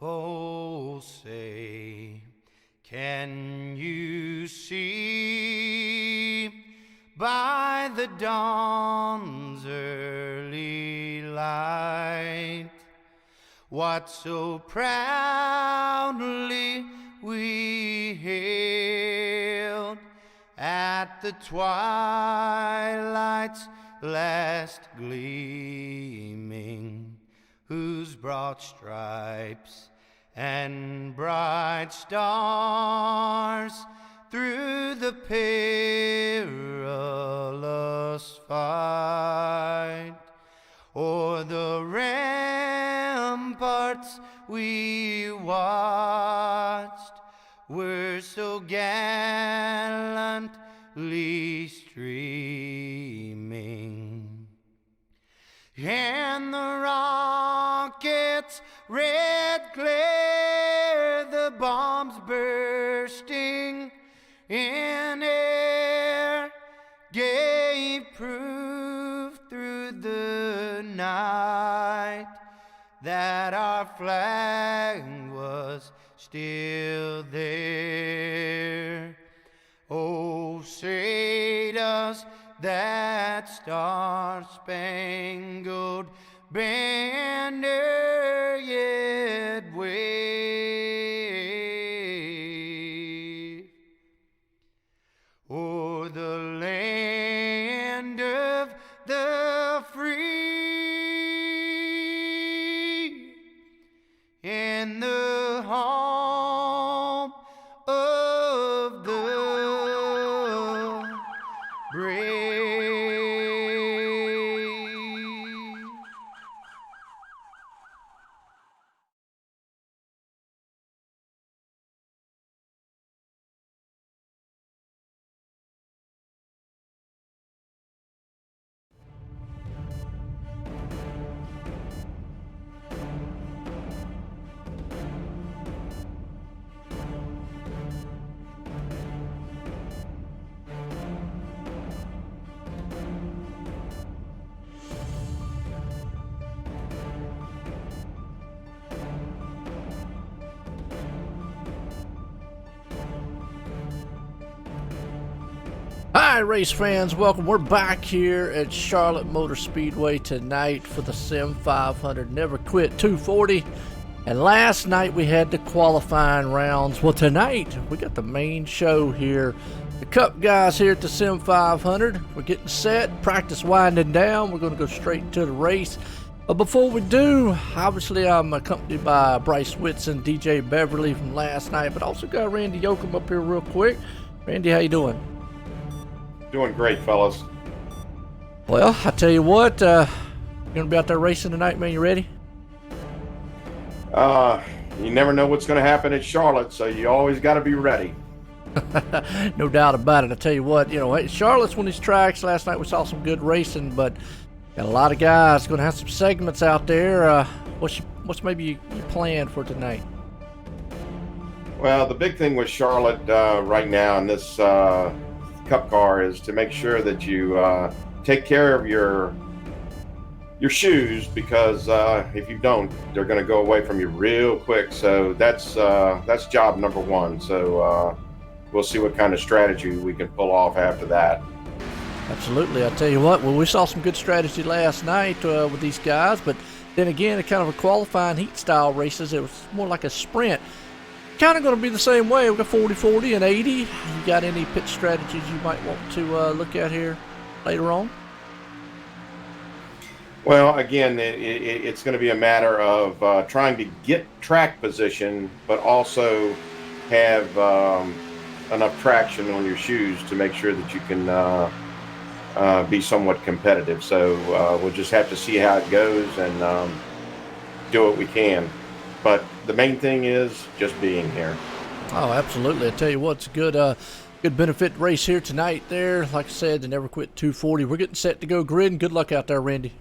Oh, say, can you see by the dawn's early light what so proudly we hailed at the twilight's last gleaming, whose broad stripes and bright stars through the perilous fight o'er the ramparts we watched were so gallantly streaming, and the rockets' red glare, the bombs bursting in air, gave proof through the night that our flag was still there. Oh, say does that star-spangled banner yet wave o'er the land of the free and the home of the brave? Hi race fans, welcome. We're back here at Charlotte Motor Speedway tonight for the Sim500 Neverquit 240. And last night we had the qualifying rounds. Well, tonight we got the main show here. The Cup guys here at the Sim500. We're getting set, practice winding down. We're going to go straight into the race. But before we do, obviously I'm accompanied by Bryce Whitson, DJ Beverly from last night, but also got Randy Yoakum up here real quick. Randy, how you doing? Doing great, fellas. Well, I tell you what, you're gonna be out there racing tonight, man. You ready? You never know what's going to happen at Charlotte, so you always got to be ready. No doubt about it. I tell you what, hey, Charlotte's one of these tracks. Last night we saw some good racing, but got a lot of guys. Going to have some segments out there. What's maybe you plan for tonight? Well, the big thing with Charlotte right now in this Cup car is to make sure that you take care of your shoes, because if you don't, they're going to go away from you real quick. So that's job number one. So we'll see what kind of strategy we can pull off after that. Absolutely. I tell you what, well, we saw some good strategy last night with these guys, but then again, it kind of a qualifying heat style races. It was more like a sprint. Kind of going to be the same way. We've got 40, 40, and 80. You got any pit strategies you might want to look at here later on? Well, again, it's going to be a matter of trying to get track position, but also have enough traction on your shoes to make sure that you can be somewhat competitive. So we'll just have to see how it goes and do what we can. But the main thing is just being here. Oh, absolutely. I tell you what, it's a good benefit race here tonight there. Like I said, the Neverquit 240. We're getting set to go grid, and good luck out there, Randy.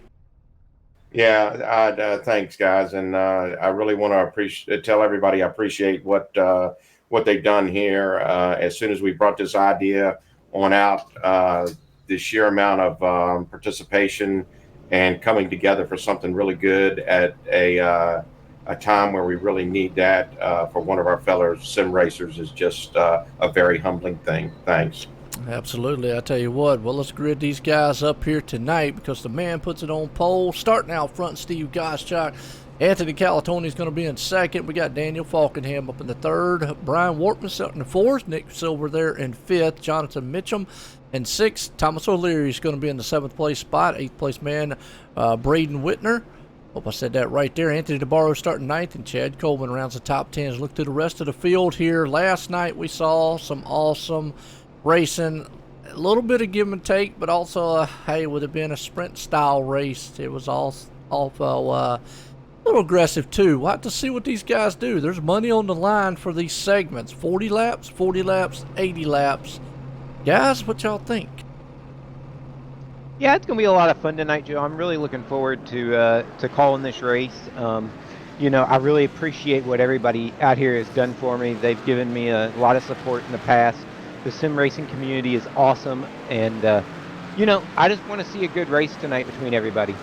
Yeah, thanks, guys. And I really want to tell everybody I appreciate what they've done here. As soon as we brought this idea on out, the sheer amount of participation and coming together for something really good at a time where we really need that for one of our fellow sim racers is just a very humbling thing. Thanks. Absolutely. I tell you what, well, let's grid these guys up here tonight because the man puts it on pole. Starting out front, Steve Goschak. Anthony Calatoni is going to be in second. We got Daniel Falkenham up in the third. Brian Workman sitting in the fourth. Nick Silver there in fifth. Jonathan Mitchum in sixth. Thomas O'Leary is going to be in the seventh place spot. Eighth place man, Braden Whitner. Hope I said that right there. Anthony DeBarro starting ninth, and Chad Coleman rounds the top 10. Look to the rest of the field here. Last night we saw some awesome racing. A little bit of give and take, but also, hey, would have been a sprint style race. It was also a little aggressive too. We'll have to see what these guys do. There's money on the line for these segments. 40 laps, 80 laps. Guys, what y'all think? Yeah, it's going to be a lot of fun tonight, Joe. I'm really looking forward to calling this race. You know, I really appreciate what everybody out here has done for me. They've given me a lot of support in the past. The sim racing community is awesome, and you know, I just want to see a good race tonight between everybody.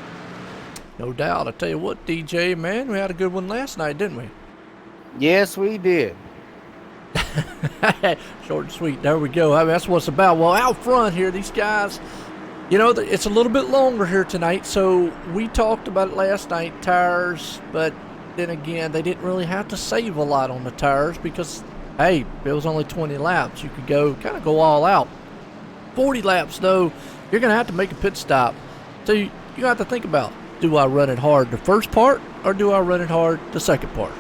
No doubt. I tell you what, DJ, man, we had a good one last night, didn't we? Yes, we did. Short and sweet. There we go. I mean, that's what it's about. Well, out front here, these guys, you know, it's a little bit longer here tonight. So we talked about it last night, tires, but then again, they didn't really have to save a lot on the tires because, hey, it was only 20 laps. You could kind of go all out. 40 laps, though, you're going to have to make a pit stop. So you have to think about, do I run it hard the first part or do I run it hard the second part?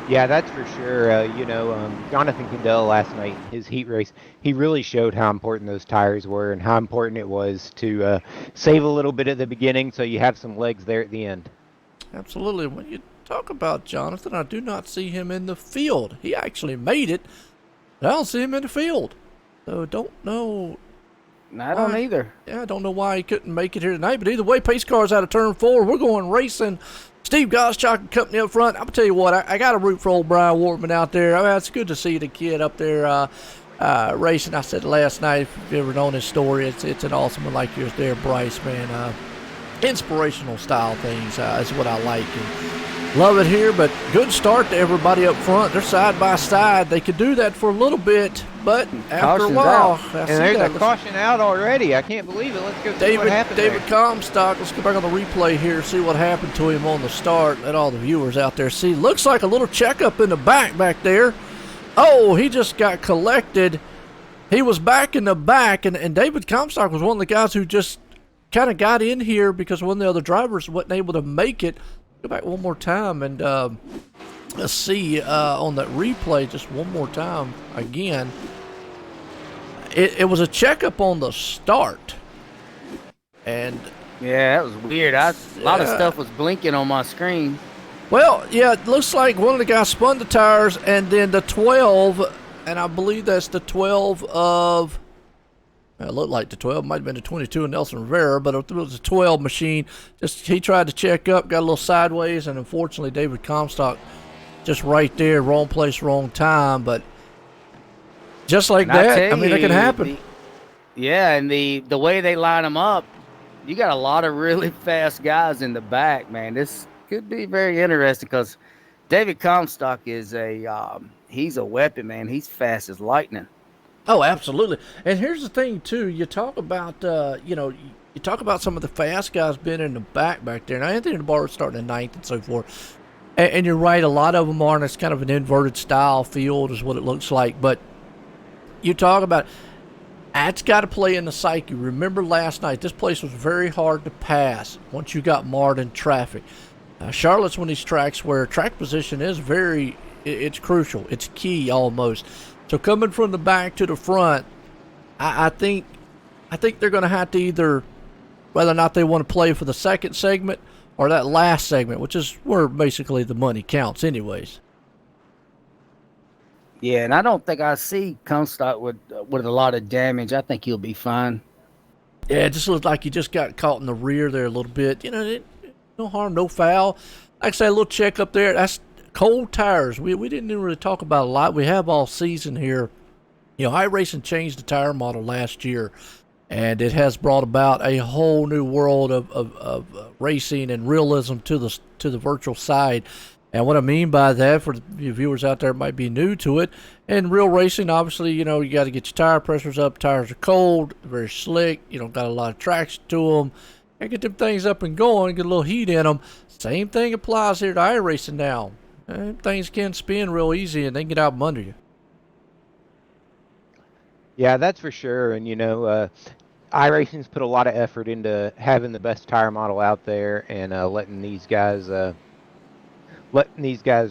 Yeah, that's for sure. You know, Jonathan Kendall last night, his heat race, he really showed how important those tires were and how important it was to save a little bit at the beginning so you have some legs there at the end. Absolutely. When you talk about Jonathan, I do not see him in the field. He actually made it, but I don't see him in the field. So don't know. I don't either. Yeah, I don't know why he couldn't make it here tonight. But either way, pace car's out of turn 4. We're going racing. Steve Goschak and company up front. I'm going to tell you what, I got to root for old Brian Wortman out there. I mean, it's good to see the kid up there racing. I said last night, if you've ever known his story, it's an awesome one like yours there, Bryce, man. Inspirational style things is what I like. And love it here, but good start to everybody up front. They're side by side. They could do that for a little bit, but after a while. And there's a caution out already. I can't believe it. Let's go see what happened David there. Comstock, let's go back on the replay here, see what happened to him on the start. Let all the viewers out there see. Looks like a little checkup in the back there. Oh, he just got collected. He was back in the back, and David Comstock was one of the guys who just kind of got in here because one of the other drivers wasn't able to make it. Go back one more time and let's see on that replay just one more time again. It was a checkup on the start, and Yeah, that was weird. A lot of stuff was blinking on my screen. well, yeah, it looks like one of the guys spun the tires, and then the 12, and I believe that's the 12 of. It looked like the 12. Might have been the 22 of Nelson Rivera, but it was a 12 machine. Just he tried to check up, got a little sideways, and unfortunately David Comstock just right there, wrong place, wrong time. But just like that, I mean, it can happen. And the way they line them up, you got a lot of really fast guys in the back, man. This could be very interesting because David Comstock is he's a weapon, man. He's fast as lightning. Oh, absolutely. And here's the thing, too. You talk about, you talk about some of the fast guys being in the back there. Now, Anthony DeBarro starting in ninth and so forth. And you're right, a lot of them are, and it's kind of an inverted style field is what it looks like. But you talk about, that's got to play in the psyche. Remember last night, this place was very hard to pass once you got marred in traffic. Charlotte's one of these tracks where track position is it's crucial. It's key almost. So coming from the back to the front, I think they're going to have to either, whether or not they want to play for the second segment or that last segment, which is where basically the money counts anyways. Yeah, and I don't think I see Comstock with a lot of damage. I think he'll be fine. Yeah, it just looks like he just got caught in the rear there a little bit. You know, no harm, no foul. Like I say, a little check up there. That's cold tires. We didn't even really talk about a lot. We have all season here. You know, iRacing changed the tire model last year. and it has brought about a whole new world of racing and realism to the virtual side. And what I mean by that, for the viewers out there that might be new to it, in real racing, obviously, you got to get your tire pressures up. Tires are cold, very slick, got a lot of traction to them. And get them things up and going, get a little heat in them. Same thing applies here to iRacing now. Things can spin real easy, and they can get out from under you. Yeah, that's for sure. And iRacing's put a lot of effort into having the best tire model out there, and letting these guys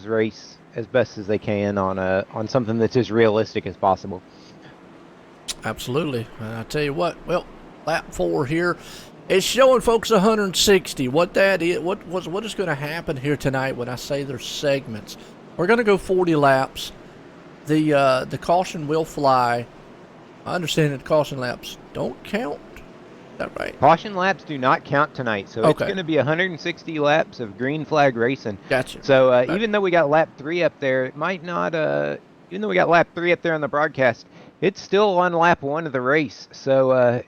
race as best as they can on something that's as realistic as possible. Absolutely. And I tell you what, well, lap 4 here. It's showing folks 160. What that is, what is going to happen here tonight when I say there's segments? We're going to go 40 laps. The caution will fly. I understand that caution laps don't count. Is that right? Caution laps do not count tonight, so it's going to be 160 laps of green flag racing. Gotcha. So even though we got lap 3 up there, it might not. Even though we got lap 3 up there on the broadcast, it's still on lap 1 of the race. So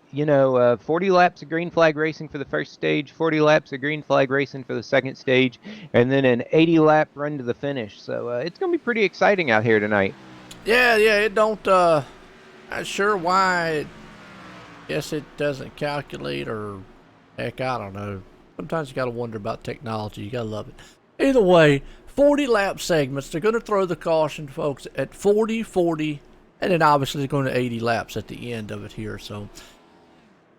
40 laps of green flag racing for the first stage, 40 laps of green flag racing for the second stage, and then an 80 lap run to the finish. So it's going to be pretty exciting out here tonight. Yeah. It don't. Not sure why. Guess it doesn't calculate, or heck, I don't know. Sometimes you got to wonder about technology. You got to love it. Either way, 40 lap segments. They're going to throw the caution, folks, at 40, 40, and then obviously they're going to 80 laps at the end of it here. So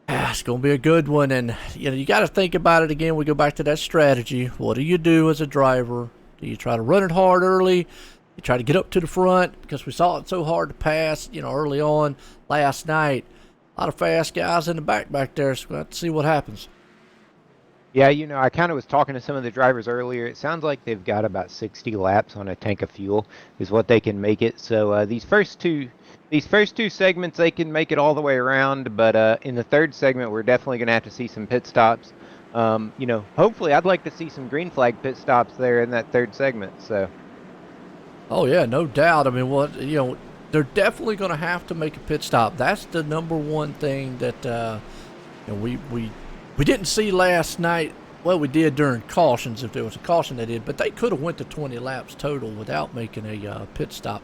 it's going to be a good one. And you got to think about it again. We go back to that strategy. What do you do as a driver? Do you try to run it hard early? You try to get up to the front, because we saw it so hard to pass, early on last night. A lot of fast guys in the back there, so we'll have to see what happens. Yeah, I kind of was talking to some of the drivers earlier. It sounds like they've got about 60 laps on a tank of fuel is what they can make it. So these first two segments, they can make it all the way around, but in the third segment, we're definitely going to have to see some pit stops. Hopefully, I'd like to see some green flag pit stops there in that third segment. So. Oh yeah, no doubt. I mean, they're definitely going to have to make a pit stop. That's the number one thing that we didn't see last night. Well, we did during cautions, if there was a caution they did, but they could have went to 20 laps total without making a pit stop.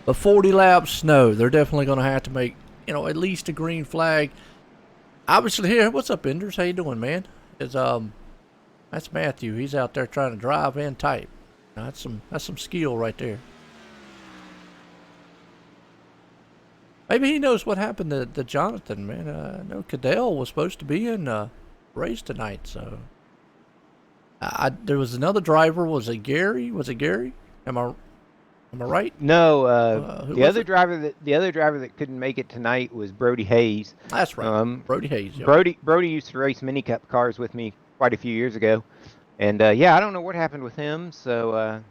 But 40 laps, no, they're definitely going to have to make at least a green flag. Obviously, here, what's up, Enders? How you doing, man? That's Matthew. He's out there trying to drive and type. That's some skill right there. Maybe he knows what happened to Jonathan, man. I know Cadell was supposed to be in race tonight, so there was another driver. Was it Gary? Am I right? No, the other driver that couldn't make it tonight was Brody Hayes. That's right. Brody Hayes. Yep. Brody used to race mini cup cars with me quite a few years ago. And, I don't know what happened with him, so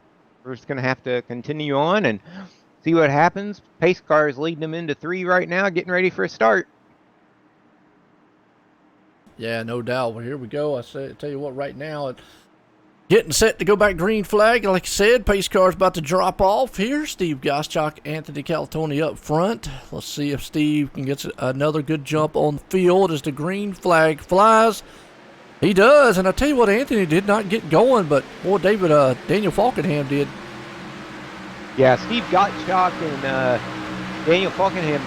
we're just going to have to continue on and see what happens. Pace car is leading them into 3 right now, getting ready for a start. Yeah, no doubt. Well, here we go. Tell you what, right now, getting set to go back green flag. Like I said, pace car's about to drop off here. Steve Goschak, Anthony Calatoni up front. Let's see if Steve can get another good jump on the field as the green flag flies. He does, and I tell you what, Anthony did not get going, but boy, Daniel Falkenham did. Yeah, Steve Gottschalk and Daniel Falkenham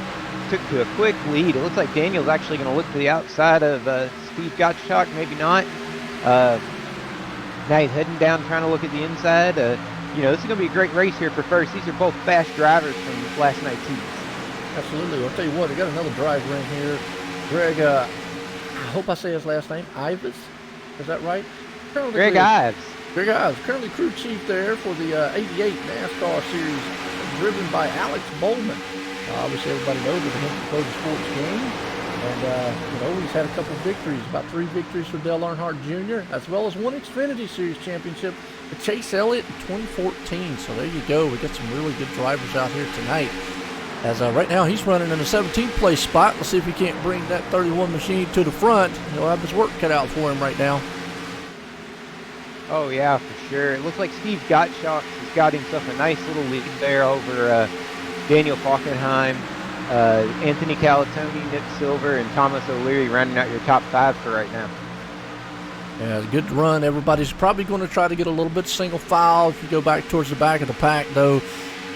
took to a quick lead. It looks like Daniel's actually going to look to the outside of Steve Gottschalk, maybe not. Now he's heading down, trying to look at the inside. This is going to be a great race here for first. These are both fast drivers from last night's heat. Absolutely. I'll tell you what, we got another driver in here. Greg, I hope I say his last name, Ives. Is that right? Greg Ives. Greg Ives, currently crew chief there for the 88 NASCAR series, driven by Alex Bowman. Obviously, everybody knows it's a Hampton Coda Sports game. And, he's had a couple victories, about 3 victories for Dale Earnhardt Jr., as well as 1 Xfinity Series championship with Chase Elliott in 2014. So there you go. We got some really good drivers out here tonight. As right now, he's running in the 17th place spot. Let's see if he can't bring that 31 machine to the front. He'll have his work cut out for him right now. Oh, yeah, for sure. It looks like Steve Gottschalk has got himself a nice little lead there over Daniel Falkenheim. Anthony Calatoni, Nick Silver, and Thomas O'Leary rounding out your top 5 for right now. Yeah, good run. Everybody's probably going to try to get a little bit single file if you go back towards the back of the pack, though.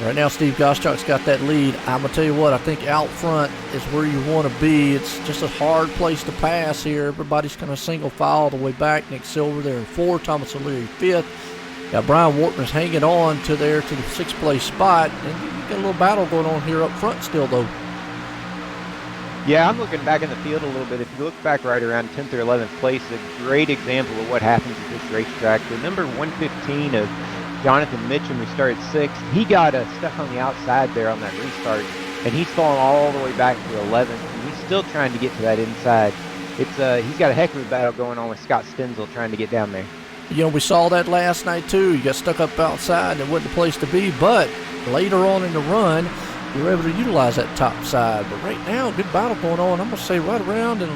Right now, Steve Goschak's got that lead. I'm going to tell you what, I think out front is where you want to be. It's just a hard place to pass here. Everybody's going to single file all the way back. Nick Silver there in 4th, Thomas O'Leary 5th. Got Brian Wortman's hanging on to the 6th place spot. And you got a little battle going on here up front still, though. Yeah, I'm looking back in the field a little bit. If you look back right around 10th or 11th place, a great example of what happens at this racetrack. The number 115 of Jonathan Mitchum, who started 6th, he got stuck on the outside there on that restart, and he's fallen all the way back to 11th, and he's still trying to get to that inside. He's got a heck of a battle going on with Scott Stenzel trying to get down there. You know, we saw that last night, too. You got stuck up outside, and it wasn't the place to be, but later on in the run, you were able to utilize that top side. But right now, good battle going on. I'm going to say right around, and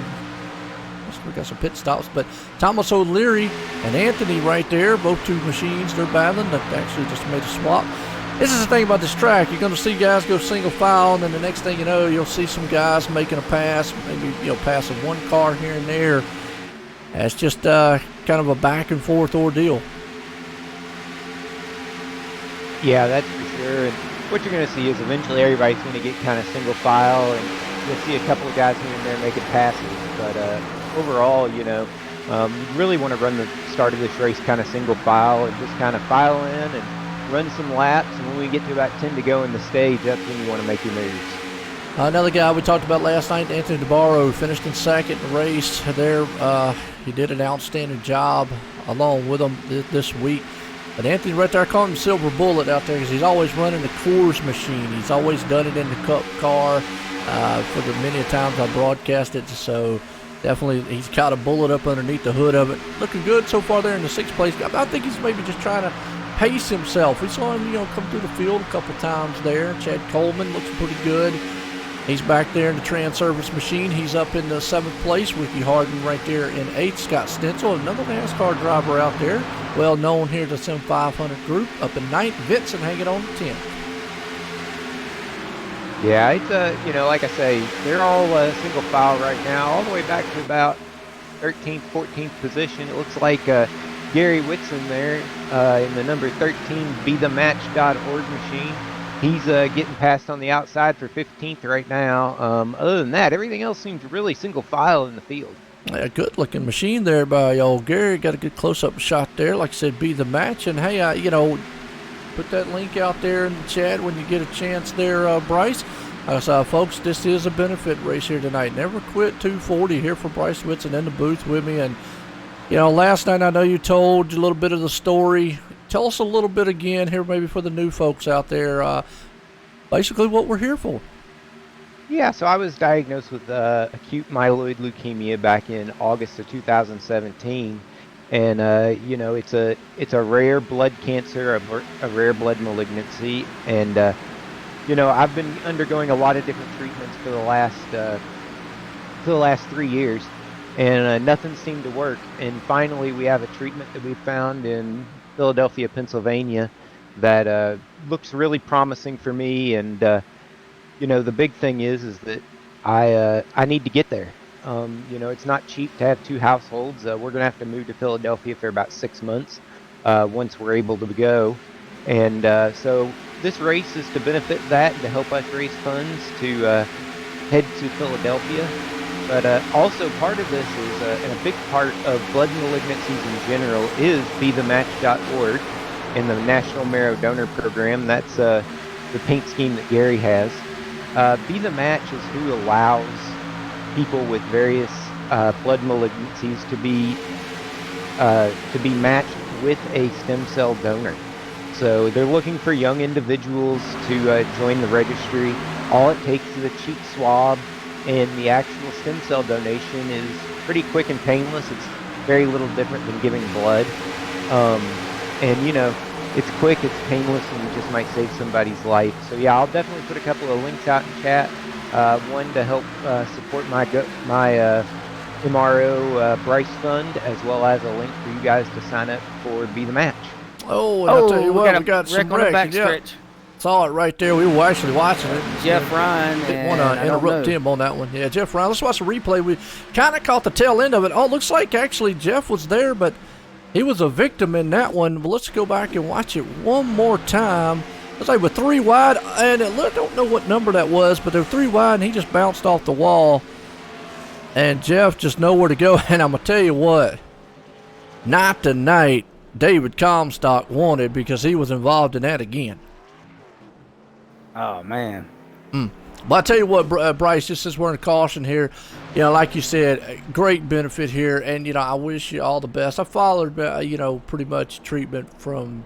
we got some pit stops. But Thomas O'Leary and Anthony right there, both two machines, they're battling. They actually just made a swap. This is the thing about this track. You're going to see guys go single file, and then the next thing you know, you'll see some guys making a pass, maybe passing one car here and there. It's just kind of a back and forth ordeal. Yeah, that's for sure. And what you're going to see is eventually everybody's going to get kind of single file, and you'll see a couple of guys here and there making passes. But overall, you really want to run the start of this race kind of single file and just kind of file in and run some laps. And when we get to about 10 to go in the stage, that's when you want to make your moves. Another guy we talked about last night, Anthony DeBarro, finished in 2nd in the race there. He did an outstanding job along with him this week. But Anthony right there, I call him Silver Bullet out there because he's always running the Coors machine. He's always done it in the Cup car for the many times I broadcast it. So definitely he's got a bullet up underneath the hood of it. Looking good so far there in the 6th place. I think he's maybe just trying to pace himself. We saw him, come through the field a couple times there. Chad Coleman looks pretty good. He's back there in the Trans Service machine. He's up in the 7th place. Ricky Harden right there in 8th. Scott Stenzel, another NASCAR driver out there, well known here to the Sim500 group. Up in 9th, Vincent hanging on to 10th. Yeah, it's like I say, they're all single file right now, all the way back to about 13th, 14th position. It looks like Gary Whitson there in the number 13 BeTheMatch.org machine. He's getting passed on the outside for 15th right now. Other than that, everything else seems really single file in the field. Yeah, good looking machine there by old Gary. Got a good close-up shot there. Like I said, Be The Match. And hey, put that link out there in the chat when you get a chance there, Bryce. Folks, this is a benefit race here tonight. Never Quit 240 here for Bryce Whitson in the booth with me. And, last night I know you told a little bit of the story. Tell us a little bit again here, maybe for the new folks out there, basically what we're here for. Yeah, so I was diagnosed with acute myeloid leukemia back in August of 2017. And, it's a rare blood cancer, a rare blood malignancy. And, I've been undergoing a lot of different treatments for the last 3 years. And nothing seemed to work. And finally, we have a treatment that we found in Philadelphia, Pennsylvania, that looks really promising for me. And the big thing is that I need to get there. It's not cheap to have 2 households. We're gonna have to move to Philadelphia for about 6 months once we're able to go. And so this race is to benefit that and to help us raise funds to head to Philadelphia. But also part of this is, and a big part of blood malignancies in general is BeTheMatch.org and the National Marrow Donor Program. That's the paint scheme that Gary has. Be The Match is who allows people with various blood malignancies to be matched with a stem cell donor. So they're looking for young individuals to join the registry. All it takes is a cheek swab, and the actual stem cell donation is pretty quick and painless. It's very little different than giving blood. It's quick, it's painless, and you just might save somebody's life. So yeah, I'll definitely put a couple of links out in chat. One to help support my MRO Bryce Fund, as well as a link for you guys to sign up for Be The Match. Oh, and I'll tell you what, we got wreck some on the wreck. backstretch. Saw it right there. We were actually watching it. Jeff Ryan. Didn't want to interrupt him on that one. Yeah, Jeff Ryan. Let's watch the replay. We kind of caught the tail end of it. Oh, looks like actually Jeff was there, but he was a victim in that one. But let's go back and watch it one more time. Looks like with 3 wide, and I don't know what number that was, but they were 3 wide, and he just bounced off the wall. And Jeff just nowhere to go. And I'm going to tell you what, night to night, David Comstock wanted because he was involved in that again. Oh, man. But I tell you what, Bryce, just as we're in caution here, like you said, great benefit here. And, I wish you all the best. I followed, pretty much treatment from,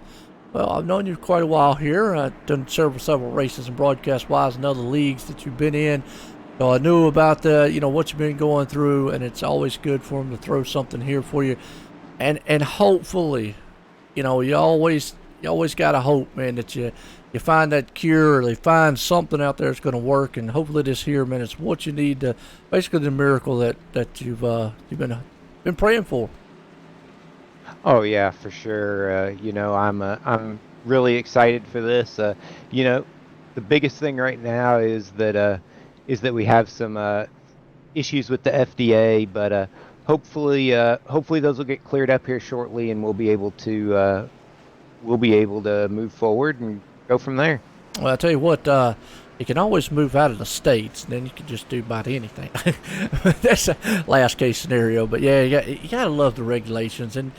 well, I've known you quite a while here. I've done several races and broadcast-wise in other leagues that you've been in. So I knew about what you've been going through, and it's always good for them to throw something here for you. And hopefully, you always got to hope, man, that you find that cure, or they find something out there that's going to work, and hopefully this here, man, it's what you need to, basically the miracle that you've been praying for. Oh yeah, for sure. I'm really excited for this. The biggest thing right now is that we have some issues with the FDA, but hopefully those will get cleared up here shortly, and we'll be able to move forward and go from there. Well, I tell you what, you can always move out of the states, and then you can just do about anything. That's a last case scenario, but yeah, you gotta love the regulations, and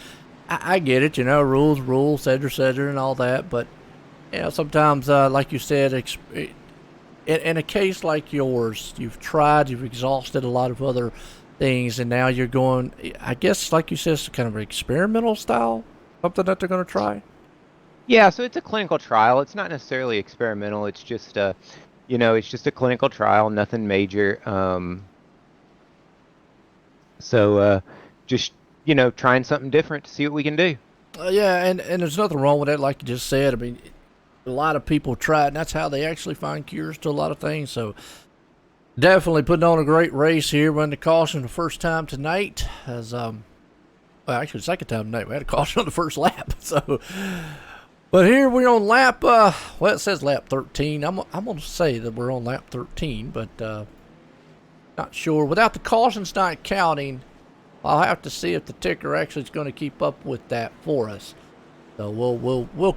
I get it, rules, cetera, and all that, but sometimes, like you said, in a case like yours, you've exhausted a lot of other things, and now you're going, I guess, like you said, it's kind of an experimental style, something that they're going to try. Yeah, so it's a clinical trial. It's not necessarily experimental. It's just a clinical trial, nothing major. Just trying something different to see what we can do. Yeah, and there's nothing wrong with that, like you just said. I mean, a lot of people try it, and that's how they actually find cures to a lot of things. So definitely putting on a great race here. Run the caution the first time tonight. Actually, the second time tonight. We had a caution on the first lap. So. But here we're on lap, it says lap 13. I'm going to say that we're on lap 13, but not sure. Without the cautions not counting, I'll have to see if the ticker actually is going to keep up with that for us. So we'll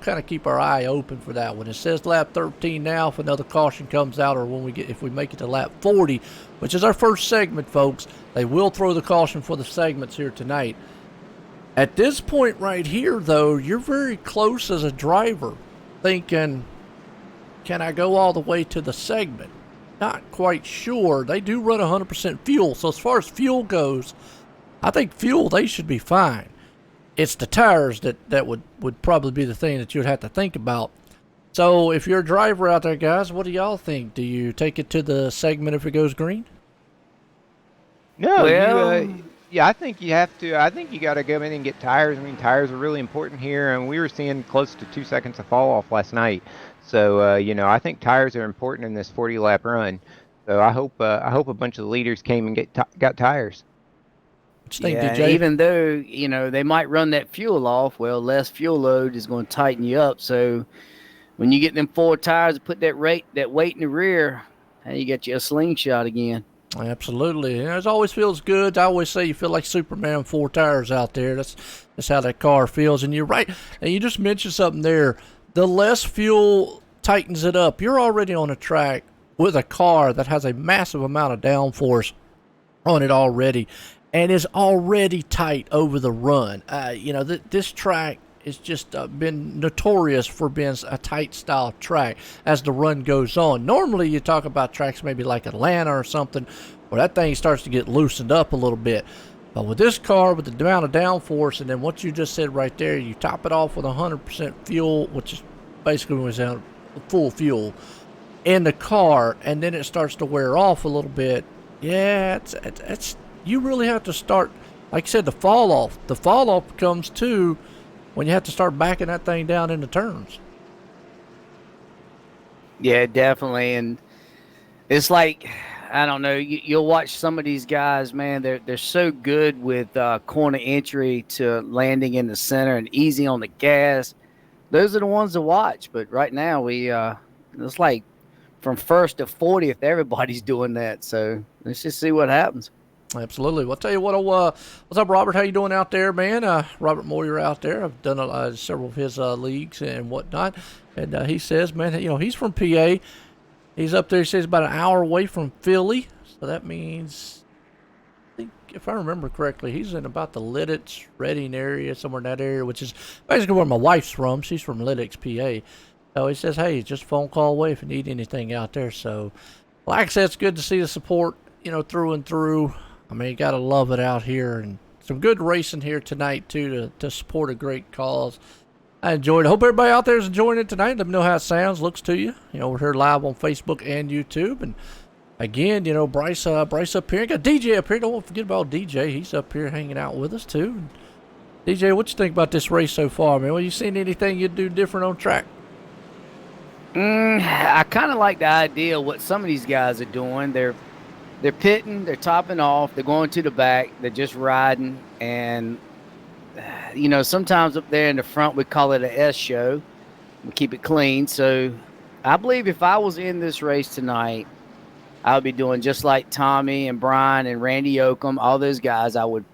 kind of keep our eye open for that one. It says lap 13 now. If another caution comes out, or if we make it to lap 40, which is our first segment, folks, they will throw the caution for the segments here tonight. At this point right here, though, you're very close as a driver, thinking, can I go all the way to the segment? Not quite sure. They do run 100% fuel, so as far as fuel goes, I think fuel, they should be fine. It's the tires that would probably be the thing that you'd have to think about. So if you're a driver out there, guys, what do y'all think? Do you take it to the segment if it goes green? No, yeah, I think you have to. I think you got to go in and get tires. I mean, tires are really important here, and we were seeing close to 2 seconds of fall off last night. So, I think tires are important in this 40-lap run. So I hope a bunch of the leaders came and got tires. What you think, yeah, DJ? even though they might run that fuel off, well, less fuel load is going to tighten you up. So when you get them 4 tires and put that weight in the rear, now you get you a slingshot again. Absolutely. It always feels good. I always say you feel like Superman, 4 tires out there. That's how that car feels. And you're right. And you just mentioned something there. The less fuel tightens it up. You're already on a track with a car that has a massive amount of downforce on it already, and is already tight over the run. This track has just been notorious for being a tight style track as the run goes on. Normally you talk about tracks maybe like Atlanta or something where that thing starts to get loosened up a little bit. But with this car, with the amount of downforce, and then what you just said right there, you top it off with 100% fuel, which is basically when it's full fuel in the car, and then it starts to wear off a little bit. Yeah, it's you really have to start, like I said, the fall off. The fall off comes too when you have to start backing that thing down into turns. Yeah, definitely. And it's like, I don't know, you'll watch some of these guys, man, they're so good with corner entry to landing in the center and easy on the gas. those are the ones to watch. But right now, it's like from first to 40th, everybody's doing that. So let's just see what happens. Absolutely. Well, I'll tell you what. What's up, Robert? How you doing out there, man? Robert Moyer out there. I've done several of his leagues and whatnot, and he says, man, he's from PA. He's up there. He says about an hour away from Philly, so that means, I think, if I remember correctly, he's in about the Lidditz, Reading area, somewhere in that area, which is basically where my wife's from. She's from Lidditz, PA. So he says, hey, just a phone call away if you need anything out there. So, like I said, it's good to see the support, through and through. I mean, you got to love it out here, and some good racing here tonight, too, to support a great cause. I enjoyed it. Hope everybody out there is enjoying it tonight. Let me know how it sounds, looks to you. We're here live on Facebook and YouTube. And again, Bryce up here. Got DJ up here. Don't forget about DJ. He's up here hanging out with us, too. And DJ, what you think about this race so far, man? Well, you seen anything you'd do different on track? I kind of like the idea of what some of these guys are doing. They're pitting, they're topping off, they're going to the back, they're just riding, and sometimes up there in the front we call it a S show. We keep it clean. So I believe if I was in this race tonight, I would be doing just like Tommy and Brian and Randy Oakham, all those guys. I would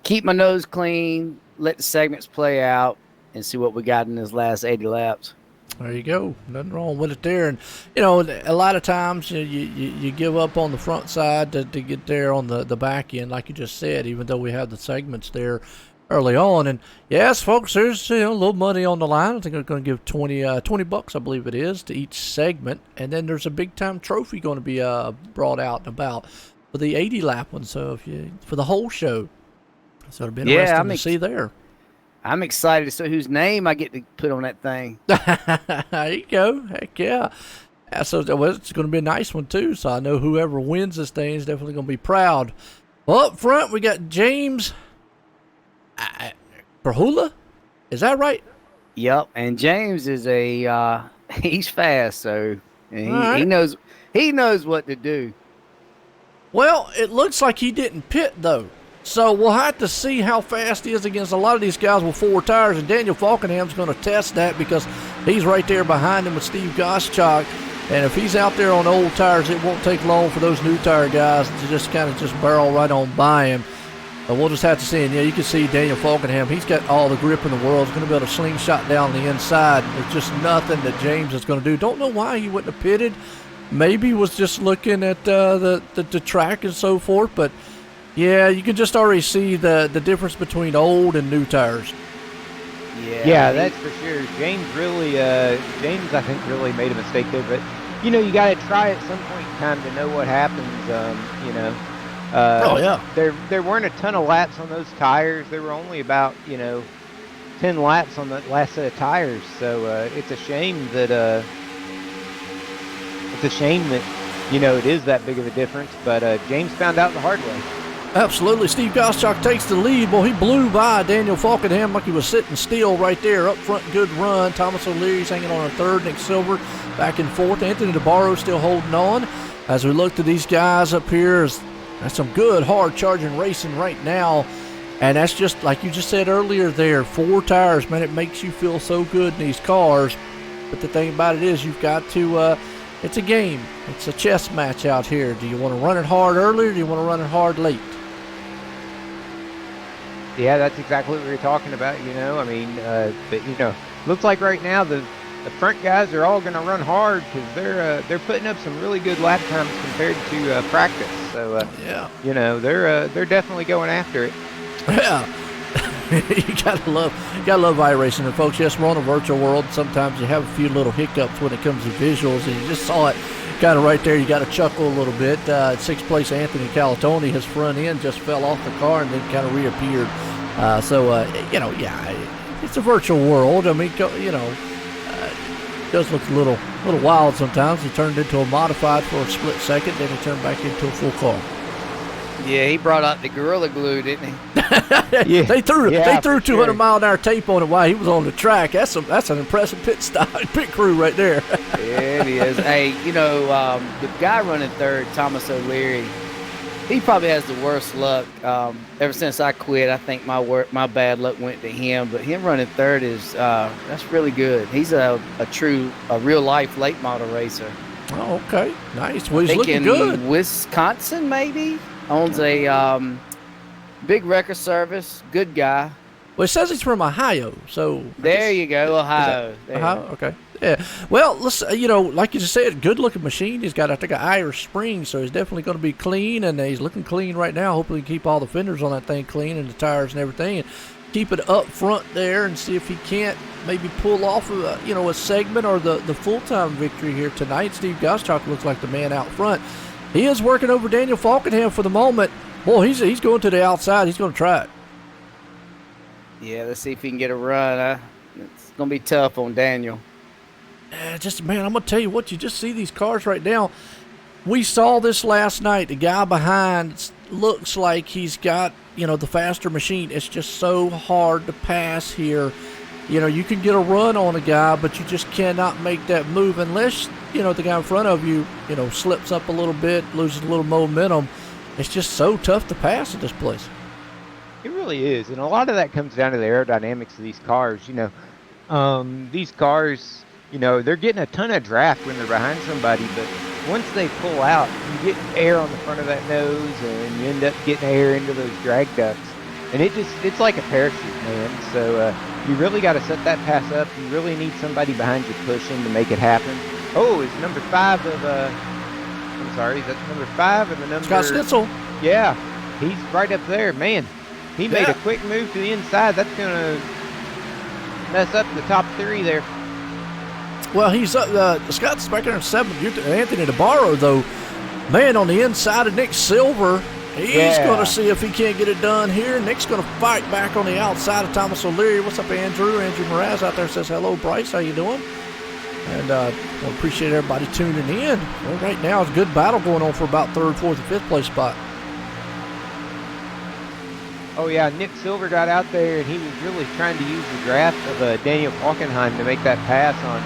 keep my nose clean, let the segments play out, and see what we got in this last 80 laps. There you go. Nothing wrong with it there. And, a lot of times you give up on the front side to get there on the back end, like you just said, even though we have the segments there early on. And, yes, folks, there's a little money on the line. I think they're going to give $20, I believe it is, to each segment. And then there's a big-time trophy going to be brought out and about for the 80-lap one, so for the whole show. So it'll be interesting to see there. I'm excited to see whose name I get to put on that thing. There you go. Heck yeah. So it's going to be a nice one, too. So I know whoever wins this thing is definitely going to be proud. Well, up front, we got James Perhula. Is that right? Yep. And James is he's fast, so he knows what to do. Well, it looks like he didn't pit, though. So we'll have to see how fast he is against a lot of these guys with 4 tires, and Daniel Falkenham's going to test that because he's right there behind him with Steve Goschak. And if he's out there on old tires, it won't take long for those new tire guys to just barrel right on by him. But we'll just have to see. And, you can see Daniel Falkenham. He's got all the grip in the world. He's going to be able to slingshot down the inside. There's just nothing that James is going to do. Don't know why he wouldn't have pitted. Maybe he was just looking at the track and so forth, but yeah, you can just already see the difference between old and new tires. Yeah, that's for sure. James, I think, really made a mistake there. But, you got to try at some point in time to know what happens, Oh, yeah. There weren't a ton of laps on those tires. There were only about, 10 laps on the last set of tires. So it's a shame that it is that big of a difference. But James found out the hard way. Absolutely. Steve Goschak takes the lead. Well, he blew by Daniel Falkenham like he was sitting still right there. Up front, good run. Thomas O'Leary's hanging on a third. Nick Silver back and forth. Anthony DeBarro still holding on. As we look to these guys up here, that's some good, hard-charging racing right now. And that's just, like you just said earlier there, 4 tires, man, it makes you feel so good in these cars. But the thing about it is you've got to, it's a game. It's a chess match out here. Do you want to run it hard early or do you want to run it hard late? Yeah, that's exactly what we were talking about, but, looks like right now the front guys are all going to run hard because they're putting up some really good lap times compared to practice. So, they're definitely going after it. Yeah. you gotta love iRacing. And folks, yes, we're on a virtual world. Sometimes you have a few little hiccups when it comes to visuals, and you just saw it kind of right there. You got to chuckle a little bit. 6th place Anthony Calatoni, his front end just fell off the car and then kind of reappeared. It's a virtual world. I mean, it does look a little wild sometimes. He turned into a modified for a split second, then he turned back into a full car. Yeah, he brought out the Gorilla Glue, didn't he? Yeah. They threw 200-mile-an-hour tape on it while he was on the track. That's an impressive pit crew right there. Yeah, it is. Hey, the guy running third, Thomas O'Leary, he probably has the worst luck. Ever since I quit, I think my bad luck went to him. But him running third is that's really good. He's a real life late model racer. Oh, okay, nice. Well, I he's think looking in good. Wisconsin, maybe owns a big record service. Good guy. Well, it says he's from Ohio, so There you go, Ohio. Ohio, okay. Yeah. Well, let's like you just said, good-looking machine. He's got, I think, an Irish spring, so he's definitely going to be clean, and he's looking clean right now. Hopefully, he can keep all the fenders on that thing clean and the tires and everything, and keep it up front there, and see if he can't maybe pull off a segment or the full-time victory here tonight. Steve Goschalk looks like the man out front. He is working over Daniel Falkenham for the moment. Boy, he's going to the outside. He's going to try it. Yeah, let's see if he can get a run. It's going to be tough on Daniel. Man, I'm going to tell you what, you just see these cars right now. We saw this last night. The guy behind looks like he's got, the faster machine. It's just so hard to pass here. You can get a run on a guy, but you just cannot make that move unless, the guy in front of you, slips up a little bit, loses a little momentum. It's just so tough to pass at this place. It really is, and a lot of that comes down to the aerodynamics of these cars. These cars, they're getting a ton of draft when they're behind somebody, but once they pull out, you get air on the front of that nose, and you end up getting air into those drag ducts, and it's like a parachute, man. So you really got to set that pass up. You really need somebody behind you pushing to make it happen. Oh, it's number 5 of I'm sorry, that's number 5 of the number. Scott Schnitzel. Yeah, he's right up there, man. He made a quick move to the inside. That's going to mess up the top 3 there. Well, he's up. Scott's back there in 7th. Anthony DeBarro, though, man, on the inside of Nick Silver, he's going to see if he can't get it done here. Nick's going to fight back on the outside of Thomas O'Leary. What's up, Andrew? Andrew Mraz out there says, hello, Bryce. How you doing? And I appreciate everybody tuning in. Well, right now, it's a good battle going on for about 3rd, 4th, and 5th place spot. Oh, yeah, Nick Silver got out there, and he was really trying to use the draft of Daniel Falkenheim to make that pass on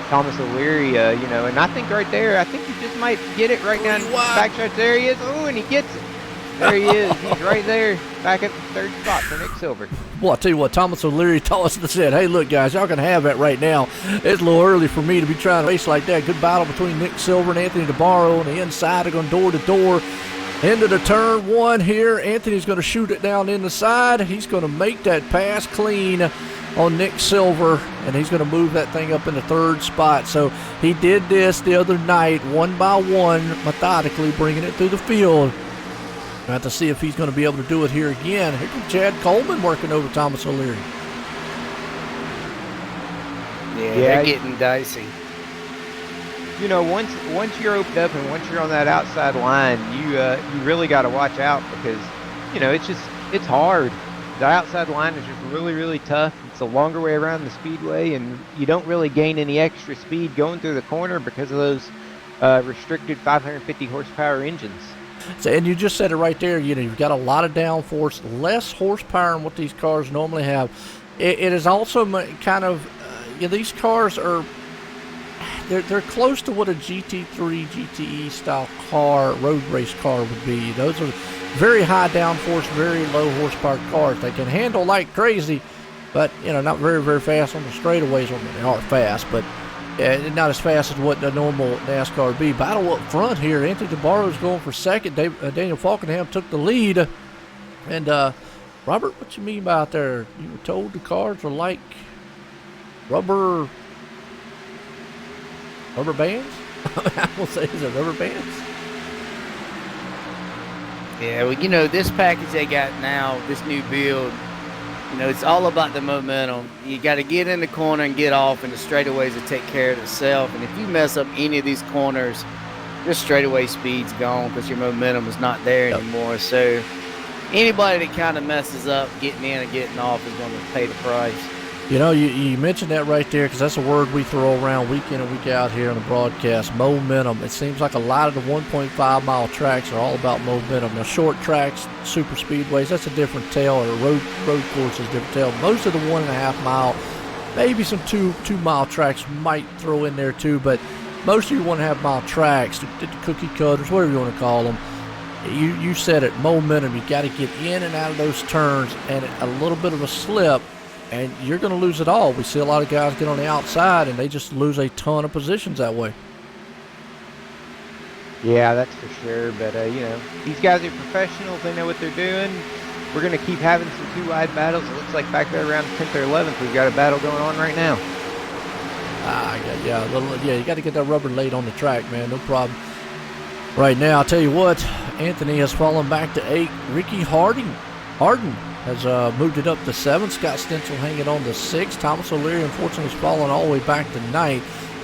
Thomas O'Leary, and I think right there, I think he just might get it right now. Backstretch, there he is. Oh, and he gets it. There he is. He's right there, back at the 3rd spot for Nick Silver. Well, I'll tell you what, Thomas O'Leary told us and said, hey, look, guys, y'all can have that right now. It's a little early for me to be trying to race like that. Good battle between Nick Silver and Anthony DeBarro on the inside. They're going door to door. Into the turn 1 here. Anthony's going to shoot it down in the side. He's going to make that pass clean on Nick Silver, and he's going to move that thing up in the 3rd spot. So he did this the other night, one by one, methodically bringing it through the field. We'll have to see if he's going to be able to do it here again. Here comes Chad Coleman working over Thomas O'Leary. Yeah, they're getting dicey. Once you're opened up and once you're on that outside line, you really got to watch out because, it's hard. The outside line is just really, really tough. It's a longer way around the speedway, and you don't really gain any extra speed going through the corner because of those restricted 550 horsepower engines. So, and you just said it right there. You've got a lot of downforce, less horsepower than what these cars normally have. It is also kind of these cars are. They're close to what a GT3, GTE style car, road race car would be. Those are very high downforce, very low horsepower cars. They can handle like crazy, but not very, very fast on the straightaways. I mean, they are fast, but not as fast as what the normal NASCAR would be. Battle up front here. Anthony DeBarro is going for 2nd. Daniel Falkenham took the lead. And Robert, what you mean by out there? You were told the cars are like rubber bands? I will say, is it rubber bands? Yeah, well, this package they got now, this new build, it's all about the momentum. You got to get in the corner and get off, and the straightaways will take care of itself. And if you mess up any of these corners, your straightaway speed's gone because your momentum is not there anymore. So anybody that kind of messes up getting in and getting off is going to pay the price. You mentioned that right there because that's a word we throw around week in and week out here on the broadcast, momentum. It seems like a lot of the 1.5-mile tracks are all about momentum. Now, short tracks, super speedways, that's a different tale, or road courses, different tale. Most of the 1.5-mile, maybe some 2-mile tracks might throw in there too, but most of your 1.5-mile tracks, the cookie cutters, whatever you want to call them, you said it, momentum. You got to get in and out of those turns, and a little bit of a slip, and you're going to lose it all. We see a lot of guys get on the outside, and they just lose a ton of positions that way. Yeah, that's for sure. But, you know, these guys are professionals. They know what they're doing. We're going to keep having some two-wide battles. It looks like back there around 10th or 11th, we've got a battle going on right now. You got to get that rubber laid on the track, man. No problem. Right now, I'll tell you what, Anthony has fallen back to 8. Ricky Harden has moved it up to 7. Scott Stencil hanging on to 6. Thomas O'Leary, unfortunately, has fallen all the way back to 9.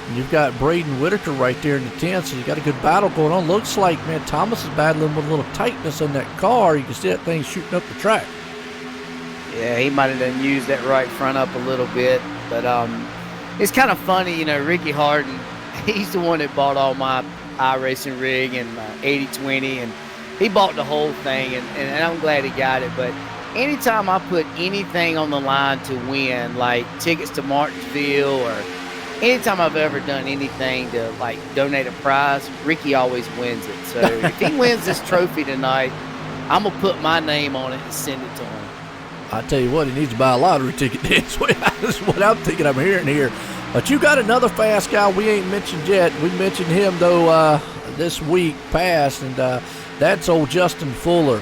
And you've got Braden Whitaker right there in the 10th, so you got a good battle going on. Looks like, man, Thomas is battling with a little tightness in that car. You can see that thing shooting up the track. Yeah, he might have done used that right front up a little bit, but it's kind of funny, you know, Ricky Harden, he's the one that bought all my iRacing rig and my 80/20, and he bought the whole thing, and I'm glad he got it. But anytime I put anything on the line to win, like tickets to Martinsville, or anytime I've ever done anything to like donate a prize, Ricky always wins it. So if he wins this trophy tonight, I'm gonna put my name on it and send it to him. I tell you what, he needs to buy a lottery ticket. That's what I'm thinking. I'm hearing here. But you got another fast guy we ain't mentioned yet. We mentioned him, though, this week past, and that's old Justin Fuller.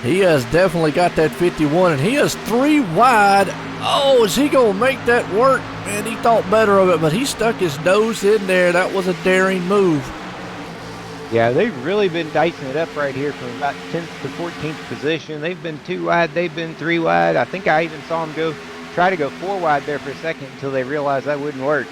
He has definitely got that 51, and he is 3 wide. Oh, is he going to make that work? Man, he thought better of it, but he stuck his nose in there. That was a daring move. Yeah, they've really been dicing it up right here from about 10th to 14th position. They've been 2 wide. They've been 3 wide. I think I even saw him try to go 4 wide there for a second until they realized that wouldn't work.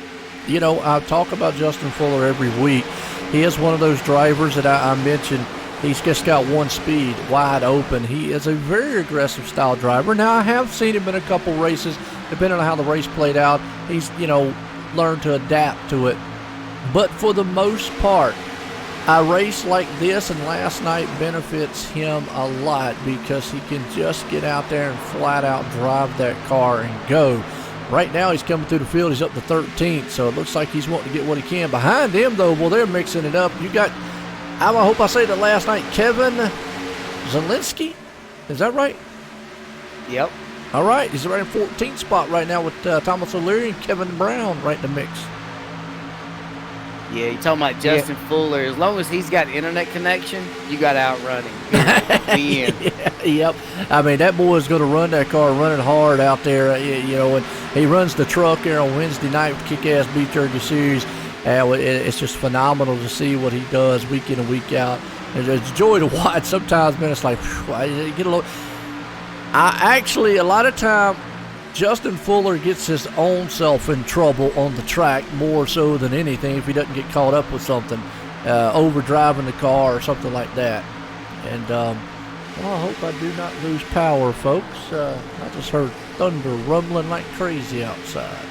You know, I talk about Justin Fuller every week. He is one of those drivers that I mentioned. He's just got one speed, wide open. He is a very aggressive style driver. Now, I have seen him in a couple races, depending on how the race played out. He's, you know, learned to adapt to it. But for the most part, a race like this and last night benefits him a lot because he can just get out there and flat out drive that car and go. Right now he's coming through the field. He's up to 13th, so it looks like he's wanting to get what he can. Behind him, though, well, they're mixing it up. You got, I hope I say that last night, Kevin Zielinski. Is that right? Yep. All right. He's right in 14th spot right now with Thomas O'Leary and Kevin Brown right in the mix. Yeah, you're talking about Justin Fuller. As long as he's got internet connection, you got to outrun him. Yeah, yep. I mean, that boy is going to run that car running hard out there, you know, and he runs the truck there on Wednesday night with Kick-Ass Beef Jerky Series. It's just phenomenal to see what he does week in and week out. It's a joy to watch. Sometimes, man, it's like, whew, I get a little. A lot of time, Justin Fuller gets his own self in trouble on the track more so than anything if he doesn't get caught up with something, overdriving the car or something like that. And well, I hope I do not lose power, folks. I just heard thunder rumbling like crazy outside.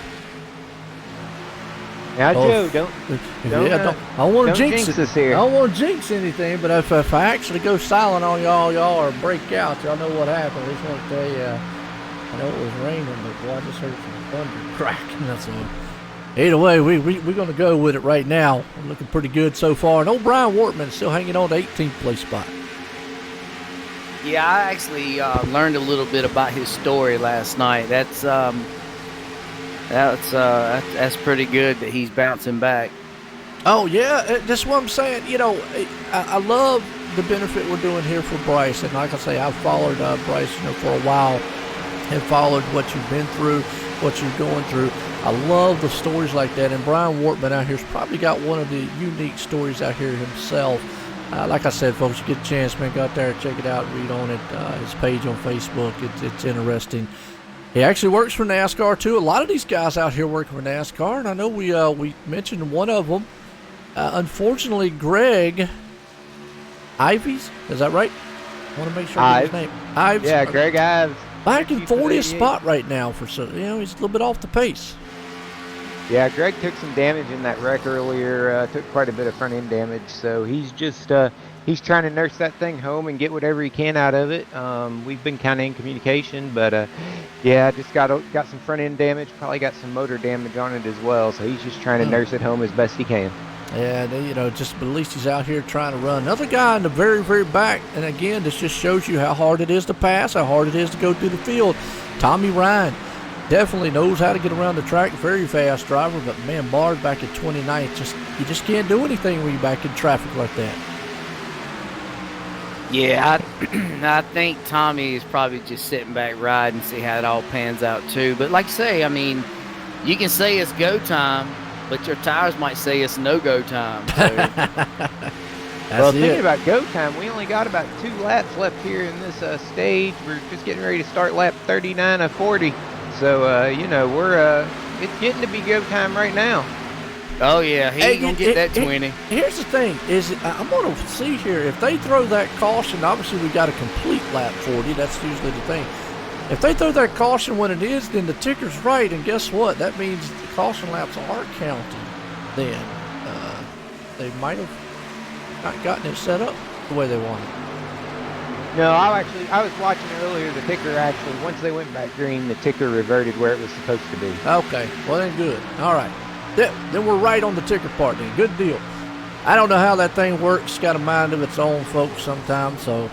Now, Joe, don't I don't want to jinx this here. I don't want to jinx anything, but if I actually go silent on y'all or break out, y'all know what happened. I just want to tell you. I know it was raining, but boy, I just heard some thunder cracking. That's all. Either way, we're going to go with it right now. We're looking pretty good so far. And old Brian Wortman is still hanging on to 18th place spot. Yeah, I actually learned a little bit about his story last night. That's pretty good that he's bouncing back. Oh, yeah, that's what I'm saying. You know, I love the benefit we're doing here for Bryce. And like I say, I've followed Bryce, you know, for a while. And followed what you've been through, what you're going through. I love the stories like that. And Brian Wortman out here's probably got one of the unique stories out here himself. Like I said, folks, you get a chance, man, go out there and check it out, read on it. His page on Facebook, it's interesting. He actually works for NASCAR, too. A lot of these guys out here working for NASCAR, and I know we mentioned one of them. Unfortunately, Greg Ives, is that right? I want to make sure I get his name. Ives. Yeah, Greg Ives. Back in 40th spot right now for he's a little bit off the pace. Yeah, Greg took some damage in that wreck earlier. Took quite a bit of front end damage, so he's just he's trying to nurse that thing home and get whatever he can out of it. We've been kind of in communication, but yeah, just got some front end damage. Probably got some motor damage on it as well. So he's just trying to nurse it home as best he can. And, you know, just at least he's out here trying to run. Another guy in the very, very back. And again, this just shows you how hard it is to pass, how hard it is to go through the field. Tommy Ryan definitely knows how to get around the track. Very fast driver. But, man, Bard back at 29th, you just can't do anything when you're back in traffic like that. Yeah, I think Tommy is probably just sitting back riding, see how it all pans out too. But like I say, I mean, you can say it's go time, but your tires might say it's no-go time. So. Well, thinking about go time, we only got about 2 laps left here in this stage. We're just getting ready to start lap 39 of 40. So, you know, it's getting to be go time right now. Oh, yeah, he ain't going to get that 20. Here's the thing, I'm going to see here, if they throw that caution, obviously we got a complete lap 40, that's usually the thing. If they throw that caution when it is, then the ticker's right, and guess what? That means the caution laps are counting then. They might have not gotten it set up the way they wanted. No, I was watching earlier, the ticker actually, once they went back green, the ticker reverted where it was supposed to be. Okay, well then good. All right. Then we're right on the ticker part then. Good deal. I don't know how that thing works. It's got a mind of its own, folks, sometimes. So,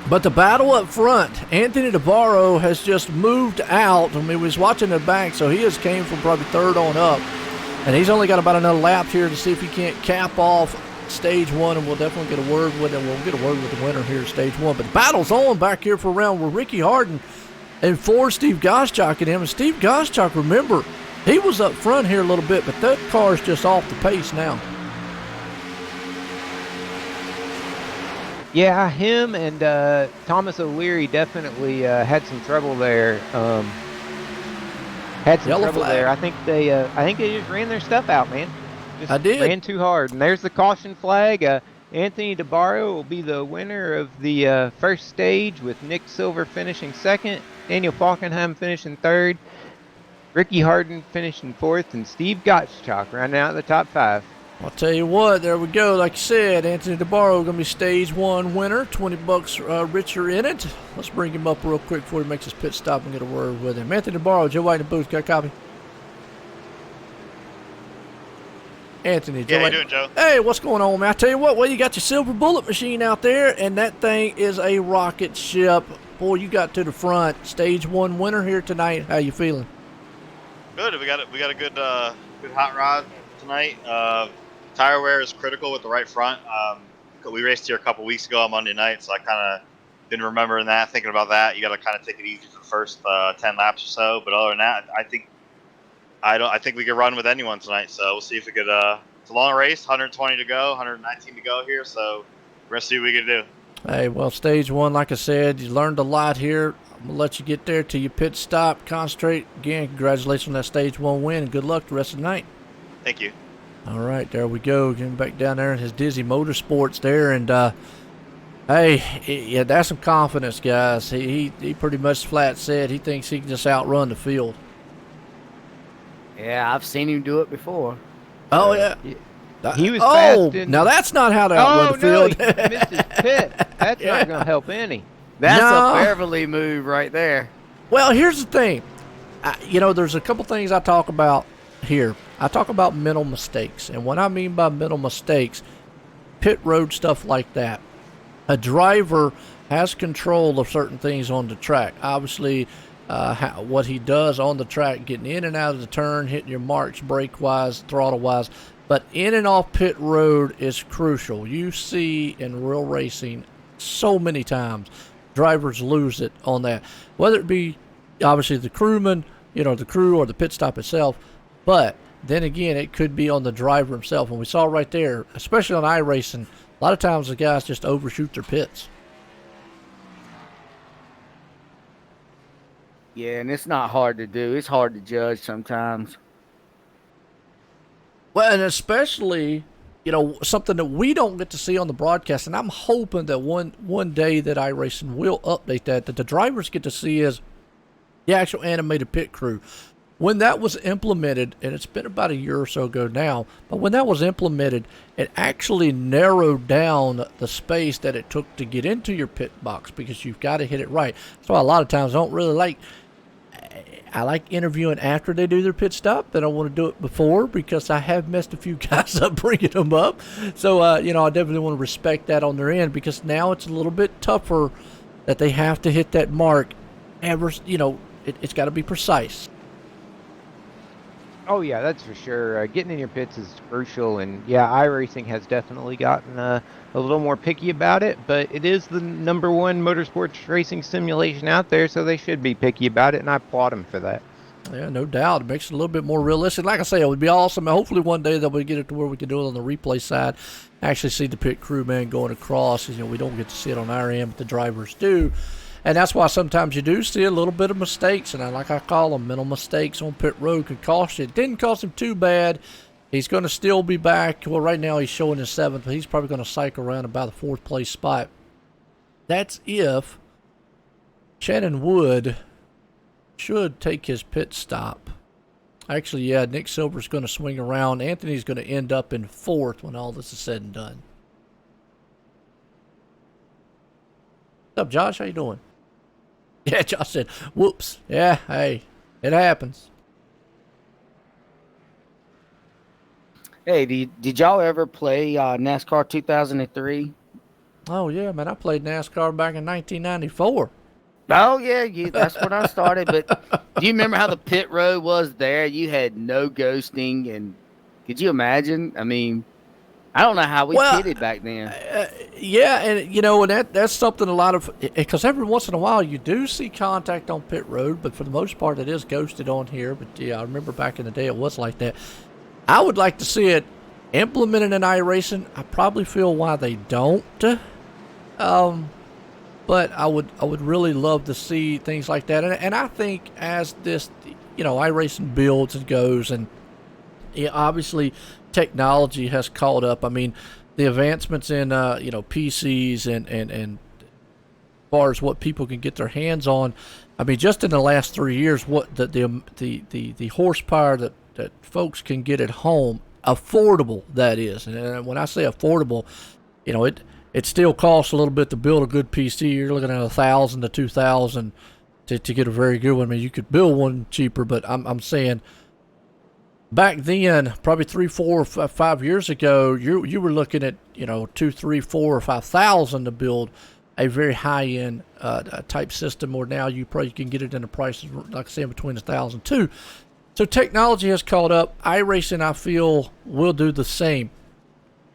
but the battle up front, Anthony DeBarro has just moved out. I mean, we was watching the back, so he has came from probably third on up. And he's only got about another lap here to see if he can't cap off stage one, and we'll definitely get a word with him. We'll get a word with the winner here at stage one. But the battle's on back here for round where Ricky Harden and Steve Goschak and him. And Steve Goschak, remember, he was up front here a little bit, but that car's just off the pace now. Yeah, him and Thomas O'Leary definitely had some trouble there. I think they just ran their stuff out, man. I did. Ran too hard. And there's the caution flag. Anthony DeBarro will be the winner of the first stage, with Nick Silver finishing second, Daniel Falkenheim finishing third, Ricky Harden finishing fourth, and Steve Gottschalk rounding out the top 5. I'll tell you what, there we go. Like you said, Anthony DeBarro going to be stage one winner, $20 richer in it. Let's bring him up real quick before he makes his pit stop and get a word with him. Anthony DeBarro, Joe White in the booth, got a copy? Anthony, Joe. Yeah, how you doing, Joe? Hey, what's going on, man? I tell you what, well, you got your silver bullet machine out there, and that thing is a rocket ship. Boy, you got to the front. Stage one winner here tonight. How you feeling? Good. We got a good hot rod tonight. Tire wear is critical with the right front. We raced here a couple weeks ago on Monday night, so I kind of been remembering that, thinking about that. You got to kind of take it easy for the first 10 laps or so. But other than that, I think we could run with anyone tonight. So we'll see if we could. It's a long race, 120 to go, 119 to go here. So we're gonna see what we can do. Hey, well, stage one, like I said, you learned a lot here. I'm going to let you get there till you pit stop, concentrate. Again, congratulations on that stage one win, and good luck the rest of the night. Thank you. All right, there we go. Getting back down there in his Dizzy Motorsports there. And, hey, yeah, that's some confidence, guys. He pretty much flat said he thinks he can just outrun the field. Yeah, I've seen him do it before. Oh, yeah. He was fast in... now that's not how to outrun the field. He missed his pit. That's not going to help any. That's a Beverly move right there. Well, here's the thing. There's a couple things I talk about here. I talk about mental mistakes. And what I mean by mental mistakes, pit road stuff like that. A driver has control of certain things on the track. Obviously, what he does on the track, getting in and out of the turn, hitting your marks brake-wise, throttle-wise. But in and off pit road is crucial. You see in real racing so many times drivers lose it on that. Whether it be, obviously, the crewman, the crew or the pit stop itself. But then again, it could be on the driver himself. And we saw right there, especially on iRacing, a lot of times the guys just overshoot their pits. Yeah, and it's not hard to do. It's hard to judge sometimes. Well, and especially, something that we don't get to see on the broadcast, and I'm hoping that one day that iRacing will update that the drivers get to see is the actual animated pit crew. When that was implemented, and it's been about a year or so ago now, but when that was implemented, it actually narrowed down the space that it took to get into your pit box, because you've got to hit it right. That's why a lot of times I don't really like I like interviewing after they do their pit stop. I don't want to do it before because I have messed a few guys up bringing them up. So, I definitely want to respect that on their end because now it's a little bit tougher that they have to hit that mark. It's got to be precise. Oh yeah, that's for sure. Getting in your pits is crucial, and yeah, iRacing has definitely gotten a little more picky about it. But it is the #1 motorsports racing simulation out there, so they should be picky about it, and I applaud them for that. Yeah, no doubt. It makes it a little bit more realistic. Like I say, it would be awesome. Hopefully one day that we get it to where we can do it on the replay side. Actually see the pit crew, man, going across. We don't get to see it on our end, but the drivers do. And that's why sometimes you do see a little bit of mistakes, and like I call them, mental mistakes on pit road could cost you. It didn't cost him too bad. He's going to still be back. Well, right now he's showing his 7th, but he's probably going to cycle around about the 4th place spot. That's if Shannon Wood should take his pit stop. Actually, yeah, Nick Silver's going to swing around. Anthony's going to end up in 4th when all this is said and done. What's up, Josh? How you doing? Yeah, Josh said, whoops. Yeah, hey, it happens. Hey, did y'all ever play NASCAR 2003? Oh, yeah, man. I played NASCAR back in 1994. Oh, yeah, that's when I started. But do you remember how the pit road was there? You had no ghosting. And could you imagine? I mean, I don't know how we pitted back then. Yeah, and that's something a lot of, because every once in a while you do see contact on pit road, but for the most part it is ghosted on here. But yeah, I remember back in the day it was like that. I would like to see it implemented in iRacing. I probably feel why they don't. But I would really love to see things like that. And I think as this, iRacing builds and goes, and obviously technology has caught up. I mean, the advancements in PCs and as far as what people can get their hands on. I mean, just in the last 3 years, what the horsepower that folks can get at home, affordable that is. And when I say affordable, it still costs a little bit to build a good PC. You're looking at $1,000 to $2,000 to get a very good one. I mean, you could build one cheaper, but I'm saying back then, probably 3, 4, 5 years ago, you were looking at $2,000, $3,000, $4,000 or $5,000 to build a very high end type system. Or now you probably can get it in the prices, like I said, between $1,000 and $2,000. So technology has caught up. iRacing, I feel, will do the same.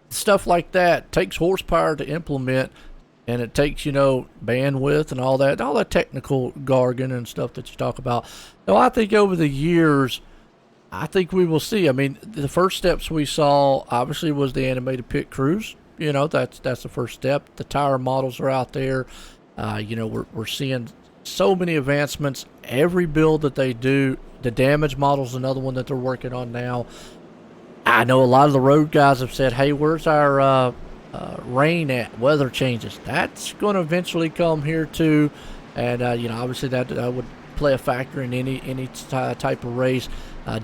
Stuff like that takes horsepower to implement, and it takes, bandwidth and all that technical jargon and stuff that you talk about. So I think over the years, I think we will see. I mean, the first steps we saw, obviously, was the animated pit crews. That's the first step. The tire models are out there. We're seeing so many advancements. Every build that they do, the damage model is another one that they're working on now. I know a lot of the road guys have said, hey, where's our rain at? Weather changes. That's going to eventually come here too. And, obviously that would play a factor in any type of race.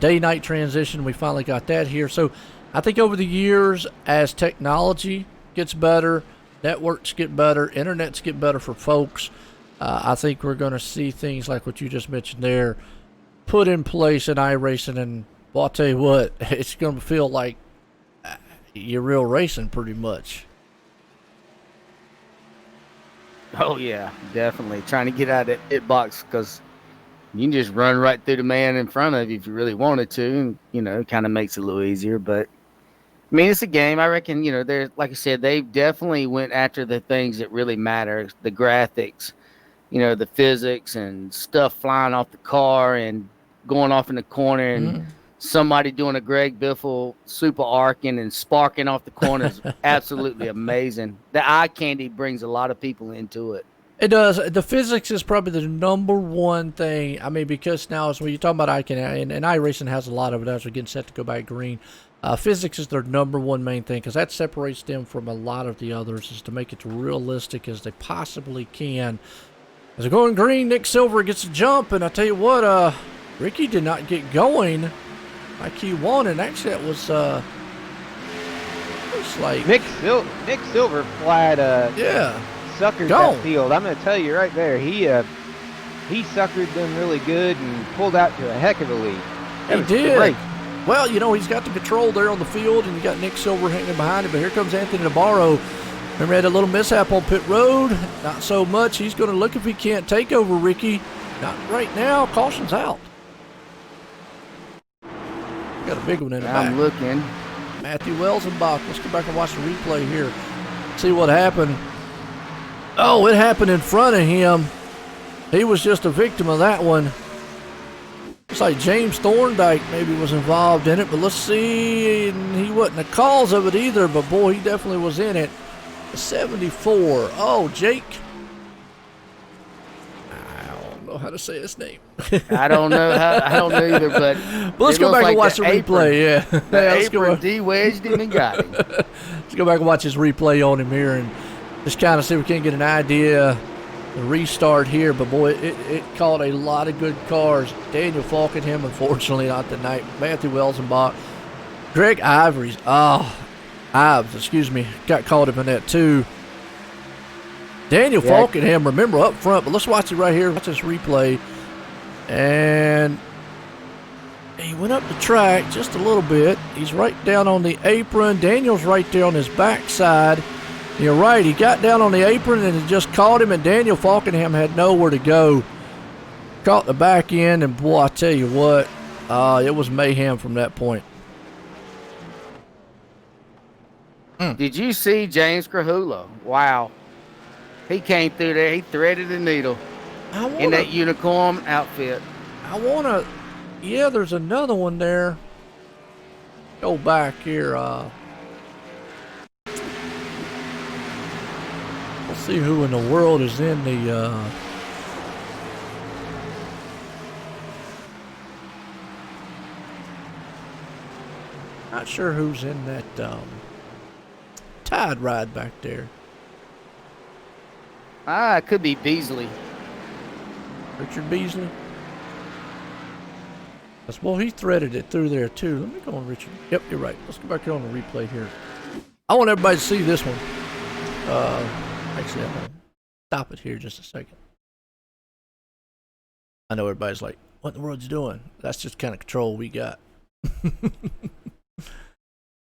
Day-night transition, we finally got that here. So I think over the years, as technology gets better, networks get better, internets get better for folks, I think we're going to see things like what you just mentioned there put in place in iRacing. And well, I'll tell you what, it's going to feel like you're real racing pretty much. Oh, yeah, definitely. Trying to get out of that pit box because you can just run right through the man in front of you if you really wanted to. And, it kind of makes it a little easier. But, I mean, it's a game. I reckon, they're, like I said, they definitely went after the things that really matter, the graphics, the physics and stuff flying off the car and going off in the corner and somebody doing a Greg Biffle super arcing and sparking off the corner is absolutely amazing. The eye candy brings a lot of people into it. It does. The physics is probably the #1 thing. I mean, because now as when you're talking about eye candy, and iRacing has a lot of it as we're getting set to go back green. Physics is their #1 main thing because that separates them from a lot of the others, is to make it as realistic as they possibly can. As they're going green, Nick Silver gets a jump, and I tell you what, Ricky did not get going like he wanted. Actually, that was looks like Nick Silver flat yeah suckers Gone. that field. I'm going to tell you right there, he he suckered them really good and pulled out to a heck of a lead. He did. Well, you know, he's got the control there on the field, and you got Nick Silver hanging behind him, but here comes Anthony Navarro. Remember, had a little mishap on pit road. Not so much. He's going to look if he can't take over Ricky. Not right now. Caution's out. Got a big one in the back. I'm looking. Matthew Welsenbach. Let's go back and watch the replay here. See what happened. Oh, it happened in front of him. He was just a victim of that one. Looks like James Thorndike maybe was involved in it, but let's see. And he wasn't the cause of it either, but boy, he definitely was in it. 74. Oh, Jake. I don't know how to say his name. I don't know either, but let's go back and watch the replay. Yeah, let's go. De-wedged him and got him. Let's go back and watch his replay on him here and just kind of see if we can get an idea. The restart here, but boy, it caught a lot of good cars. Daniel Falkenham, unfortunately, not tonight. Matthew Welsenbach, Greg Ivory's. Ives, excuse me, got caught up in that too. Daniel Falkenham, remember, up front, but let's watch it right here. Watch this replay. And he went up the track just a little bit. He's right down on the apron. Daniel's right there on his backside. You're right, he got down on the apron and it just caught him, and Daniel Falkenham had nowhere to go. Caught the back end, and boy, I tell you what, it was mayhem from that point. Did you see James Krahula? Wow. He came through there, he threaded the needle in that unicorn outfit. Yeah, there's another one there. Go back here, let's see who in the world is in the not sure who's in that Tide ride back there. It could be Beasley. Richard Beasley. Well, he threaded it through there too. Let me go on Richard. Yep, you're right. Let's go back here on the replay here. I want everybody to see this one. Actually, I'm going to stop it here just a second. I know everybody's like, what in the world you doing? That's just the kind of control we got.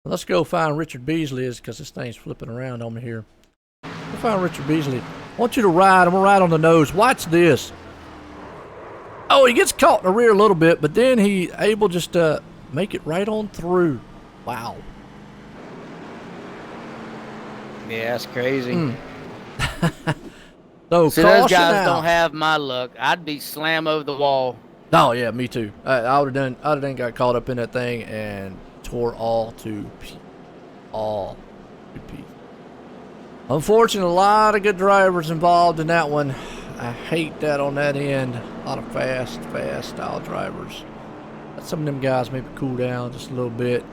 Let's go find Richard Beasley, because this thing's flipping around on me here. We'll find Richard Beasley. I want you to ride. I'm going to ride on the nose. Watch this. Oh, he gets caught in the rear a little bit, but then he able just to make it right on through. Wow. Yeah, that's crazy. So see, those guys don't have my luck. I'd be slam over the wall. Oh yeah, me too. I would have done got caught up in that thing and tore all to pieces. Unfortunately, a lot of good drivers involved in that one. I hate that on that end. A lot of fast style drivers. Let some of them guys maybe cool down just a little bit.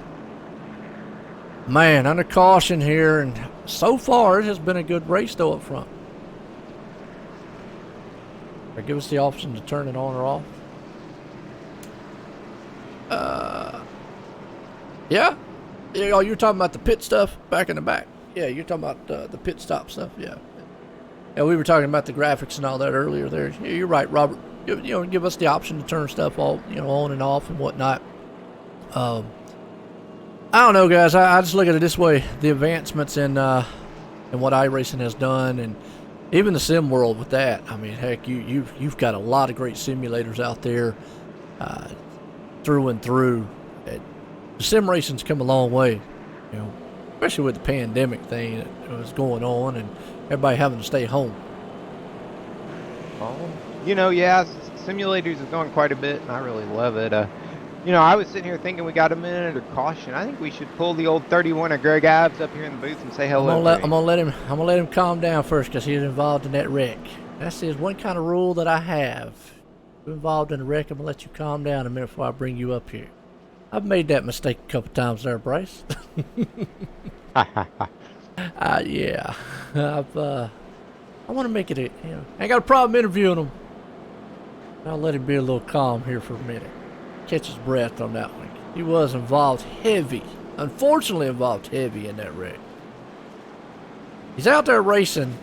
Man, under caution here, and so far it has been a good race though up front. Give us the option to turn it on or off. Yeah. Oh, you're talking about the pit stuff back in the back. Yeah, you're talking about the pit stop stuff. Yeah. Yeah, we were talking about the graphics and all that earlier there. Yeah, you're right, Robert. Give us the option to turn stuff all, on and off and whatnot. I don't know, guys. I just look at it this way: the advancements in what iRacing has done, and even the sim world with that. I mean, heck, you've got a lot of great simulators out there, through and through. The sim racing's come a long way, especially with the pandemic thing that was going on and everybody having to stay home. Oh, yeah, simulators is going quite a bit, and I really love it. I was sitting here thinking we got a minute under caution. I think we should pull the old 31 of Greg Ives up here in the booth and say hello. I'm gonna let him calm down first, because he was involved in that wreck. That's his one kind of rule that I have. If you're involved in a wreck, I'm gonna let you calm down a minute before I bring you up here. I've made that mistake a couple times there, Bryce. Yeah. I want to make it I ain't got a problem interviewing him. I'll let him be a little calm here for a minute. Catch his breath on that one. He was unfortunately involved heavy in that wreck. He's out there racing.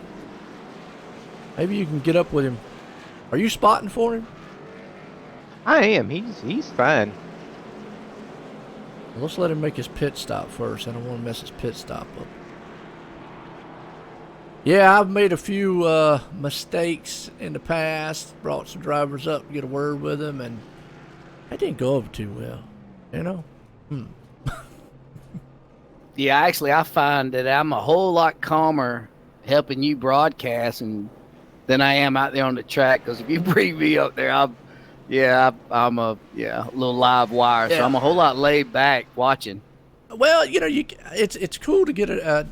Maybe you can get up with him Are you spotting for him? I am. He's fine. Well, let's let him make his pit stop first. I don't want to mess his pit stop up. Yeah, I've made a few mistakes in the past. Brought some drivers up to get a word with them, and that didn't go over too well. You know? Yeah, actually, I find that I'm a whole lot calmer helping you broadcast than I am out there on the track. Because if you bring me up there, I'm a little live wire. Yeah. So I'm a whole lot laid back watching. Well, you know, it's cool to get a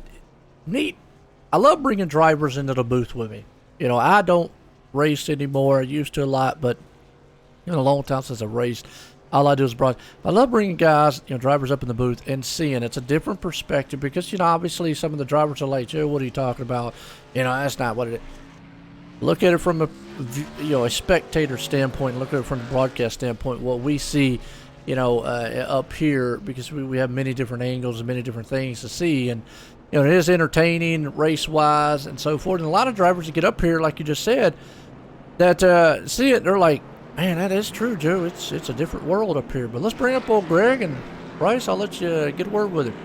neat. I love bringing drivers into the booth with me. You know, I don't race anymore. I used to a lot, but a long time since I raced. All I do is broadcast. I love bringing guys, drivers up in the booth and seeing. It's a different perspective because, obviously some of the drivers are like, Joe, what are you talking about? That's not what it is. Look at it from a spectator standpoint. Look at it from the broadcast standpoint. What we see, up here, because we have many different angles and many different things to see, and it is entertaining race-wise and so forth. And a lot of drivers that get up here, like you just said, that see it, they're like, man, that is true, Joe. It's a different world up here. But let's bring up old Greg and Bryce. I'll let you get a word with him.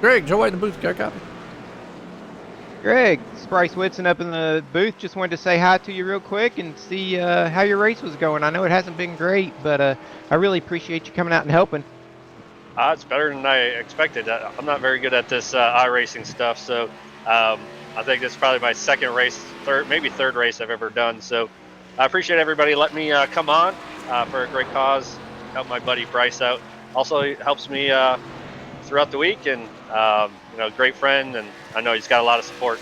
Greg, Joe White in the booth. Got a copy? Greg, it's Bryce Whitson up in the booth. Just wanted to say hi to you real quick and see how your race was going. I know it hasn't been great, but I really appreciate you coming out and helping. It's better than I expected. I'm not very good at this iRacing stuff, so I think this is probably my second race, maybe third race I've ever done. So I appreciate everybody letting me come on for a great cause, help my buddy Bryce out. Also, it helps me throughout the week, and great friend, and I know he's got a lot of support.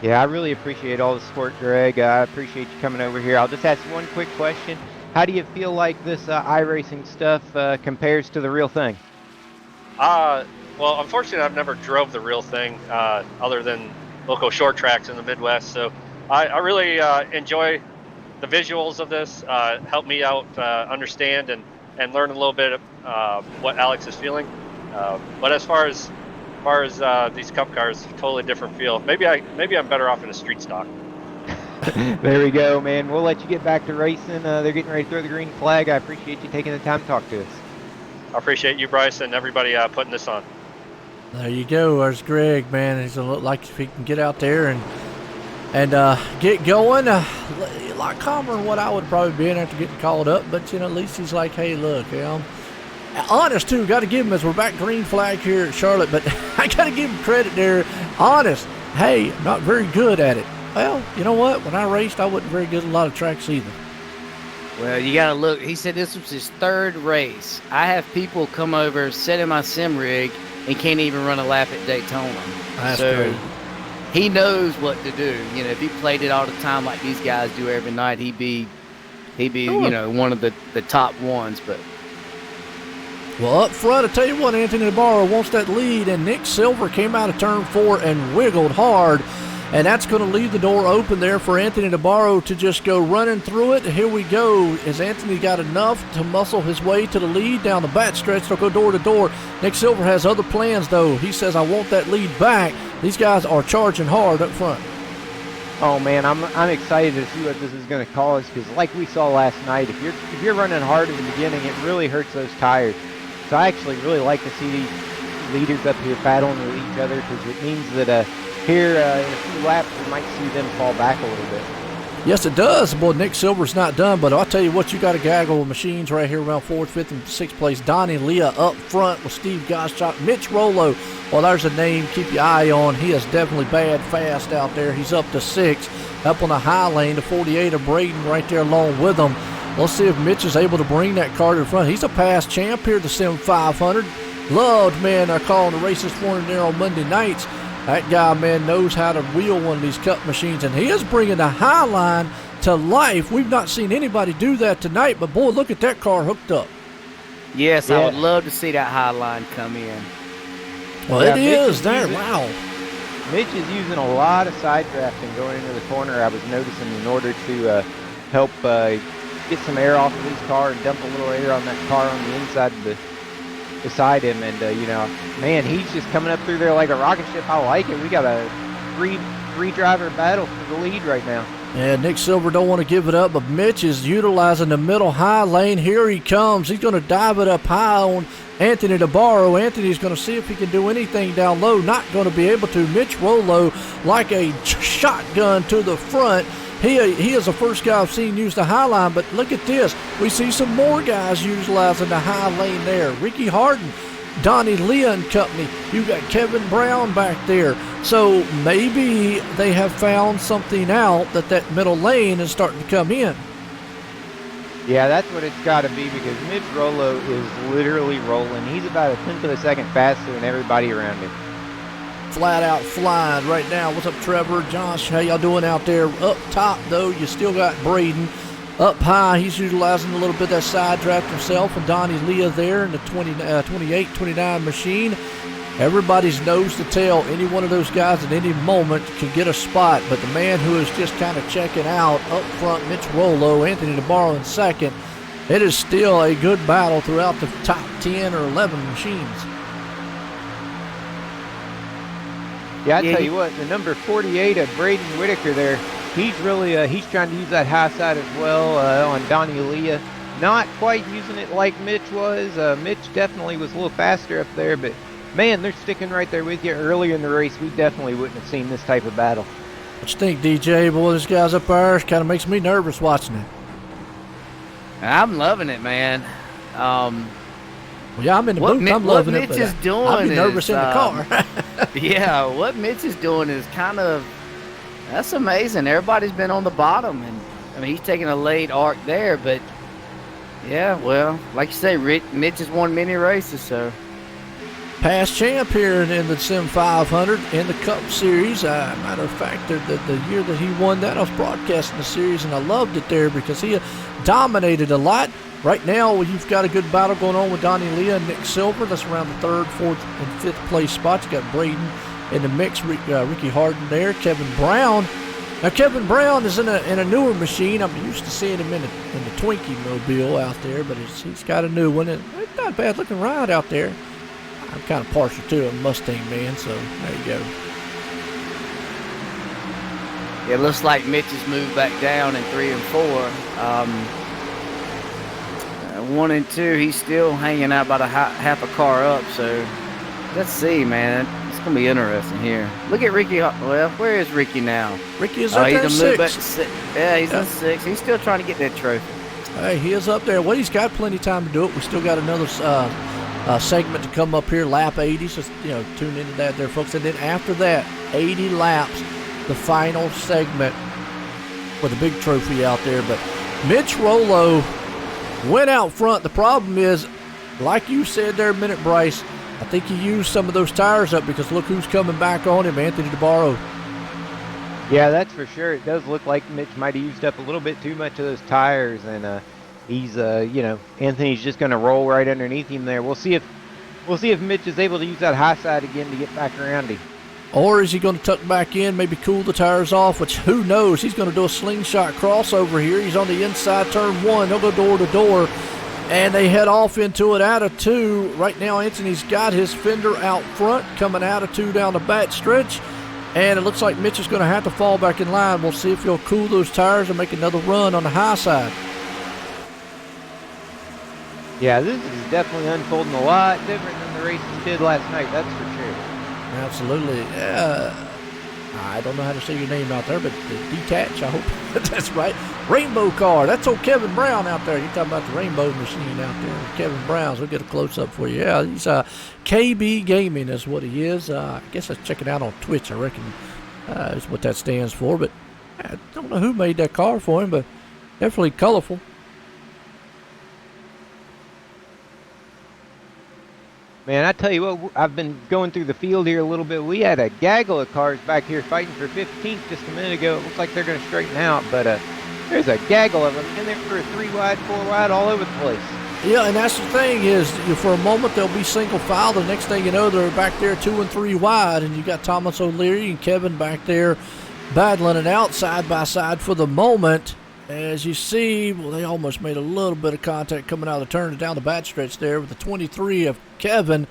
Yeah, I really appreciate all the support, Greg. I appreciate you coming over here. I'll just ask you one quick question. How do you feel like this iRacing stuff compares to the real thing? Well, unfortunately, I've never drove the real thing other than local short tracks in the Midwest. So I really enjoy the visuals of this. Help me out understand and learn a little bit of what Alex is feeling. But as far as these Cup cars, totally different feel. Maybe I'm better off in a street stock. There we go, man. We'll let you get back to racing. They're getting ready to throw the green flag. I appreciate you taking the time to talk to us. I appreciate you, Bryce, and everybody putting this on. There you go. There's Greg, man. He's gonna look like if he can get out there and get going. A lot calmer than what I would probably be in after getting called up. But at least he's like, hey, look, honest too. Got to give him, as we're back green flag here at Charlotte, but I got to give him credit there. Honest. Hey, not very good at it. Well, you know what? When I raced, I wasn't very good at a lot of tracks either. Well, you got to look. He said this was his third race. I have people come over, sit in my sim rig, and can't even run a lap at Daytona. That's so great. He knows what to do. If he played it all the time like these guys do every night, he'd be Sure. one of the top ones. But Well, up front, I tell you what, Anthony Navarro wants that lead, and Nick Silver came out of turn 4 and wiggled hard. And that's going to leave the door open there for Anthony Navarro to just go running through it. Here we go. Has Anthony got enough to muscle his way to the lead down the back stretch? They'll go door to door. Nick Silver has other plans, though. He says, I want that lead back. These guys are charging hard up front. Oh man, I'm excited to see what this is going to cause, because like we saw last night, if you're running hard in the beginning, it really hurts those tires. So I actually really like to see these leaders up here battling with each other, because it means that here in a few laps we might see them fall back a little bit. Yes, it does. Boy, Nick Silver's not done, but I'll tell you what, you got a gaggle of machines right here around 4th, 5th, and 6th place. Donnie Leah up front with Steve Gottschalk. Mitch Rollo, well, there's a name keep your eye on. He is definitely bad fast out there. He's up to 6th. Up on the high lane, the 48 of Braden right there along with him. Let's see if Mitch is able to bring that car to the front. He's a past champ here at the Sim500. Loved, man, calling the races for him there on Monday nights. That guy, man, knows how to wheel one of these Cup machines, and he is bringing the high line to life. We've not seen anybody do that tonight, but boy, look at that car hooked up. yes, Yeah. I would love to see that high line come in. Well, Yeah, it Mitch is is there. using- Wow. Mitch is using a lot of side drafting going into the corner, I was noticing, in order to help get some air off of his car and dump a little air on that car on the inside of beside him, and man, he's just coming up through there like a rocket ship. I like it. We got a three driver battle for the lead right now. Yeah, Nick Silver don't want to give it up, but Mitch is utilizing the middle high lane. Here he comes. He's going to dive it up high on Anthony DeBarro. Anthony's going to see if he can do anything down low. Not going to be able to. Mitch Rollo, like a shotgun to the front. He is the first guy I've seen use the high line, but look at this. We see some more guys utilizing the high lane there. Ricky Harden, Donnie Leah and company. You got Kevin Brown back there. So maybe they have found something out that middle lane is starting to come in. Yeah, that's what it's got to be, because Mitch Rollo is literally rolling. He's about a tenth of a second faster than everybody around him. Flat out flying right now. What's up, Trevor? Josh, how y'all doing out there? Up top, though, you still got Braden. Up high, he's utilizing a little bit of that side draft himself, and Donnie Leah there in the 28-29 machine. Everybody's nose to tail. Any one of those guys at any moment can get a spot, but the man who is just kind of checking out up front, Mitch Rollo, Anthony DeBarro in second. It is still a good battle throughout the top 10 or 11 machines. Yeah, I tell you what, the number 48 of Braden Whitaker there, he's really he's trying to use that high side as well on Donnie Leah. Not quite using it like Mitch was. Mitch definitely was a little faster up there, but man, they're sticking right there with you. Earlier in the race, we definitely wouldn't have seen this type of battle. What you think, DJ? Boy, this guy's up there kind of makes me nervous watching it. I'm loving it, man. Well, yeah, I'm in the booth. I'm loving it. What Mitch is doing I'll be nervous in the car. Yeah, what Mitch is doing is that's amazing. Everybody's been on the bottom, and I mean, he's taking a late arc there, but yeah, well, like you say, Mitch has won many races, so. Past champ here in the Sim500 in the Cup Series. Matter of fact, the year that he won that, I was broadcasting the series, and I loved it there because he dominated a lot. Right now, you've got a good battle going on with Donnie Leah and Nick Silver. That's around the 3rd, 4th, and 5th place spots. You got Braden in the mix, Ricky Harden there, Kevin Brown. Now, Kevin Brown is in a newer machine. I'm used to seeing him in the Twinkie Mobile out there, but he's got a new one. And it's not a bad looking ride out there. I'm kind of partial to a Mustang man, so there you go. It looks like Mitch has moved back down in 3 and 4. 1 and 2, he's still hanging out about half a car up. So let's see, man. It's gonna be interesting here. Look at Ricky. Well, where is Ricky now? Ricky is up there in 6. Yeah, he's in 6. He's still trying to get that trophy. Hey, he is up there. Well, he's got plenty of time to do it. We still got another segment to come up here, lap 80. So tune into that there, folks. And then after that, 80 laps, the final segment with a big trophy out there. But Mitch Rollo went out front. The problem is, like you said there a minute, Bryce, I think he used some of those tires up because look who's coming back on him, Anthony DeBarro. Yeah, that's for sure. It does look like Mitch might have used up a little bit too much of those tires, and he's, Anthony's just going to roll right underneath him there. We'll see if Mitch is able to use that high side again to get back around him. Or is he going to tuck back in, maybe cool the tires off, which who knows? He's going to do a slingshot crossover here. He's on the inside turn 1. They'll go door to door, and they head off into it out of 2. Right now, Anthony's got his fender out front, coming out of 2 down the back stretch, and it looks like Mitch is going to have to fall back in line. We'll see if he'll cool those tires and make another run on the high side. Yeah, this is definitely unfolding a lot different than the races did last night, that's for sure. Absolutely. I don't know how to say your name out there, but Detach, I hope that's right. Rainbow car. That's old Kevin Brown out there. You're talking about the rainbow machine out there. Kevin Brown's. We'll get a close-up for you. Yeah, he's KB Gaming is what he is. I guess let's check it out on Twitch, I reckon is what that stands for. But I don't know who made that car for him, but definitely colorful. Man, I tell you what, I've been going through the field here a little bit. We had a gaggle of cars back here fighting for 15th just a minute ago. It looks like they're going to straighten out, but there's a gaggle of them in there for a 3 wide, 4 wide, all over the place. Yeah, and that's the thing is, for a moment they'll be single file. The next thing you know, they're back there 2 and 3 wide, and you got Thomas O'Leary and Kevin back there battling it out side by side for the moment. As you see, well, they almost made a little bit of contact coming out of the turn down the backstretch there with the 23 of Kevin.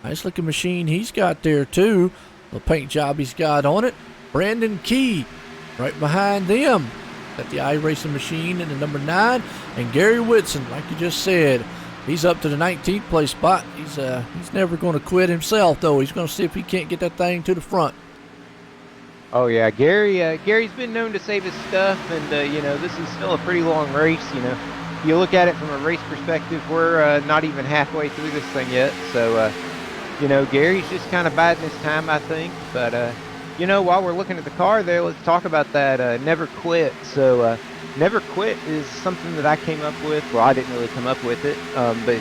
Nice looking machine he's got there too. The paint job he's got on it. Brandon Key right behind them. Got the iRacing machine in the number 9. And Gary Whitson, like you just said, he's up to the 19th place spot. He's never going to quit himself, though. He's going to see if he can't get that thing to the front. Oh yeah, Gary's been known to save his stuff, and you know, this is still a pretty long race. You know, you look at it from a race perspective, we're not even halfway through this thing yet. So you know, Gary's just kind of biding his time, I think. But you know, while we're looking at the car there, let's talk about that Never Quit. So Never Quit is something that I came up with. Well, I didn't really come up with it, but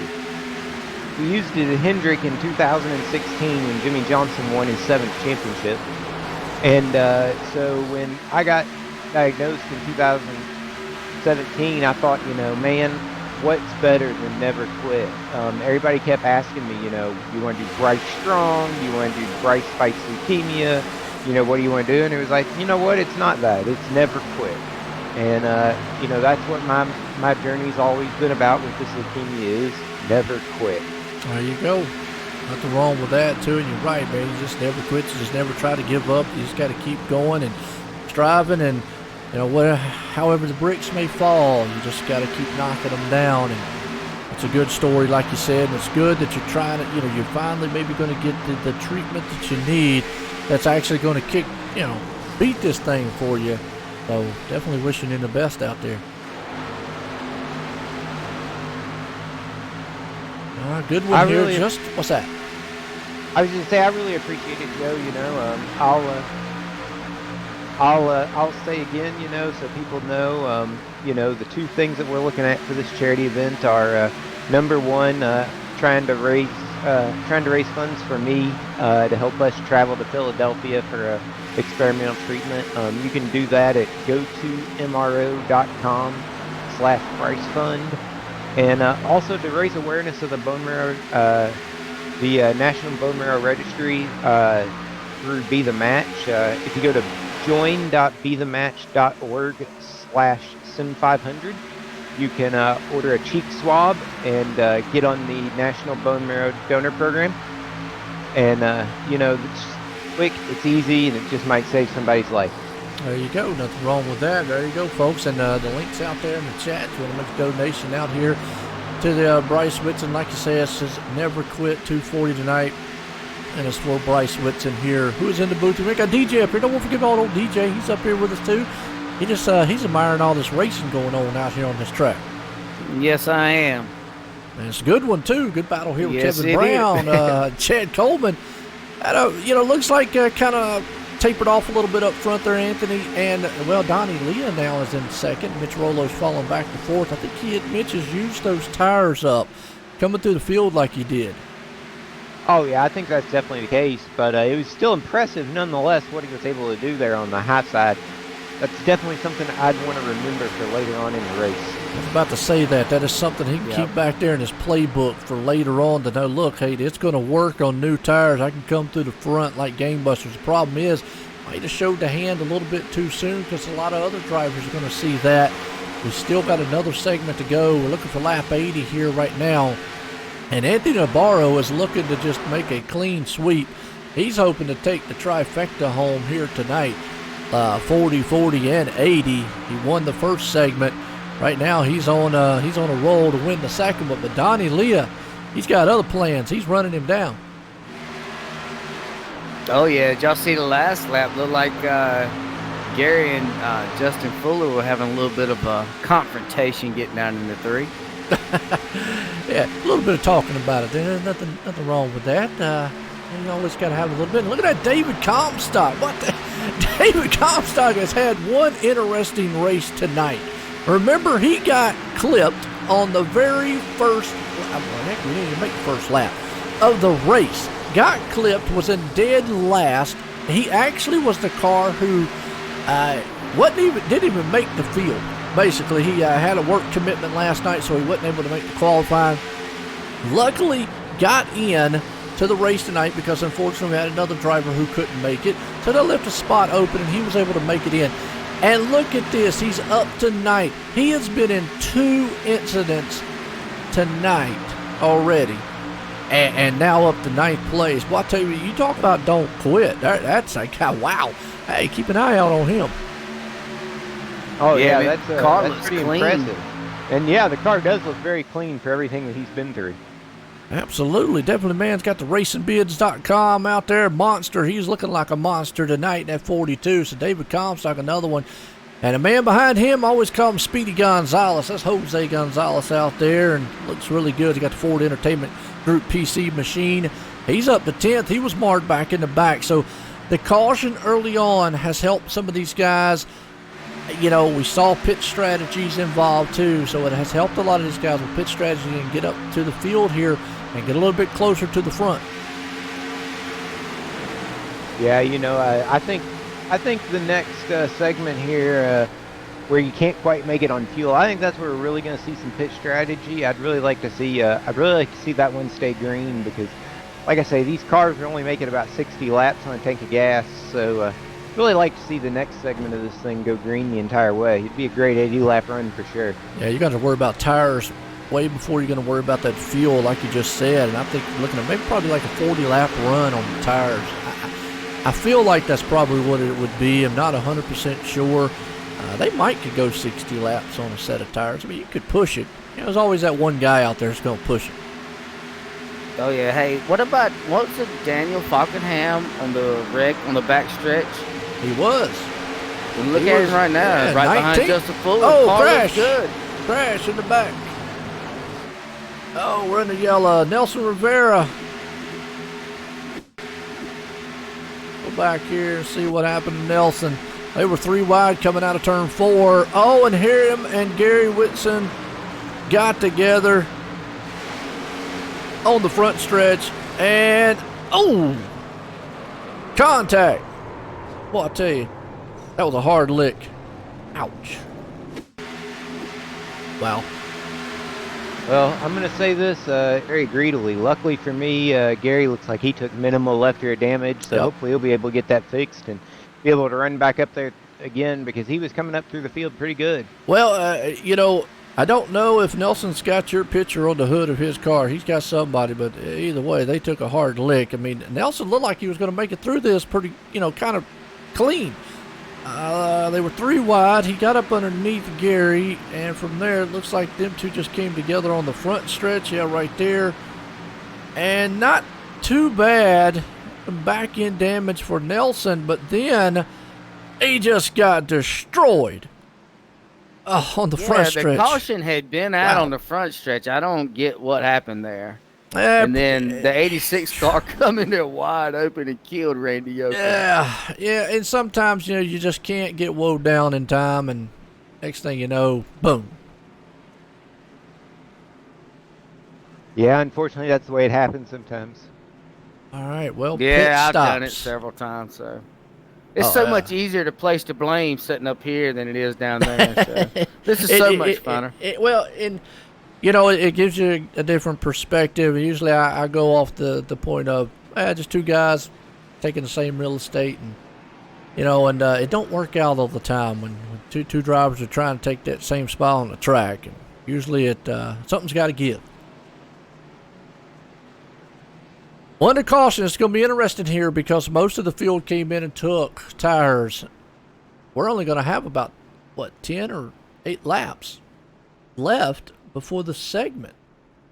we used it at Hendrick in 2016 when Jimmy Johnson won his 7th championship. And so when I got diagnosed in 2017, I thought, you know, man, what's better than Never Quit? Everybody kept asking me, you know, you want to do Bryce Strong? You want to do Bryce fights leukemia? You know, what do you want to do? And it was like, you know what? It's not that. It's Never Quit. And, you know, that's what my journey's always been about with this leukemia is never quit. There you go. Nothing wrong with that, too. And you're right, man. You just never quit. You just never try to give up. You just got to keep going and striving. And, you know, however the bricks may fall, you just got to keep knocking them down. And it's a good story, like you said. And it's good that you're trying to, you know, you're finally maybe going to get the treatment that you need that's actually going to beat this thing for you. So definitely wishing you the best out there. Good one here. Really, what's that? I was going to say I really appreciate it, Joe. You know, I'll say again, you know, so people know. You know, the two things that we're looking at for this charity event are number one, trying to raise funds for me to help us travel to Philadelphia for experimental treatment. You can do that at gotomro.com/pricefund. And also to raise awareness of the bone marrow, the National Bone Marrow Registry through Be The Match. If you go to join.bethematch.org/Sim500, you can order a cheek swab and get on the National Bone Marrow Donor Program. And, you know, it's quick, it's easy, and it just might save somebody's life. There you go. Nothing wrong with that. There you go, folks. And the link's out there in the chat. If you want to make a donation out here to the Bryce Whitson, like you say, it says Never Quit 240 tonight. And it's for Bryce Whitson here. Who's in the booth? We got DJ up here. Don't forget about old DJ. He's up here with us, too. He's admiring all this racing going on out here on this track. Yes, I am. And it's a good one, too. Good battle here with Yes, Kevin Brown, Chad Coleman. You know, looks like kind of tapered off a little bit up front there, Anthony. And, well, Donnie Leah now is in second. Mitch Rollo's falling back to fourth. I think Mitch has used those tires up coming through the field like he did. Oh, yeah, I think that's definitely the case. But it was still impressive nonetheless what he was able to do there on the high side. That's definitely something I'd want to remember for later on in the race. I was about to say that. That is something he can keep back there in his playbook for later on to know, look, hey, it's going to work on new tires. I can come through the front like gangbusters. The problem is, I just showed the hand a little bit too soon because a lot of other drivers are going to see that. We still got another segment to go. We're looking for lap 80 here right now. And Anthony Navarro is looking to just make a clean sweep. He's hoping to take the trifecta home here tonight. 40, 40, and 80. He won the first segment. Right now, he's on a roll to win the second one. But Donnie Leah, he's got other plans. He's running him down. Oh, yeah. Did y'all see the last lap? Looked like Gary and Justin Fuller were having a little bit of a confrontation getting down in the 3. Yeah, a little bit of talking about it. There's nothing wrong with that. You always got to have a little bit. Look at that David Comstock. David Comstock has had one interesting race tonight. Remember, he got clipped on the very first lap. Heck, we didn't even make the first lap of the race. Got clipped, was in dead last. He actually was the car who didn't even make the field. Basically, he had a work commitment last night, so he wasn't able to make the qualifying. Luckily, got in to the race tonight because unfortunately we had another driver who couldn't make it. So they left a spot open and he was able to make it in. And look at this. He's up tonight. He has been in 2 incidents tonight already. And now up to 9th place. Well, I tell you, you talk about don't quit. That's like, wow. Hey, keep an eye out on him. Oh, Yeah, yeah, the car that's looks pretty clean. impressive. And, yeah, the car does look very clean for everything that he's been through. Absolutely. Definitely, man's got the racingbids.com out there. Monster. He's looking like a monster tonight in that 42. So David Comstock, another one. And a man behind him, always call him Speedy Gonzalez. That's Jose Gonzalez out there, and looks really good. He got the Ford Entertainment Group PC machine. He's up to 10th. He was marred back in the back. So the caution early on has helped some of these guys. You know, we saw pit strategies involved too, so it has helped a lot of these guys with pit strategy and get up to the field here and get a little bit closer to the front. Yeah, you know, I think the next segment here, where you can't quite make it on fuel, I think that's where we're really going to see some pit strategy. I'd really like to see that one stay green because, like I say, these cars are only making about 60 laps on a tank of gas. So, really like to see the next segment of this thing go green the entire way. It'd be a great 80-lap run for sure. Yeah, you got to worry about tires way before you're going to worry about that fuel, like you just said. And I think looking at maybe probably like a 40-lap run on the tires. I feel like that's probably what it would be. I'm not 100% sure. They could go 60 laps on a set of tires. I mean, you could push it. You know, there's always that one guy out there that's going to push it. Oh yeah, hey, what was it, Daniel Falkenham on the wreck on the back stretch? He was. And look at him right now, yeah, right 19th. behind Justin Fuller. Oh, Car looks crash. good. Crash in the back. Oh, we're in the yellow. Nelson Rivera. Go back here and see what happened to Nelson. They were 3 wide coming out of turn 4. Oh, and here him and Gary Whitson got together on the front stretch. And, oh, contact. Well, I tell you, that was a hard lick. Ouch. Wow. Well, I'm going to say this very greedily. Luckily for me, Gary looks like he took minimal left ear damage, so hopefully he'll be able to get that fixed and be able to run back up there again because he was coming up through the field pretty good. Well, you know, I don't know if Nelson's got your picture on the hood of his car. He's got somebody, but either way, they took a hard lick. I mean, Nelson looked like he was going to make it through this pretty, you know, kind of clean. They were 3 wide. He got up underneath Gary, and from there, it looks like them two just came together on the front stretch. Yeah, right there. And not too bad back end damage for Nelson, but then he just got destroyed on the front stretch. The caution had been out on the front stretch. I don't get what happened there. And then the 86 car coming there wide open and killed Randy Open. Yeah, and sometimes, you know, you just can't get woed down in time, and next thing you know, boom. Yeah, unfortunately, that's the way it happens sometimes. All right, well, yeah, pit I've done it stops. several times, so it's so much easier to place the blame sitting up here than it is down there. So. This is so much funner. Well, you know, it gives you a different perspective. Usually I go off the point of just 2 guys taking the same real estate, and you know, and it don't work out all the time when two drivers are trying to take that same spot on the track. And usually something's got to give. Under caution, it's going to be interesting here because most of the field came in and took tires. We're only going to have about, 10 or 8 laps left before the segment.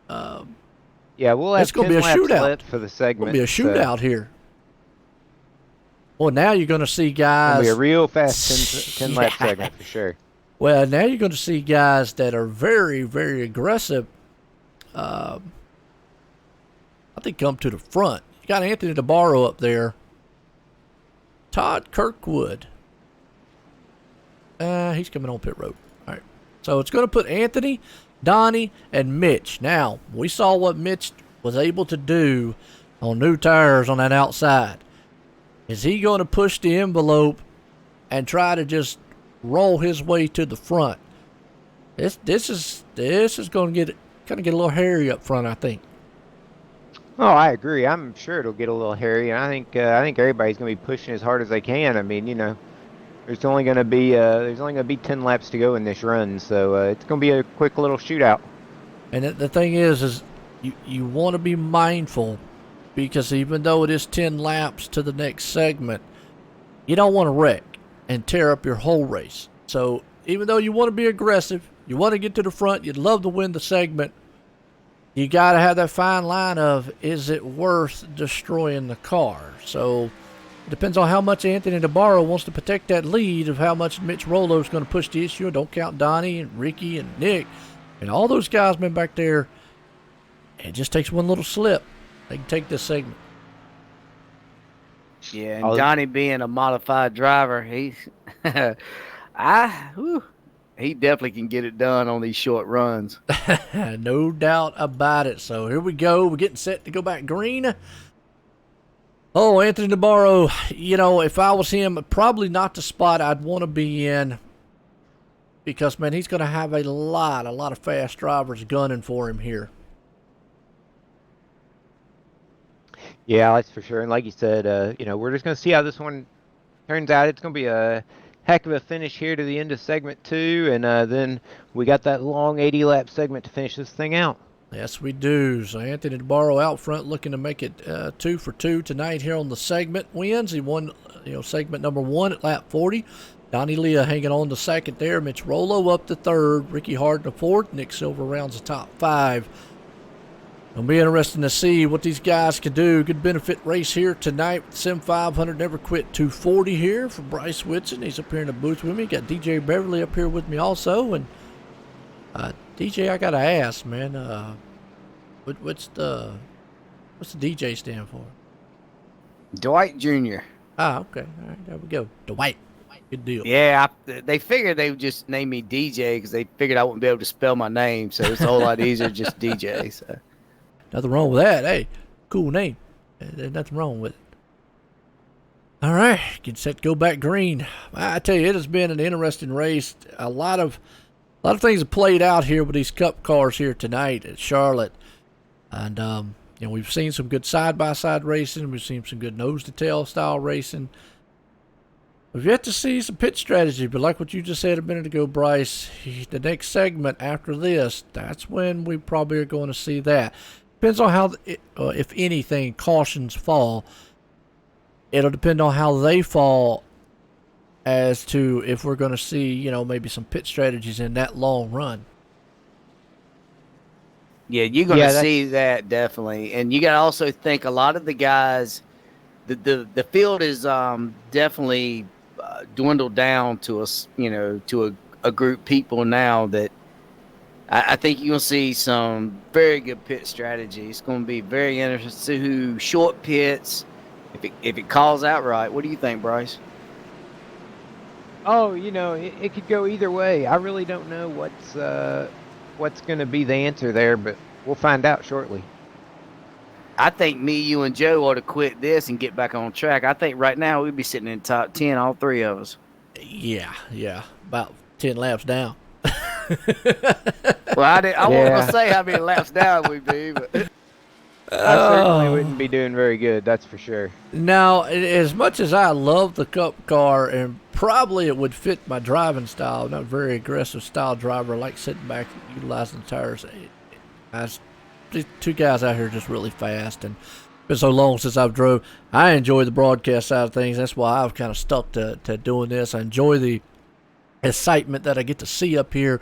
Yeah, we'll have it's gonna 10 be a laps shootout. left for the segment. It's going to be a shootout here. Well, now you're going to see guys. It'll be a real fast 10 lap segment for sure. Well, now you're going to see guys that are very, very aggressive. I think come to the front. You got Anthony DeBarro up there. Todd Kirkwood. He's coming on pit road. All right. So it's going to put Anthony, Donnie, and Mitch. Now, we saw what Mitch was able to do on new tires on that outside. Is he going to push the envelope and try to just roll his way to the front? This is going to get a little hairy up front, I think. Oh, I agree. I'm sure it'll get a little hairy, and I think everybody's going to be pushing as hard as they can. I mean, you know, There's only going to be 10 laps to go in this run, so it's going to be a quick little shootout. And the thing is you want to be mindful, because even though it is 10 laps to the next segment, you don't want to wreck and tear up your whole race. So even though you want to be aggressive, you want to get to the front, you'd love to win the segment, you got to have that fine line of, is it worth destroying the car? So it depends on how much Anthony DeBarro wants to protect that lead, of how much Mitch Rollo is going to push the issue. Don't count Donnie and Ricky and Nick and all those guys been back there. It just takes one little slip. They can take this segment. Yeah, and Donnie being a modified driver, he definitely can get it done on these short runs. No doubt about it. So here we go. We're getting set to go back green. Oh, Anthony DeBarro, if I was him, probably not the spot I'd want to be in, because, man, he's going to have a lot of fast drivers gunning for him here. Yeah, that's for sure. And like you said, we're just going to see how this one turns out. It's going to be a heck of a finish here to the end of segment 2, and then we got that long 80-lap segment to finish this thing out. Yes, we do. So Anthony DeBarro out front, looking to make it 2 for 2 tonight here on the segment wins. He won, segment number 1 at lap 40. Donnie Leah hanging on to second there. Mitch Rollo up to third. Ricky Hardin to fourth. Nick Silver rounds the top 5. It'll be interesting to see what these guys can do. Good benefit race here tonight with Sim500 Neverquit 240 here for Bryce Whitson. He's up here in the booth with me. Got DJ Beverly up here with me also. And DJ, I gotta ask, man, what's the DJ stand for? Dwight Jr. Ah, okay. All right, there we go. Dwight. Good deal. Yeah, they figured they would just name me DJ because they figured I wouldn't be able to spell my name, so it's a whole lot easier just DJ. So. Nothing wrong with that. Hey, cool name. There's nothing wrong with it. All right, get set to go back green. I tell you, it has been an interesting race. A lot of things have played out here with these Cup cars here tonight at Charlotte, and we've seen some good side-by-side racing. We've seen some good nose-to-tail style racing. We've yet to see some pit strategy, but like what you just said a minute ago, Bryce, the next segment after this, that's when we probably are going to see that. Depends on how, if anything, cautions fall. It'll depend on how they fall as to if we're going to see, maybe some pit strategies in that long run. Yeah, you're going to see that definitely. And you got to also think a lot of the guys, the field is definitely dwindled down to a group of people now that I think you'll see some very good pit strategy. It's going to be very interesting to see who short pits, if it calls out right. What do you think, Bryce? Oh, it could go either way. I really don't know what's going to be the answer there, but we'll find out shortly. I think me, you, and Joe ought to quit this and get back on track. I think right now we'd be sitting in the top 10, all three of us. Yeah, about 10 laps down. Well, I wasn't going to say how many laps down we'd be, but I certainly wouldn't be doing very good, that's for sure. Now, as much as I love the Cup car, and probably it would fit my driving style, I'm not a very aggressive style driver, I like sitting back and utilizing the tires. These two guys out here just really fast, and it's been so long since I've drove. I enjoy the broadcast side of things. That's why I've kind of stuck to doing this. I enjoy the excitement that I get to see up here,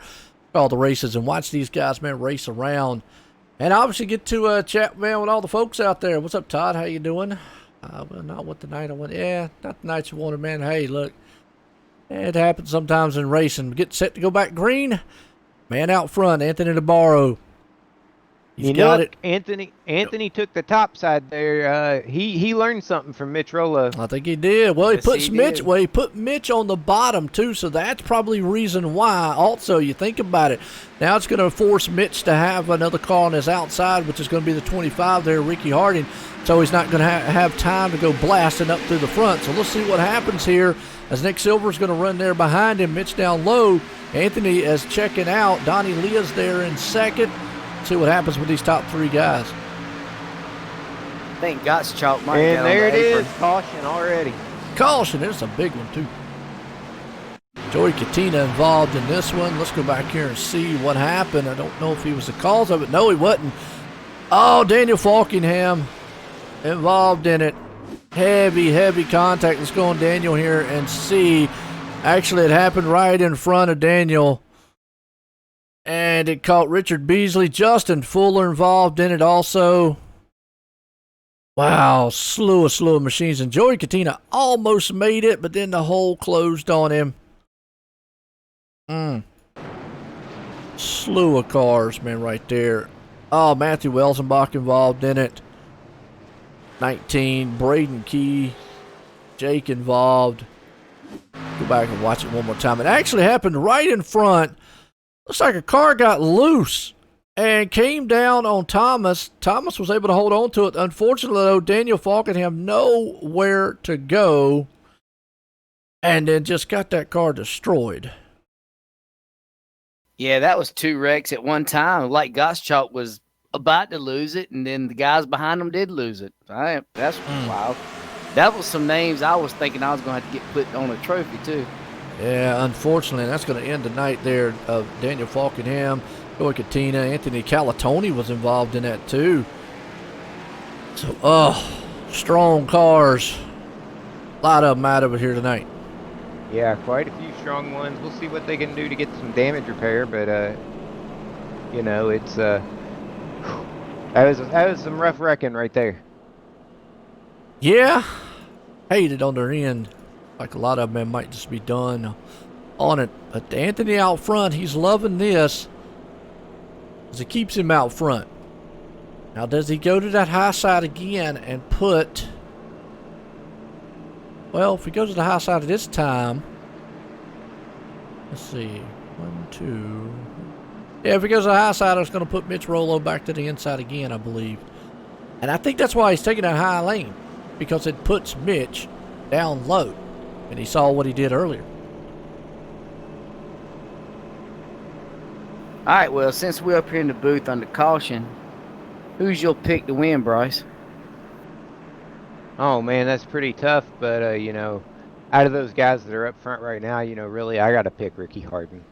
all the races, and watch these guys, man, race around. And I obviously get to chat, man, with all the folks out there. What's up, Todd? How you doing? Well, not what the night I wanted. Yeah, not the night you wanted, man. Hey, look, it happens sometimes in racing. Get set to go back green. Man out front, Anthony DeBarro. He's got it. Anthony took the top side there. He learned something from Mitch Rollo. I think he did. Well, he put Mitch on the bottom too, so that's probably reason why. Also, you think about it. Now it's going to force Mitch to have another car on his outside, which is going to be the 25 there, Ricky Harding. So he's not going to have time to go blasting up through the front. So let's see what happens here as Nick Silver's going to run there behind him. Mitch down low. Anthony is checking out. Donnie Leah's there in second. See what happens with these top three guys. I think Gottschalk might get on the apron. Caution already. Caution. There's a big one, too. Joey Katina involved in this one. Let's go back here and see what happened. I don't know if he was the cause of it. No, he wasn't. Oh, Daniel Falkingham involved in it. Heavy contact. Let's go on Daniel here and see. Actually, it happened right in front of Daniel. And it caught Richard Beasley. Justin Fuller involved in it also. Wow, slew of machines. And Joey Katina almost made it, but then the hole closed on him. Slew of cars, man, right there. Oh, Matthew Welsenbach involved in it. 19, Braden Key, Jake involved. Go back and watch it one more time. It actually happened right in front. Looks like a car got loose and came down on Thomas. Thomas was able to hold on to it. Unfortunately, though, Daniel Falkenham nowhere to go and then just got that car destroyed. Yeah, that was 2 wrecks at one time. Like Gottschalk was about to lose it, and then the guys behind him did lose it. That's wild. That was some names I was thinking I was going to have to get put on a trophy, too. Yeah, unfortunately, that's going to end the night there of Daniel Falkenham, Joey Katina, Anthony Calatoni was involved in that, too. So, strong cars. A lot of them out of it here tonight. Yeah, quite a few strong ones. We'll see what they can do to get some damage repair, but you know, it's that was some rough wrecking right there. Yeah, hated on their end. Like a lot of them might just be done on it. But Anthony out front, he's loving this because it keeps him out front. Now, does he go to that high side again and put... Well, if he goes to the high side at this time, let's see, 1, 2. Yeah, if he goes to the high side, it's going to put Mitch Rollo back to the inside again, I believe. And I think that's why he's taking that high lane, because it puts Mitch down low, and he saw what he did earlier. All right, well, since we're up here in the booth under caution, who's your pick to win, Bryce? Oh man, that's pretty tough, but you know, out of those guys that are up front right now, you know, really I got to pick Ricky Harden.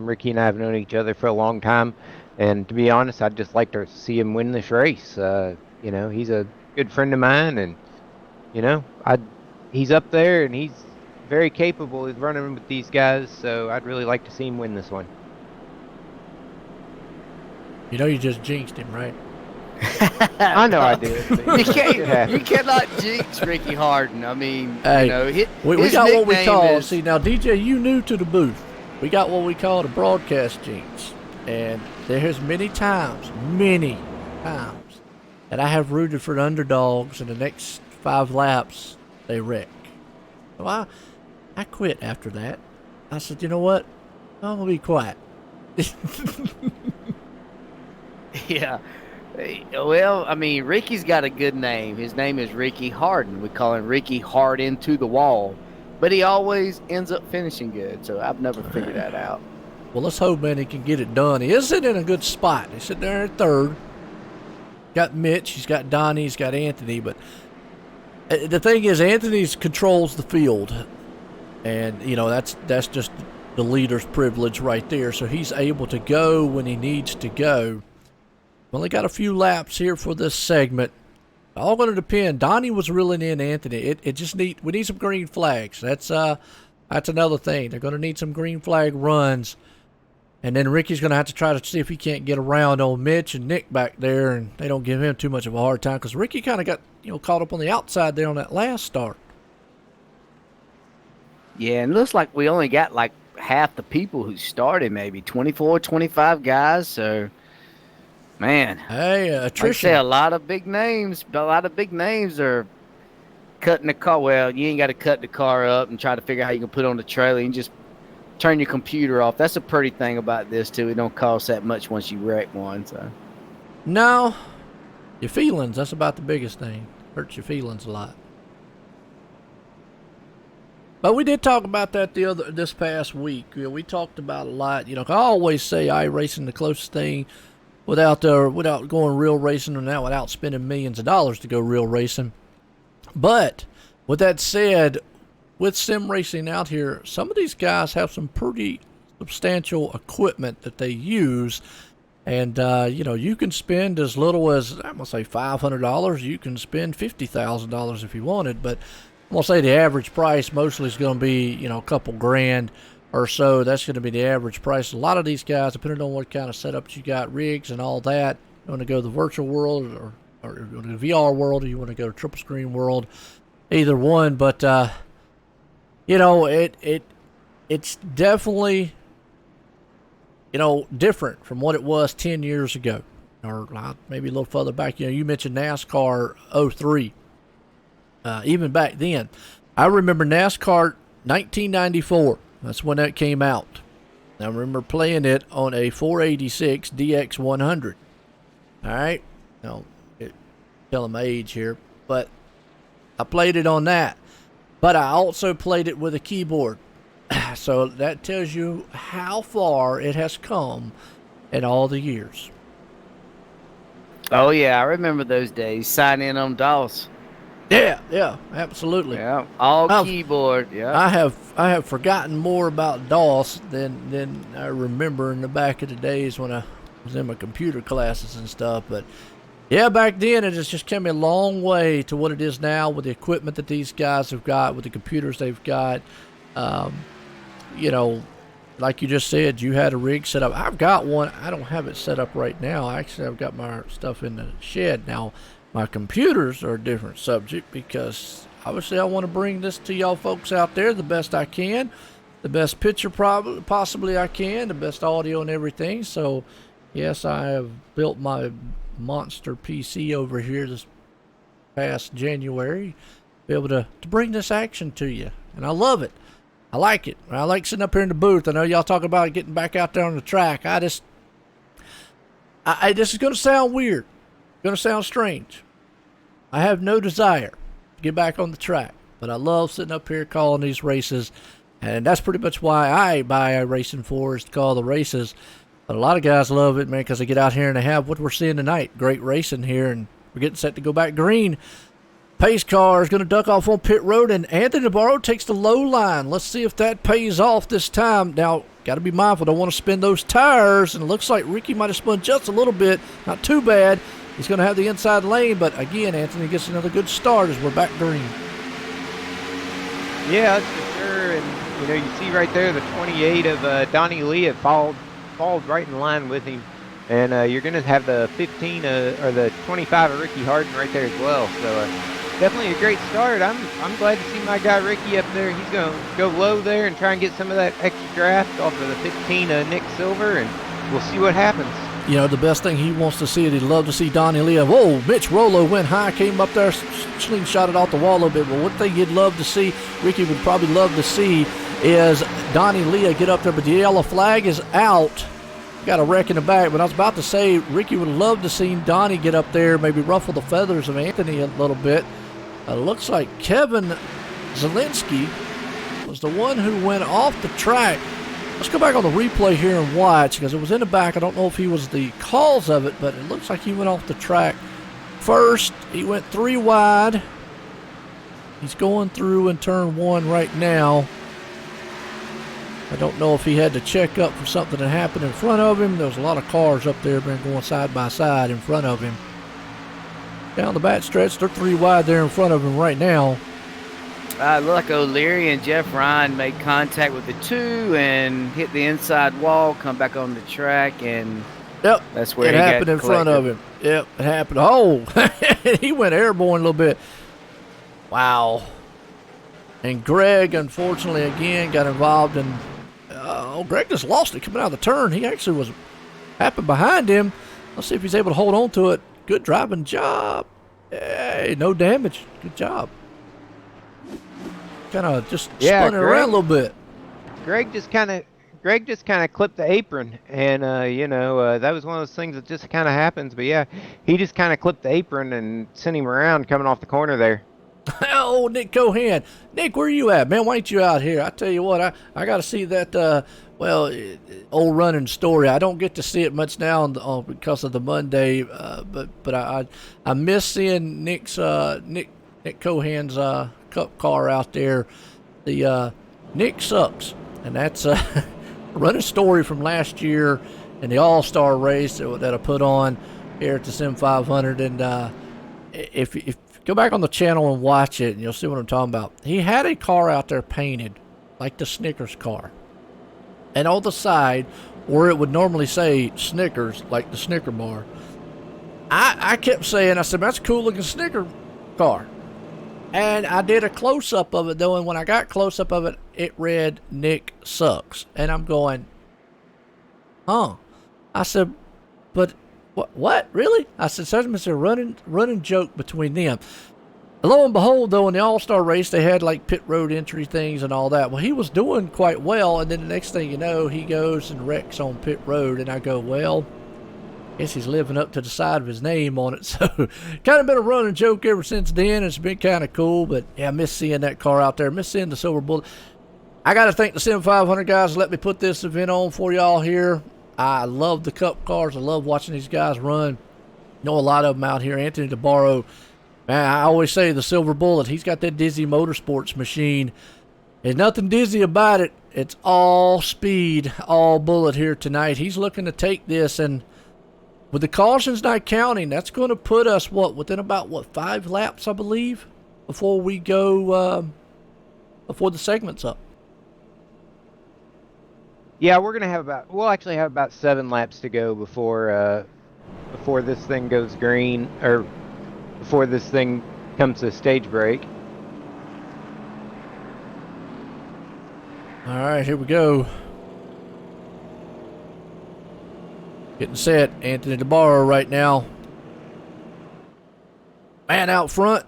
Ricky and I have known each other for a long time, and to be honest, I'd just like to see him win this race. You know, he's a good friend of mine, and you know, he's up there and he's very capable of running with these guys, so I'd really like to see him win this one. You know, you just jinxed him, right? I know I did. You cannot jinx Ricky Harden. I mean, hey, you know, we got what we call. Is... See, now DJ, you new to the booth. We got what we call the broadcast jinx, and there's many times that I have rooted for the underdogs, and the next 5 laps they wreck. So I quit after that. I said, you know what? I'm gonna be quiet. Yeah. Well, I mean, Ricky's got a good name. His name is Ricky Harden. We call him Ricky Hard into the wall. But he always ends up finishing good, so I've never figured that out. Well, let's hope, man, he can get it done. He is sitting in a good spot. He's sitting there at 3rd. Got Mitch, he's got Donnie, he's got Anthony. But the thing is, Anthony controls the field. And, you know, that's just the leader's privilege right there. So he's able to go when he needs to go. Only got a few laps here for this segment. All going to depend. Donnie was reeling in Anthony. We need some green flags. That's another thing. They're going to need some green flag runs. And then Ricky's going to have to try to see if he can't get around old Mitch and Nick back there, and they don't give him too much of a hard time because Ricky kind of got, you know, caught up on the outside there on that last start. Yeah, and it looks like we only got like half the people who started, maybe 24, 25 guys, so... Man, hey, attrition. Like I say, a lot of big names are cutting the car. Well, you ain't got to cut the car up and try to figure out how you can put it on the trailer. You can just turn your computer off. That's a pretty thing about this, too. It don't cost that much once you wreck one. So. No, your feelings, that's about the biggest thing. Hurts your feelings a lot. But we did talk about that this past week. You know, we talked about a lot. You know, I always say iRacing the closest thing without going real racing, and now without spending millions of dollars to go real racing. But with that said, with sim racing out here, some of these guys have some pretty substantial equipment that they use. And, you know, you can spend as little as, I'm going to say $500. You can spend $50,000 if you wanted. But I'm going to say the average price mostly is going to be, you know, a couple grand or so. That's going to be the average price. A lot of these guys, depending on what kind of setups you got, rigs and all that, you want to go to the virtual world or the VR world, or you want to go to triple screen world, either one. But, you know, it's definitely, you know, different from what it was 10 years ago, or maybe a little further back. You know, you mentioned NASCAR 03. Even back then, I remember NASCAR 1994. That's when that came out. I remember playing it on a 486 DX100. All right, now telling my age here, but I played it on that. But I also played it with a keyboard. So that tells you how far it has come in all the years. Oh yeah, I remember those days. Sign in on DOS. Yeah, absolutely. Yeah, all keyboard. Yeah. I have forgotten more about DOS than I remember in the back of the days when I was in my computer classes and stuff. But yeah, back then it has just come a long way to what it is now with the equipment that these guys have got, with the computers they've got. You know, like you just said, you had a rig set up. I've got one. I don't have it set up right now. Actually, I've got my stuff in the shed now. My computers are a different subject because obviously I want to bring this to y'all folks out there the best I can, the best picture possibly I can, the best audio and everything. So yes, I have built my monster PC over here this past January to be able to bring this action to you, and I love it. I like it. I like sitting up here in the booth. I know y'all talk about getting back out there on the track. This is going to sound weird. Going to sound strange. I have no desire to get back on the track, but I love sitting up here calling these races, and that's pretty much why I buy iRacing for, is to call the races. But a lot of guys love it, man, because they get out here and they have what we're seeing tonight. Great racing here, and we're getting set to go back green. Pace car is going to duck off on pit road, and Anthony Navarro takes the low line. Let's see if that pays off this time. Now, got to be mindful. Don't want to spin those tires, and it looks like Ricky might have spun just a little bit. Not too bad. He's going to have the inside lane, but again, Anthony gets another good start as we're back green. Yeah, for sure. And, you know, you see right there the 28 of Donnie Lee had followed right in line with him. And you're going to have the 15 or the 25 of Ricky Harden right there as well. So definitely a great start. I'm glad to see my guy Ricky up there. He's going to go low there and try and get some of that extra draft off of the 15 Nick Silver, and we'll see what happens. You know, the best thing he wants to see is he'd love to see Donnie Lee. Whoa, Mitch Rollo went high, came up there, slingshotted off the wall a little bit. But one thing he'd love to see, Ricky would probably love to see, is Donnie Lee get up there. But the yellow flag is out. Got a wreck in the back. But I was about to say, Ricky would love to see Donnie get up there, maybe ruffle the feathers of Anthony a little bit. Looks like Kevin Zielinski was the one who went off the track. Let's go back on the replay here and watch, because it was in the back. I don't know if he was the cause of it, but it looks like he went off the track first. He went 3 wide. He's going through in turn 1 right now. I don't know if he had to check up for something that happened in front of him. There was a lot of cars up there been going side by side in front of him. Down the back stretch, they're 3 wide there in front of him right now. Looked like O'Leary and Jeff Ryan made contact with the 2 and hit the inside wall, come back on the track, and yep, that's where it happened in front of him. Yep, it happened. Oh, he went airborne a little bit. Wow. And Greg, unfortunately, again, got involved in... Greg just lost it coming out of the turn. He actually was happened behind him. Let's see if he's able to hold on to it. Good driving job. Hey, no damage. Good job. Kind of just spun it around a little bit. Greg just kind of clipped the apron, and that was one of those things that just kind of happens. But yeah, he just kind of clipped the apron and sent him around coming off the corner there. Oh, Nick Cohan. Nick, where you at, man? Why ain't you out here? I tell you what, I got to see that, old running story. I don't get to see it much now because of the Monday, but I miss seeing Nick Cohan's cup car out there. the Nick Sucks, and that's a running story from last year in the All-Star race that I put on here at the Sim500. And if you go back on the channel and watch it, and you'll see what I'm talking about. He had a car out there painted like the Snickers car, and on the side where it would normally say Snickers, like the Snicker bar, I kept saying, I said, that's a cool looking Snicker car. And I did a close-up of it, though, and when I got close-up of it, it read, Nick Sucks. And I'm going, huh? I said, but what? Really? I said, there's a running joke between them. Lo and behold, though, in the All-Star race, they had, like, pit road entry things and all that. Well, he was doing quite well, and then the next thing you know, he goes and wrecks on pit road, and I go, well, I guess he's living up to the side of his name on it. So kind of been a running joke ever since then. It's been kind of cool, but yeah, I miss seeing that car out there. I miss seeing the Silver Bullet. I got to thank the Sim500 guys let me put this event on for y'all here. I love the Cup cars. I love watching these guys run. Know a lot of them out here. Anthony DeBarro, man, I always say the Silver Bullet. He's got that Dizzy Motorsports machine. There's nothing dizzy about it. It's all speed, all bullet here tonight. He's looking to take this, and with the cautions not counting, that's going to put us, within about, 5 laps, I believe, before we go, before the segment's up. Yeah, we'll actually have about 7 laps to go before this thing goes green, or before this thing comes to stage break. All right, here we go. Getting set. Anthony DeBarro right now. Man out front.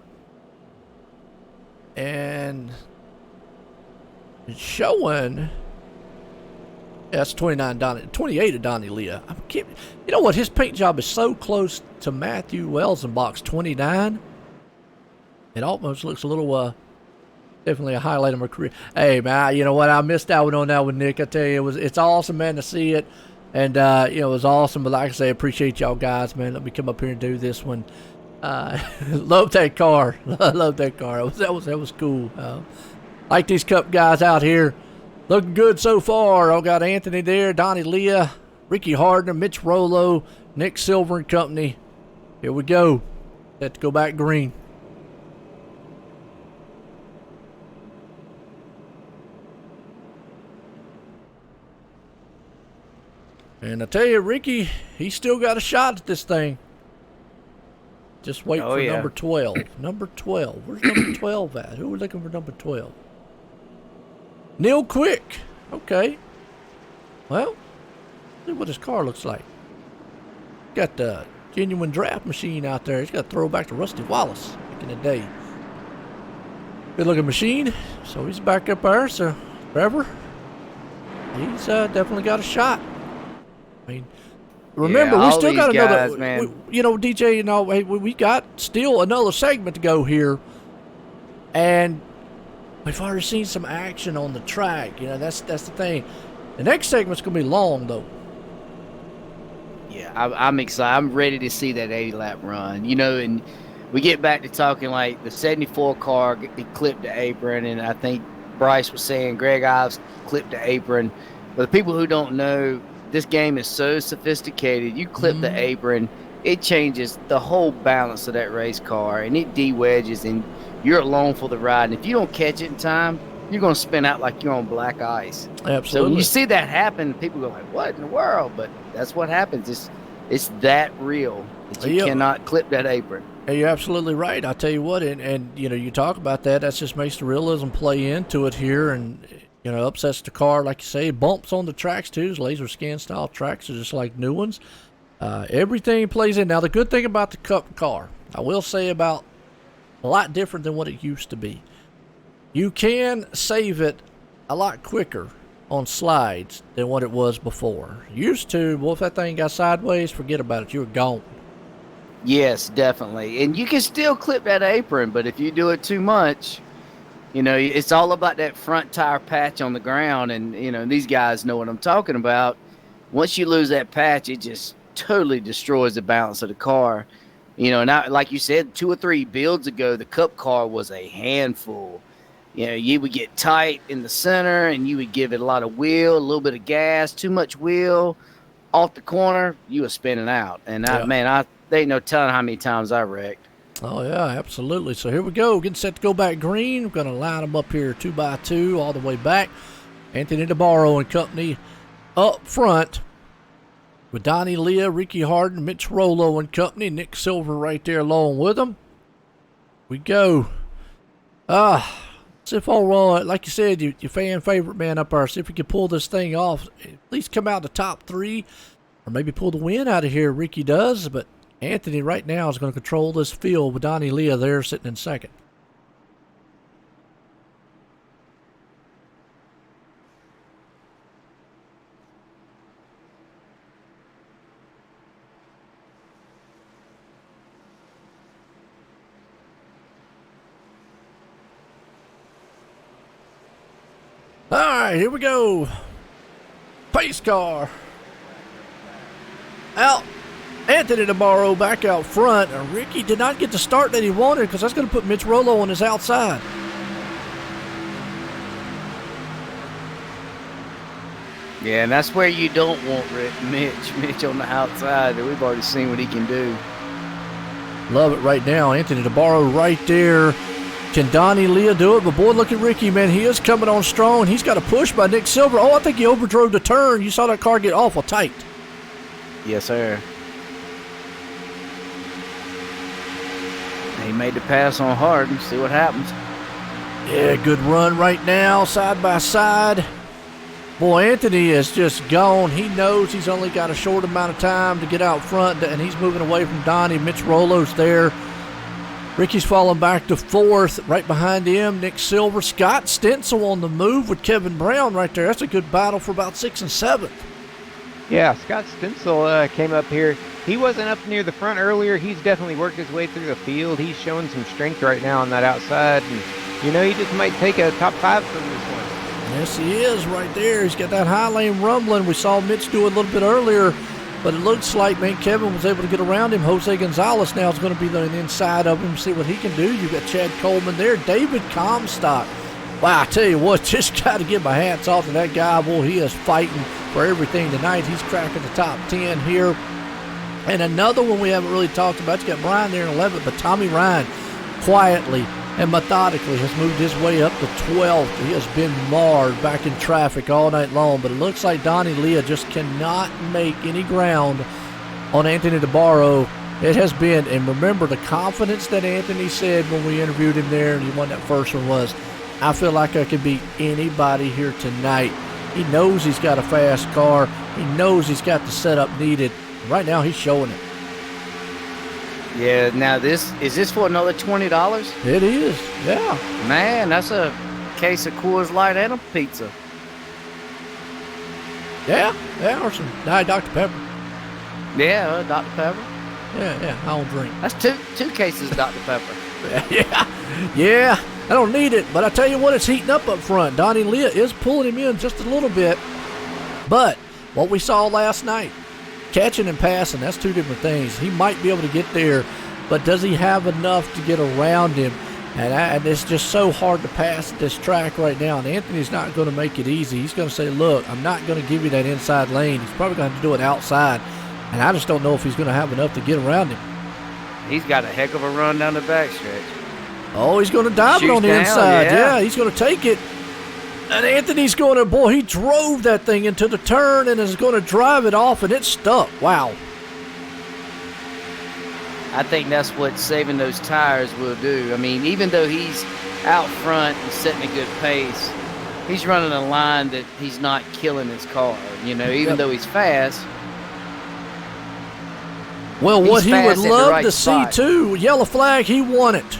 And it's showing. That's 28 of Donnie Leah. You know what? His paint job is so close to Matthew Welsenbach's 29. It almost looks a little, definitely a highlight of my career. Hey, man, you know what? I missed out on that with Nick. I tell you, it's awesome, man, to see it. And, it was awesome. But like I say, I appreciate y'all guys, man. Let me come up here and do this one. Love that car. Love that car. That was cool. Like these Cup guys out here. Looking good so far. I got Anthony there, Donnie Leah, Ricky Hardner, Mitch Rollo, Nick Silver and company. Here we go. Have to go back green. And I tell you, Ricky, he's still got a shot at this thing. Just wait for number 12. Number 12. Where's number 12 at? Who are we looking for number 12? Neil Quick. Okay. Well, see what his car looks like. Got the genuine draft machine out there. He's got a throwback to Rusty Wallace back in the day. Good looking machine. So he's back up there. So Trevor, he's definitely got a shot. I mean, remember, we still got another, DJ, we got still another segment to go here. And we've already seen some action on the track. That's the thing. The next segment's going to be long, though. Yeah, I'm excited. I'm ready to see that 80-lap run. And we get back to talking like the 74 car, it clipped the apron, and I think Bryce was saying Greg Ives clipped the apron. But the people who don't know, this game is so sophisticated. You clip the apron, it changes the whole balance of that race car, and it de-wedges, and you're alone for the ride. And if you don't catch it in time, you're going to spin out like you're on black ice. Absolutely. So when you see that happen, people go like, what in the world? But that's what happens. It's that real that you cannot clip that apron. You're absolutely right. I tell you what, and you talk about that. That just makes the realism play into it here, and upsets the car, like you say. Bumps on the tracks too. Laser scan style tracks are just like new ones. Everything plays in. Now the good thing about the Cup car, I will say, about a lot different than what it used to be. You can save it a lot quicker on slides than what it was before. Used to, well, if that thing got sideways, forget about it. You were gone. Yes, definitely. And you can still clip that apron, but if you do it too much, it's all about that front tire patch on the ground. And, these guys know what I'm talking about. Once you lose that patch, it just totally destroys the balance of the car. Now, like you said, 2 or 3 builds ago, the Cup car was a handful. you would get tight in the center, and you would give it a lot of wheel, a little bit of gas, too much wheel off the corner, you were spinning out. And there ain't no telling how many times I wrecked. Oh, yeah, absolutely. So here we go. Getting set to go back green. We're going to line them up here 2x2 all the way back. Anthony DeBarro and company up front with Donnie Leah, Ricky Harden, Mitch Rollo and company. Nick Silver right there along with them. We go. See if all, like you said, your fan favorite man up there. See if we can pull this thing off. At least come out the top 3. Or maybe pull the win out of here. Ricky does, but Anthony right now is going to control this field with Donnie Leah there sitting in second. All right, here we go. Pace car. Out. Anthony DeBarro back out front. Ricky did not get the start that he wanted because that's going to put Mitch Rollo on his outside. Yeah, and that's where you don't want Mitch on the outside. We've already seen what he can do. Love it right now. Anthony DeBarro right there. Can Donnie Leah do it? But boy, look at Ricky, man. He is coming on strong. He's got a push by Nick Silver. Oh, I think he overdrove the turn. You saw that car get awful tight. Yes, sir. He made the pass on Harden. See what happens. Yeah, good run right now, side by side. Boy, Anthony is just gone. He knows he's only got a short amount of time to get out front, and he's moving away from Donnie. Mitch Rollo's there. Ricky's falling back to 4th. Right behind him, Nick Silver. Scott Stencil on the move with Kevin Brown right there. That's a good battle for about 6th and 7th. Yeah, Scott Stencil came up here. He wasn't up near the front earlier. He's definitely worked his way through the field. He's showing some strength right now on that outside. And, he just might take a top 5 from this one. Yes, he is right there. He's got that high lane rumbling. We saw Mitch do it a little bit earlier, but it looks like, man, Kevin was able to get around him. Jose Gonzalez now is going to be on the inside of him, see what he can do. You've got Chad Coleman there. David Comstock. Wow, I tell you what, just got to give my hats off to that guy. Boy, he is fighting for everything tonight. He's cracking the top 10 here. And another one we haven't really talked about, you got Brian there in 11th, but Tommy Ryan quietly and methodically has moved his way up to 12th. He has been marred back in traffic all night long, but it looks like Donnie Leah just cannot make any ground on Anthony DeBarro. It has been, and remember the confidence that Anthony said when we interviewed him there, and he won that first one was, I feel like I can beat anybody here tonight. He knows he's got a fast car. He knows he's got the setup needed. Right now, he's showing it. Yeah, now is this for another $20? It is, yeah. Man, that's a case of Coors Light and a pizza. Yeah, or some Dr. Pepper. Yeah, Dr. Pepper. Yeah, I don't drink. That's two cases of Dr. Pepper. Yeah, I don't need it, but I tell you what, it's heating up front. Donnie Leah is pulling him in just a little bit, but what we saw last night, catching and passing, that's two different things. He might be able to get there, but does he have enough to get around him? And it's just so hard to pass this track right now, and Anthony's not going to make it easy. He's going to say, look, I'm not going to give you that inside lane. He's probably going to have to do it outside, and I just don't know if he's going to have enough to get around him. He's got a heck of a run down the backstretch. Oh, he's going to dive it on the inside. Yeah, he's going to take it. And Anthony's going to, boy, he drove that thing into the turn and is going to drive it off, and it's stuck. Wow. I think that's what saving those tires will do. I mean, even though he's out front and setting a good pace, he's running a line that he's not killing his car, even though he's fast. Well, what he would love to see, too, yellow flag, he won it.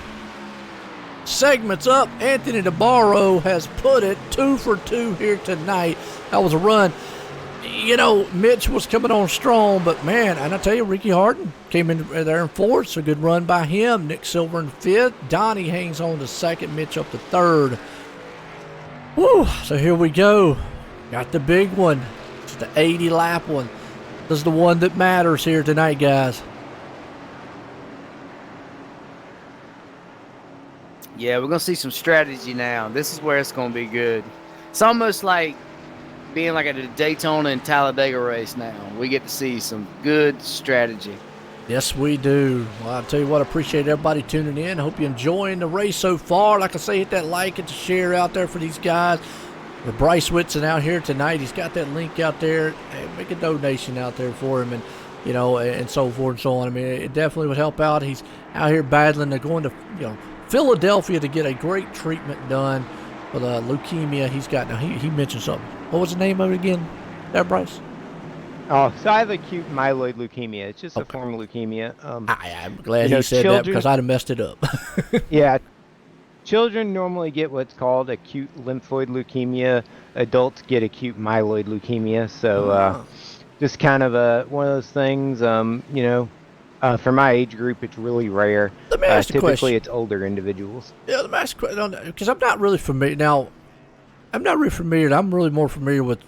Segments up. Anthony DeBarro has put it 2 for 2 here tonight. That was a run. Mitch was coming on strong, but man, and I tell you, Ricky Harden came in there in 4th, so good run by him. Nick Silver in 5th. Donnie hangs on to 2nd. Mitch up to 3rd. Woo! So here we go. Got the big one. It's the 80-lap one. This is the one that matters here tonight, guys. Yeah, we're gonna see some strategy now. This is where it's gonna be good. It's almost like being like at a Daytona and Talladega race now. We get to see some good strategy. Yes, we do. Well, I'll tell you what, I appreciate everybody tuning in. Hope you're enjoying the race so far. Like I say, hit that like, hit the share out there for these guys. For Bryce Whitson out here tonight, he's got that link out there. Hey, make a donation out there for him, and and so forth and so on. I mean, it definitely would help out. He's out here battling. They're going to Philadelphia to get a great treatment done for the leukemia he's got. Now, he mentioned something. What was the name of it again? There, Bryce? Oh, so I have acute myeloid leukemia. It's just a form of leukemia. I'm glad he said that because I'd have messed it up. Yeah. Children normally get what's called acute lymphoid leukemia. Adults get acute myeloid leukemia. So just kind of one of those things, for my age group, it's really rare. Let me ask you a question. Typically, it's older individuals. Yeah, let me ask you a question, because I'm not really familiar. Now, I'm not really familiar. I'm really more familiar with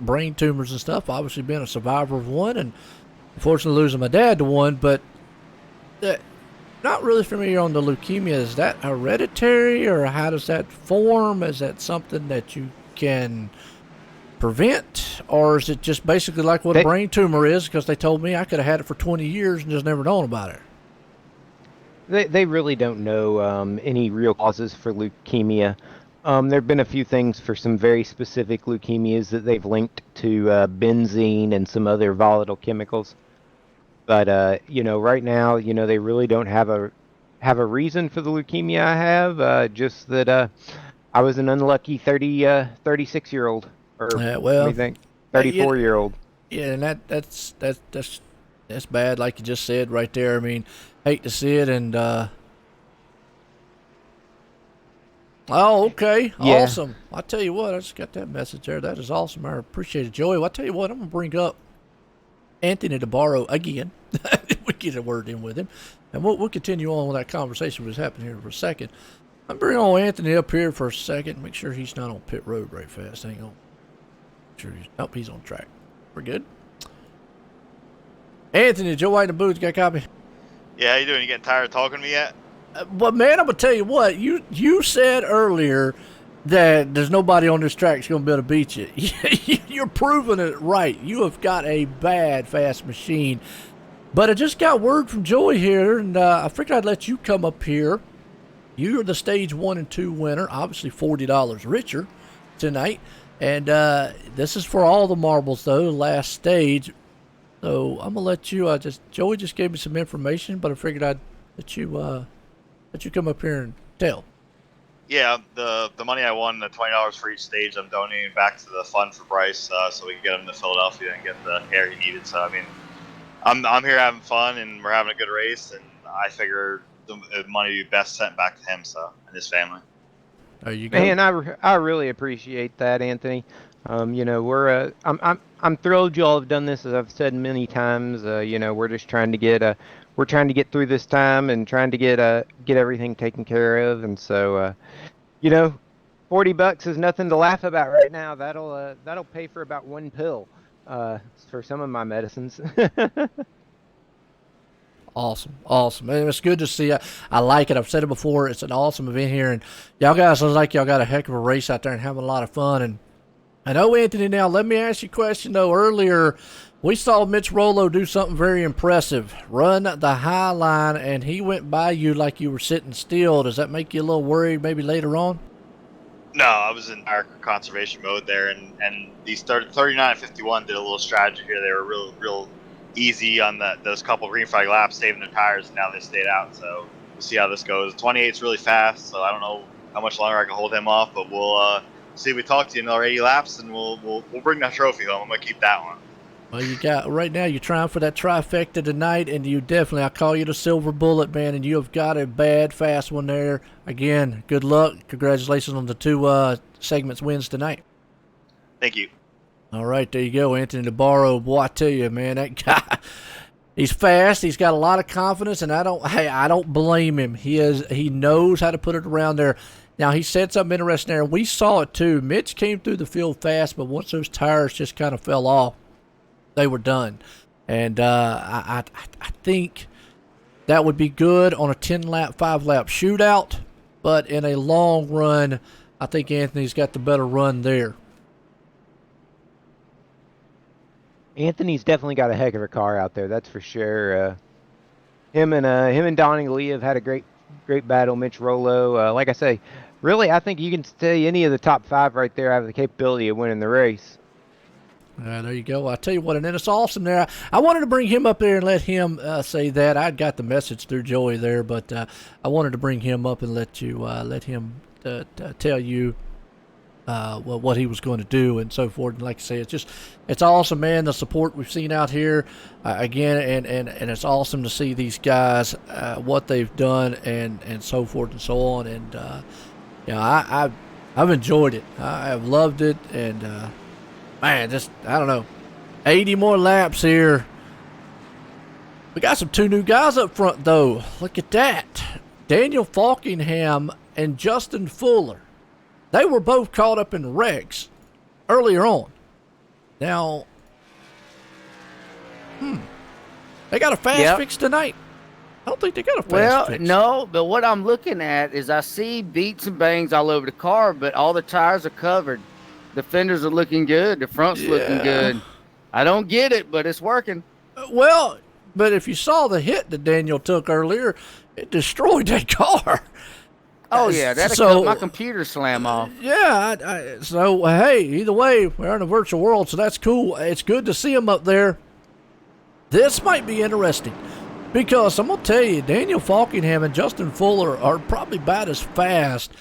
brain tumors and stuff. Obviously, being a survivor of one, and unfortunately losing my dad to one. But not really familiar on the leukemia. Is that hereditary, or how does that form? Is that something that you can prevent, or is it just basically like what a brain tumor is? Because they told me I could have had it for 20 years and just never known about it. They really don't know any real causes for leukemia. There have been a few things for some very specific leukemias that they've linked to benzene and some other volatile chemicals. But right now, they really don't have a reason for the leukemia I have. Just that I was an unlucky 36-year-old, or what do you think? 34-year-old. Yeah, and that's bad, like you just said right there. I mean, hate to see it, and oh, okay. Yeah. Awesome. I tell you what, I just got that message there. That is awesome. I appreciate it, Joey. Well, I tell you what, I'm going to bring up Anthony DeBarro again. We get a word in with him. And we'll continue on with that conversation that's happening here for a second. I'm bringing on Anthony up here for a second. Make sure he's not on pit road very fast. Hang on. Sure he's on track. We're good. Anthony, Joe White in the booth. Got a copy? Yeah, how you doing? You getting tired of talking to me yet? But man, I'm gonna tell you what, you said earlier that there's nobody on this track that's gonna be able to beat you. You're proving it right. You have got a bad fast machine. But I just got word from Joey here, and I figured I'd let you come up here. You're the stage 1 and 2 winner, obviously $40 richer tonight. And this is for all the marbles though, the last stage. So I'm gonna let you Joey just gave me some information, but I figured I'd let you come up here and tell. Yeah, the money I won, the $20 for each stage, I'm donating back to the fund for Bryce, so we can get him to Philadelphia and get the air he needed. So I mean, I'm here having fun, and we're having a good race, and I figure the money would be best sent back to him, and his family. There you go. Man, I really appreciate that, Anthony. We're I'm thrilled you all have done this, as I've said many times. We're just trying to get through this time and trying to get everything taken care of. And so, $40 is nothing to laugh about right now. That'll pay for about one pill for some of my medicines. Awesome. Man, it's good to see. I like it. I've said it before. It's an awesome event here, and y'all guys look like y'all got a heck of a race out there and having a lot of fun. And I know, Anthony, now let me ask you a question though. Earlier, we saw Mitch Rollo do something very impressive, run the high line, and he went by you like you were sitting still. Does that make you a little worried maybe later on? No, I was in our conservation mode there, and these 39 and 51 did a little strategy here. They were real easy on those couple green flag laps, saving their tires, and now they stayed out. So we'll see how this goes. 28's really fast, so I don't know how much longer I can hold him off, but we'll see if we talk to you in another 80 laps, and we'll bring that trophy home. I'm gonna keep that one. Well, you got right now. You're trying for that trifecta tonight, and you definitely. I call you the silver bullet, man. And you have got a bad fast one there. Again, good luck. Congratulations on the 2 segments wins tonight. Thank you. All right, there you go, Anthony DeBarro. Boy, I tell you, man, that guy. He's fast. He's got a lot of confidence, and I don't blame him. He knows how to put it around there. Now, he said something interesting there. We saw it too. Mitch came through the field fast, but once those tires just kind of fell off, they were done. And I think that would be good on a 10-lap, 5-lap shootout. but in a long run, I think Anthony's got the better run there. Anthony's definitely got a heck of a car out there, that's for sure. Him and Donnie Lee have had a great battle. Mitch Rollo, like I say, really, I think you can say any of the top 5 right there have the capability of winning the race. There you go. I tell you what, and then it's awesome there. I wanted to bring him up there and let him say that. I'd got the message through Joey there, but I wanted to bring him up and let him tell you what he was going to do and so forth. And like I say, it's awesome, man. The support we've seen out here again, and it's awesome to see these guys what they've done and so forth and so on. And I've enjoyed it. I've loved it, and man, just I don't know, 80 more laps here. We got some 2 new guys up front though. Look at that, Daniel Falkingham and Justin Fuller. They were both caught up in wrecks earlier on. Now, they got a fast fix tonight. I don't think they got a fast fix. No, but what I'm looking at is I see beats and bangs all over the car, but all the tires are covered. The fenders are looking good. The front's looking good. I don't get it, but it's working. Well, but if you saw the hit that Daniel took earlier, it destroyed that car. Oh, yeah, that'll cut my computer slam off. Yeah, so, hey, either way, we're in a virtual world, so that's cool. It's good to see him up there. This might be interesting because I'm going to tell you, Daniel Falkingham and Justin Fuller are probably about as fast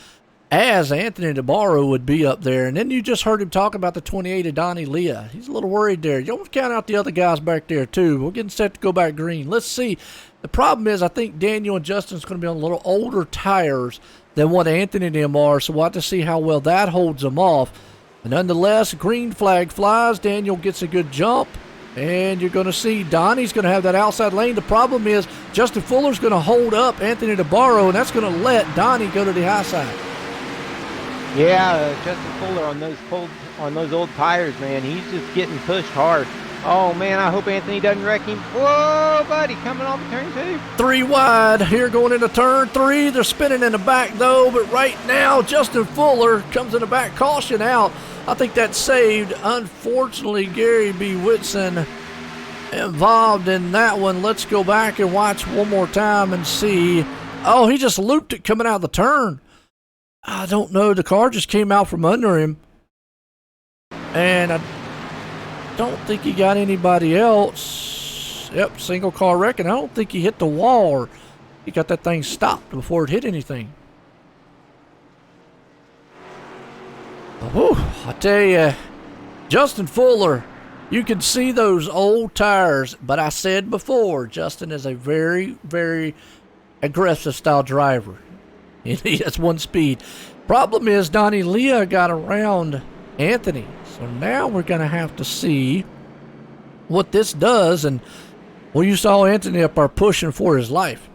as Anthony DeBarro would be up there. And then you just heard him talk about the 28 of Donnie Leah. He's a little worried there. You don't count out the other guys back there, too. We're getting set to go back green. Let's see. The problem is I think Daniel and Justin's going to be on a little older tires than what Anthony and them are, so we'll have to see how well that holds them off. But nonetheless, green flag flies. Daniel gets a good jump, and you're going to see Donnie's going to have that outside lane. The problem is Justin Fuller's going to hold up Anthony DeBarro, and that's going to let Donnie go to the high side. Yeah, Justin Fuller on those old tires, man, he's just getting pushed hard. Oh, man, I hope Anthony doesn't wreck him. Whoa, buddy, coming off turn 2. 3 wide here going into turn 3. They're spinning in the back, though, but right now Justin Fuller comes in the back. Caution out. I think that saved, unfortunately, Gary B. Whitson involved in that one. Let's go back and watch one more time and see. Oh, he just looped it coming out of the turn. I don't know. The car just came out from under him. And I don't think he got anybody else. Yep, single car wreck, and I don't think he hit the wall or he got that thing stopped before it hit anything. Whew, I tell you, Justin Fuller, you can see those old tires, but I said before, Justin is a very, very aggressive style driver. He has one speed. Problem is Donnie Leah got around Anthony. So now we're going to have to see what this does. And, well, you saw Anthony up there pushing for his life.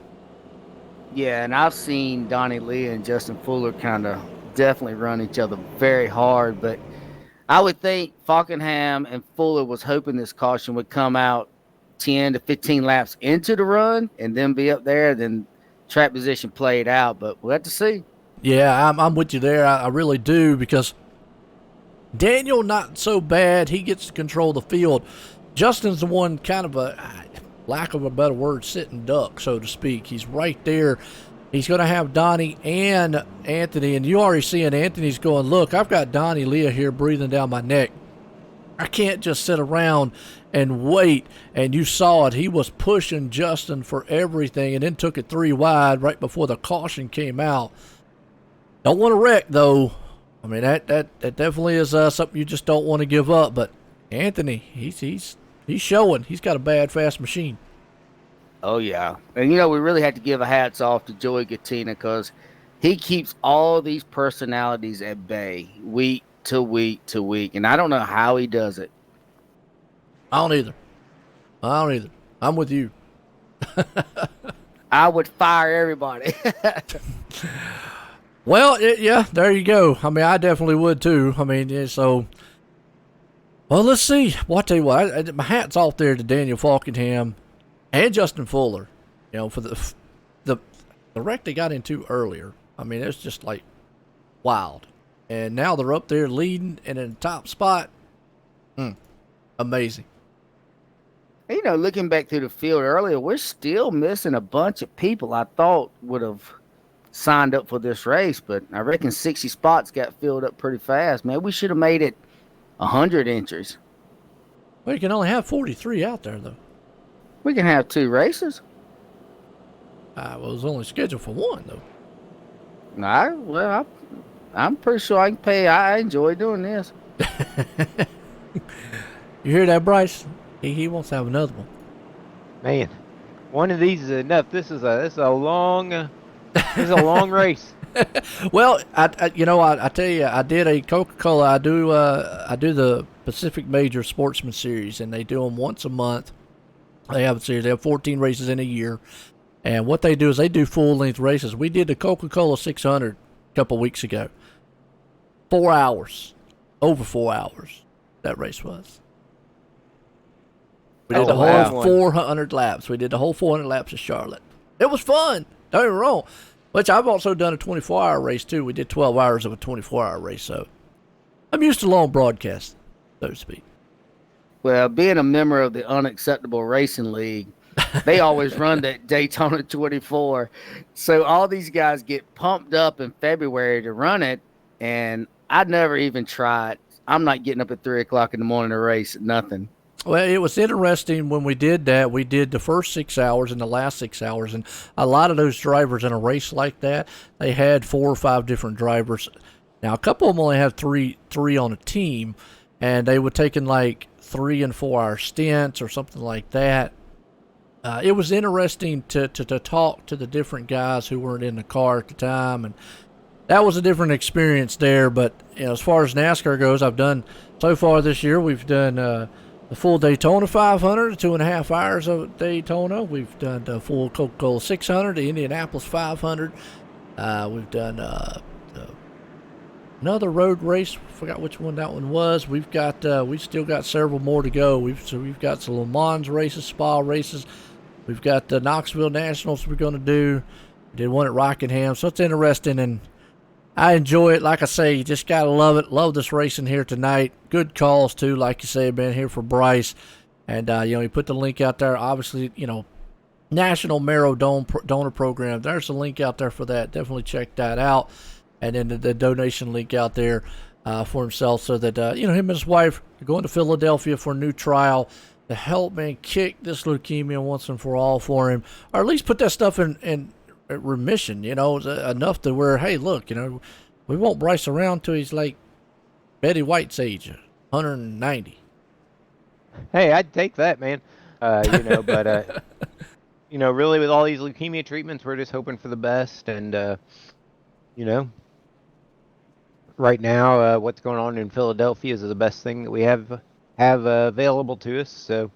Yeah, and I've seen Donnie Lee and Justin Fuller kind of definitely run each other very hard. But I would think Falkingham and Fuller was hoping this caution would come out 10 to 15 laps into the run and then be up there. Then track position played out. But we'll have to see. Yeah, I'm with you there. I really do, because Daniel, not so bad. He gets to control the field. Justin's the one kind of a, lack of a better word, sitting duck, so to speak. He's right there. He's going to have Donnie and Anthony, and you already seeing Anthony's going, look, I've got Donnie Leah here breathing down my neck. I can't just sit around and wait. And you saw it. He was pushing Justin for everything and then took it 3 wide right before the caution came out. Don't want to wreck, though. I mean, that definitely is something you just don't want to give up. But Anthony, he's showing. He's got a bad, fast machine. Oh, yeah. And, we really had to give a hats off to Joey Gattina because he keeps all these personalities at bay week to week to week. And I don't know how he does it. I don't either. I'm with you. I would fire everybody. Well, yeah, there you go. I mean, I definitely would too. I mean, so. Well, let's see. Well, I tell you what, my hat's off there to Daniel Falkingham and Justin Fuller. For the wreck they got into earlier. I mean, it's just like wild. And now they're up there leading and in the top spot. Amazing. You know, looking back through the field earlier, we're still missing a bunch of people I thought would have signed up for this race, but I reckon 60 spots got filled up pretty fast. Man, we should have made it 100 entries. Well, you can only have 43 out there, though. We can have 2 races. Well, it was only scheduled for 1, though. I'm pretty sure I can pay. I enjoy doing this. You hear that, Bryce? He wants to have another one. Man, one of these is enough. This is a long race. Well, I tell you, I did a Coca-Cola. I do the Pacific Major Sportsman Series, and they do them once a month. They have a series. They have 14 races in a year, and what they do is they do full-length races. We did the Coca-Cola 600 a couple weeks ago. 4 hours, over 4 hours. That race was. We did the whole 400 laps. We did the whole 400 laps of Charlotte. It was fun. Don't get me wrong. Which I've also done a 24-hour race, too. We did 12 hours of a 24-hour race, so I'm used to long broadcasts, so to speak. Well, being a member of the Unacceptable Racing League, they always run that Daytona 24. So all these guys get pumped up in February to run it, and I never even tried. I'm not getting up at 3 o'clock in the morning to race, nothing. Well, it was interesting when we did that. We did the first 6 hours and the last 6 hours, and a lot of those drivers in a race like that, they had 4 or 5 different drivers. Now, a couple of them only had three on a team, and they were taking like 3 and 4 hour stints or something like that. It was interesting to talk to the different guys who weren't in the car at the time, and that was a different experience there. But as far as NASCAR goes, I've done so far this year. We've done the full Daytona 500, 2.5 hours of Daytona. We've done the full Coca-Cola 600, the Indianapolis 500. We've done another road race. Forgot which one that one was. We've still got several more to go. We've got some Le Mans races, Spa races. We've got the Knoxville Nationals we're going to do. We did one at Rockingham, so it's interesting, and I enjoy it. Like I say, you just got to love it. Love this racing here tonight. Good calls, too, like you say, been here for Bryce. And, you put the link out there. Obviously, National Marrow Donor Program. There's a link out there for that. Definitely check that out. And then the donation link out there for himself so that, him and his wife are going to Philadelphia for a new trial to help, man, kick this leukemia once and for all for him. Or at least put that stuff in remission, enough to where, hey, look, we won't Bryce around till he's like Betty White's age, 190. Hey, I'd take that, man. But really with all these leukemia treatments, we're just hoping for the best. And right now, what's going on in Philadelphia is the best thing that we have available to us. So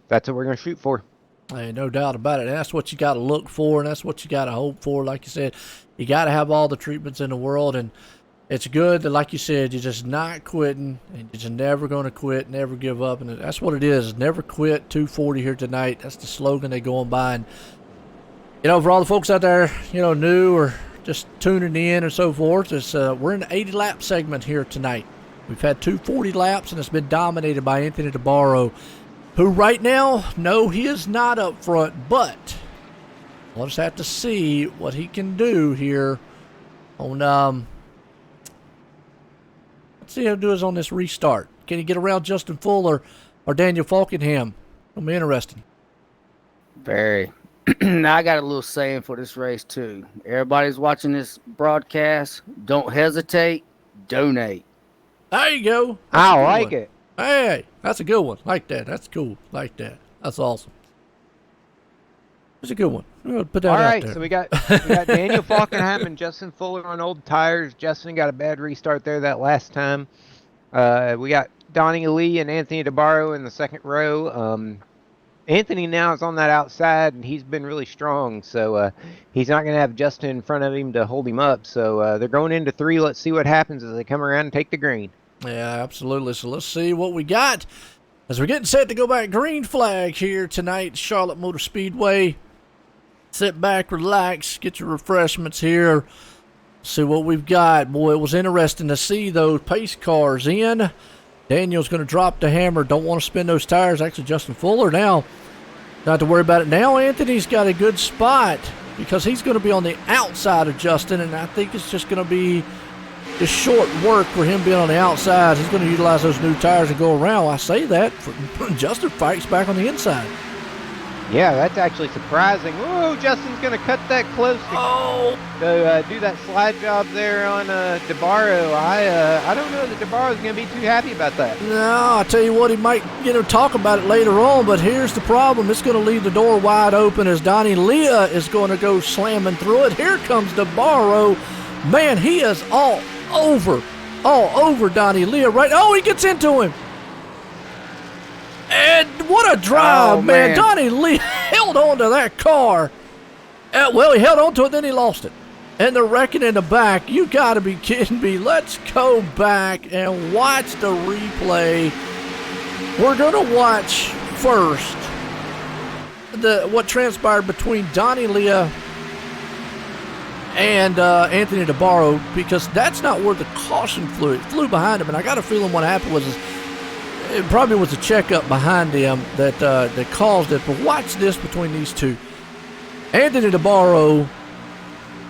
that's what we're going to shoot for. Hey, no doubt about it. And that's what you got to look for, and that's what you got to hope for. Like you said, you got to have all the treatments in the world, and it's good that, like you said, you're just not quitting, and you're just never going to quit, never give up. And that's what it is. Never quit. 240 here tonight. That's the slogan they're going by. And, for all the folks out there, new or just tuning in and so forth, we're in the 80-lap segment here tonight. We've had 240 laps, and it's been dominated by Anthony DeBarro, who right now, no, he is not up front, but we'll just have to see what he can do here on, let's see how he does on this restart. Can he get around Justin Fuller or Daniel Falkenham? It'll be interesting. Very. Now, I got a little saying for this race, too. Everybody's watching this broadcast. Don't hesitate. Donate. There you go. I like it. Hey, that's a good one. Like that. That's cool. Like that. That's awesome. That's a good one. We'll put that All out right, there. so we got Daniel Falkenham and Justin Fuller on old tires. Justin got a bad restart there that last time. We got Donnie Lee and Anthony DeBarro in the second row. Anthony now is on that outside, and he's been really strong, so he's not going to have Justin in front of him to hold him up. So they're going into 3. Let's see what happens as they come around and take the green. Yeah, absolutely. So let's see what we got as we're getting set to go back. Green flag here tonight, Charlotte Motor Speedway. Sit back, relax, get your refreshments here. See what we've got. Boy, it was interesting to see those pace cars in. Daniel's going to drop the hammer. Don't want to spin those tires. Actually, Justin Fuller now. Not to worry about it. Now Anthony's got a good spot because he's going to be on the outside of Justin, and I think it's just going to be just short work for him being on the outside. He's going to utilize those new tires and go around. I say that. Justin fights back on the inside. Yeah, that's actually surprising. Whoa, Justin's going to cut that close to do that slide job there on DeBarro. I don't know that DeBarro's going to be too happy about that. No, I tell you what, he might talk about it later on, but here's the problem. It's going to leave the door wide open as Donnie Leah is going to go slamming through it. Here comes DeBarro. Man, he is all over Donnie Leah. Right? Oh, he gets into him. And what a drive, man. Donnie Lee held on to that car. Well, he held on to it, then he lost it. And they're wrecking in the back. You got to be kidding me. Let's go back and watch the replay. We're going to watch first what transpired between Donnie Leah and Anthony DeBarro, because that's not where the caution flew. It flew behind him, and I got a feeling what happened was it probably was a checkup behind them that caused it. But watch this between these two. Anthony DeBarro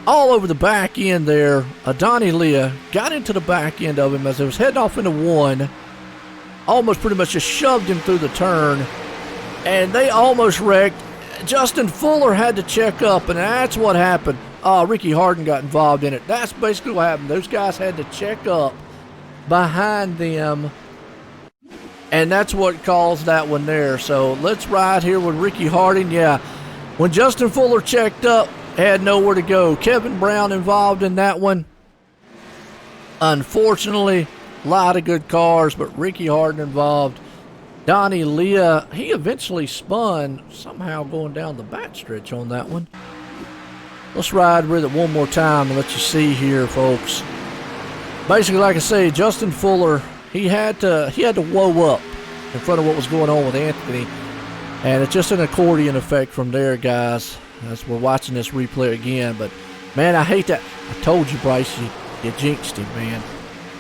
all over the back end there. Donnie Leah got into the back end of him as it was heading off into one. Almost pretty much just shoved him through the turn. And they almost wrecked. Justin Fuller had to check up, and that's what happened. Ricky Harden got involved in it. That's basically what happened. Those guys had to check up behind them. And that's what caused that one there. So let's ride here with Ricky Harding. Yeah, when Justin Fuller checked up, had nowhere to go. Kevin Brown involved in that one. Unfortunately, a lot of good cars, but Ricky Harding involved. Donnie Leah, he eventually spun, somehow going down the backstretch on that one. Let's ride with it one more time and let you see here, folks. Basically, like I say, Justin Fuller, he had to whoa up in front of what was going on with Anthony. And it's just an accordion effect from there, guys, as we're watching this replay again. But, man, I hate that. I told you, Bryce, you jinxed him, man.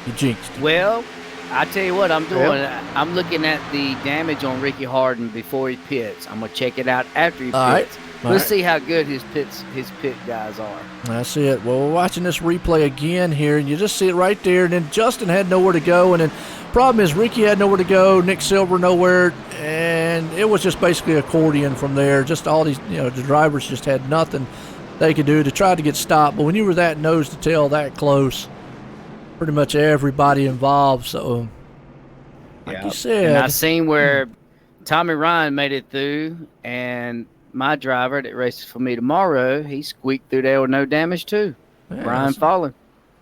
You jinxed him. Well, I tell you what I'm doing. Yep. I'm looking at the damage on Ricky Harden before he pits. I'm going to check it out after he pits. Let's see how good his pit guys are. That's it. Well, we're watching this replay again here, and you just see it right there. And then Justin had nowhere to go, and then problem is Ricky had nowhere to go, Nick Silver nowhere, and it was just basically accordion from there. Just all these, the drivers just had nothing they could do to try to get stopped. But when you were that nose to tail that close, pretty much everybody involved. So, like you said, and I seen where Tommy Ryan made it through, and my driver that races for me tomorrow, he squeaked through there with no damage too. Yeah, Brian Fowler.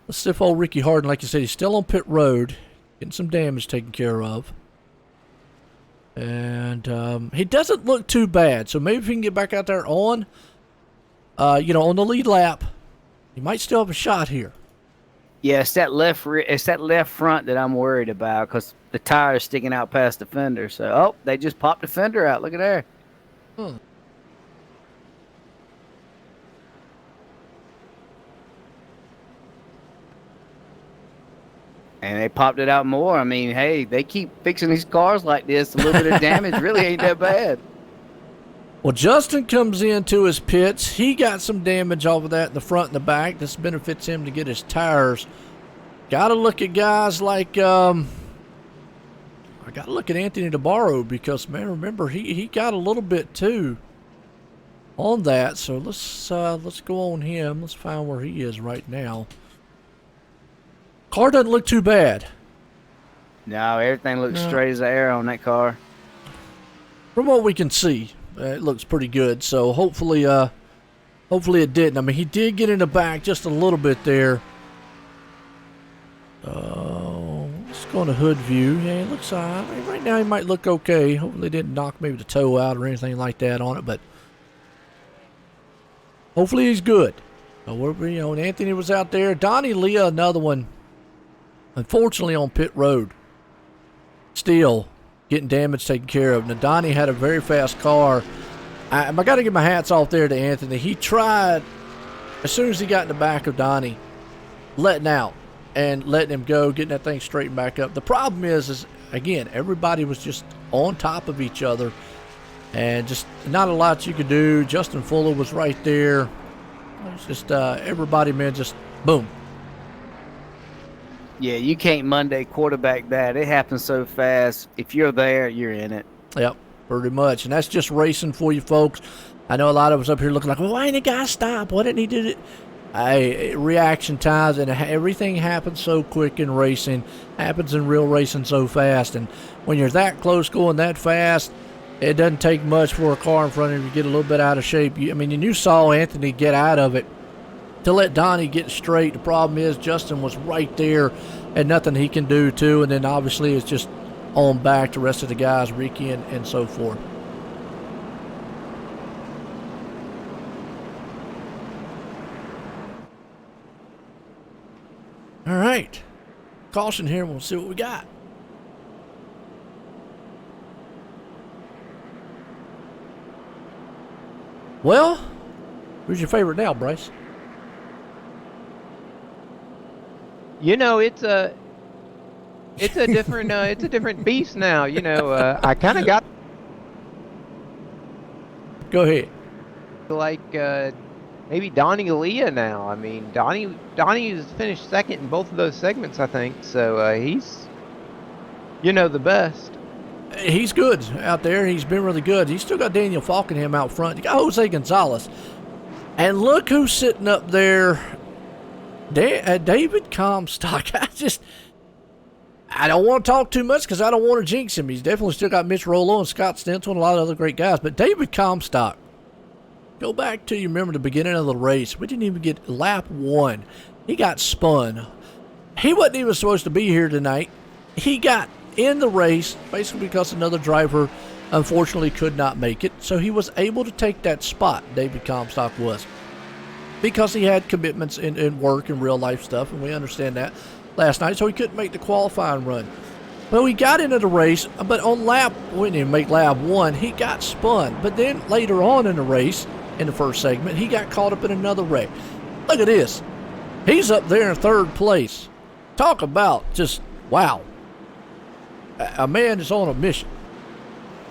Let's see if old Ricky Harden, like you said, he's still on pit road, getting some damage taken care of. And he doesn't look too bad, so maybe if he can get back out there on the lead lap, he might still have a shot here. Yeah, it's that left front that I'm worried about because the tire is sticking out past the fender. So, they just popped the fender out. Look at there. And they popped it out more. I mean, hey, they keep fixing these cars like this. A little bit of damage really ain't that bad. Well, Justin comes into his pits. He got some damage off of that in the front and the back. This benefits him to get his tires. Got to look at guys like I got to look at Anthony DeBarro because, man, remember, he got a little bit too on that. So let's go on him. Let's find where he is right now. Car doesn't look too bad. No, everything looks straight as the air on that car. From what we can see, it looks pretty good. So hopefully it didn't. I mean, he did get in the back just a little bit there. Let's go on the hood view. Yeah, it looks right now he might look okay. Hopefully it didn't knock maybe the toe out or anything like that on it, but hopefully he's good. So and Anthony was out there. Donnie Leah, another one. Unfortunately on pit road. Still getting damage taken care of. Now, Donnie had a very fast car. I got to give my hats off there to Anthony. He tried, as soon as he got in the back of Donnie, letting out and letting him go, getting that thing straightened back up. The problem is again, everybody was just on top of each other and just not a lot you could do. Justin Fuller was right there. It's just everybody, man, just boom. Yeah, you can't Monday quarterback that. It happens so fast. If you're there, you're in it. Yep, pretty much. And that's just racing for you folks. I know a lot of us up here looking like, well, why didn't the guy stop? Why didn't he do it? Reaction times, and everything happens so quick in racing, happens in real racing so fast. And when you're that close going that fast, it doesn't take much for a car in front of you to get a little bit out of shape. And you saw Anthony get out of it to let Donnie get straight. The problem is Justin was right there and nothing he can do too. And then obviously it's just on back to the rest of the guys, Ricky and so forth. All right. Caution here. We'll see what we got. Well, who's your favorite now, Bryce? It's a different it's a different beast now. I kind of got Go ahead. like maybe Donnie Leah now. I mean, Donnie has finished second in both of those segments, I think. So he's the best. He's good out there. He's been really good. He's still got Daniel Falkenham out front. You got Jose Gonzalez. And look who's sitting up there. David Comstock. I don't want to talk too much because I don't want to jinx him. He's definitely still got Mitch Rollo and Scott Stencil and a lot of other great guys. But David Comstock, go back to, you remember the beginning of the race. We didn't even get lap 1. He got spun. He wasn't even supposed to be here tonight. He got in the race basically because another driver unfortunately could not make it. So he was able to take that spot, David Comstock was, because he had commitments in work and real life stuff, and we understand that last night, so he couldn't make the qualifying run. Well, he got into the race, but on we didn't even make lap 1, he got spun. But then later on in the race, in the first segment, he got caught up in another wreck. Look at this. He's up there in third place. Talk about just, wow. A man is on a mission.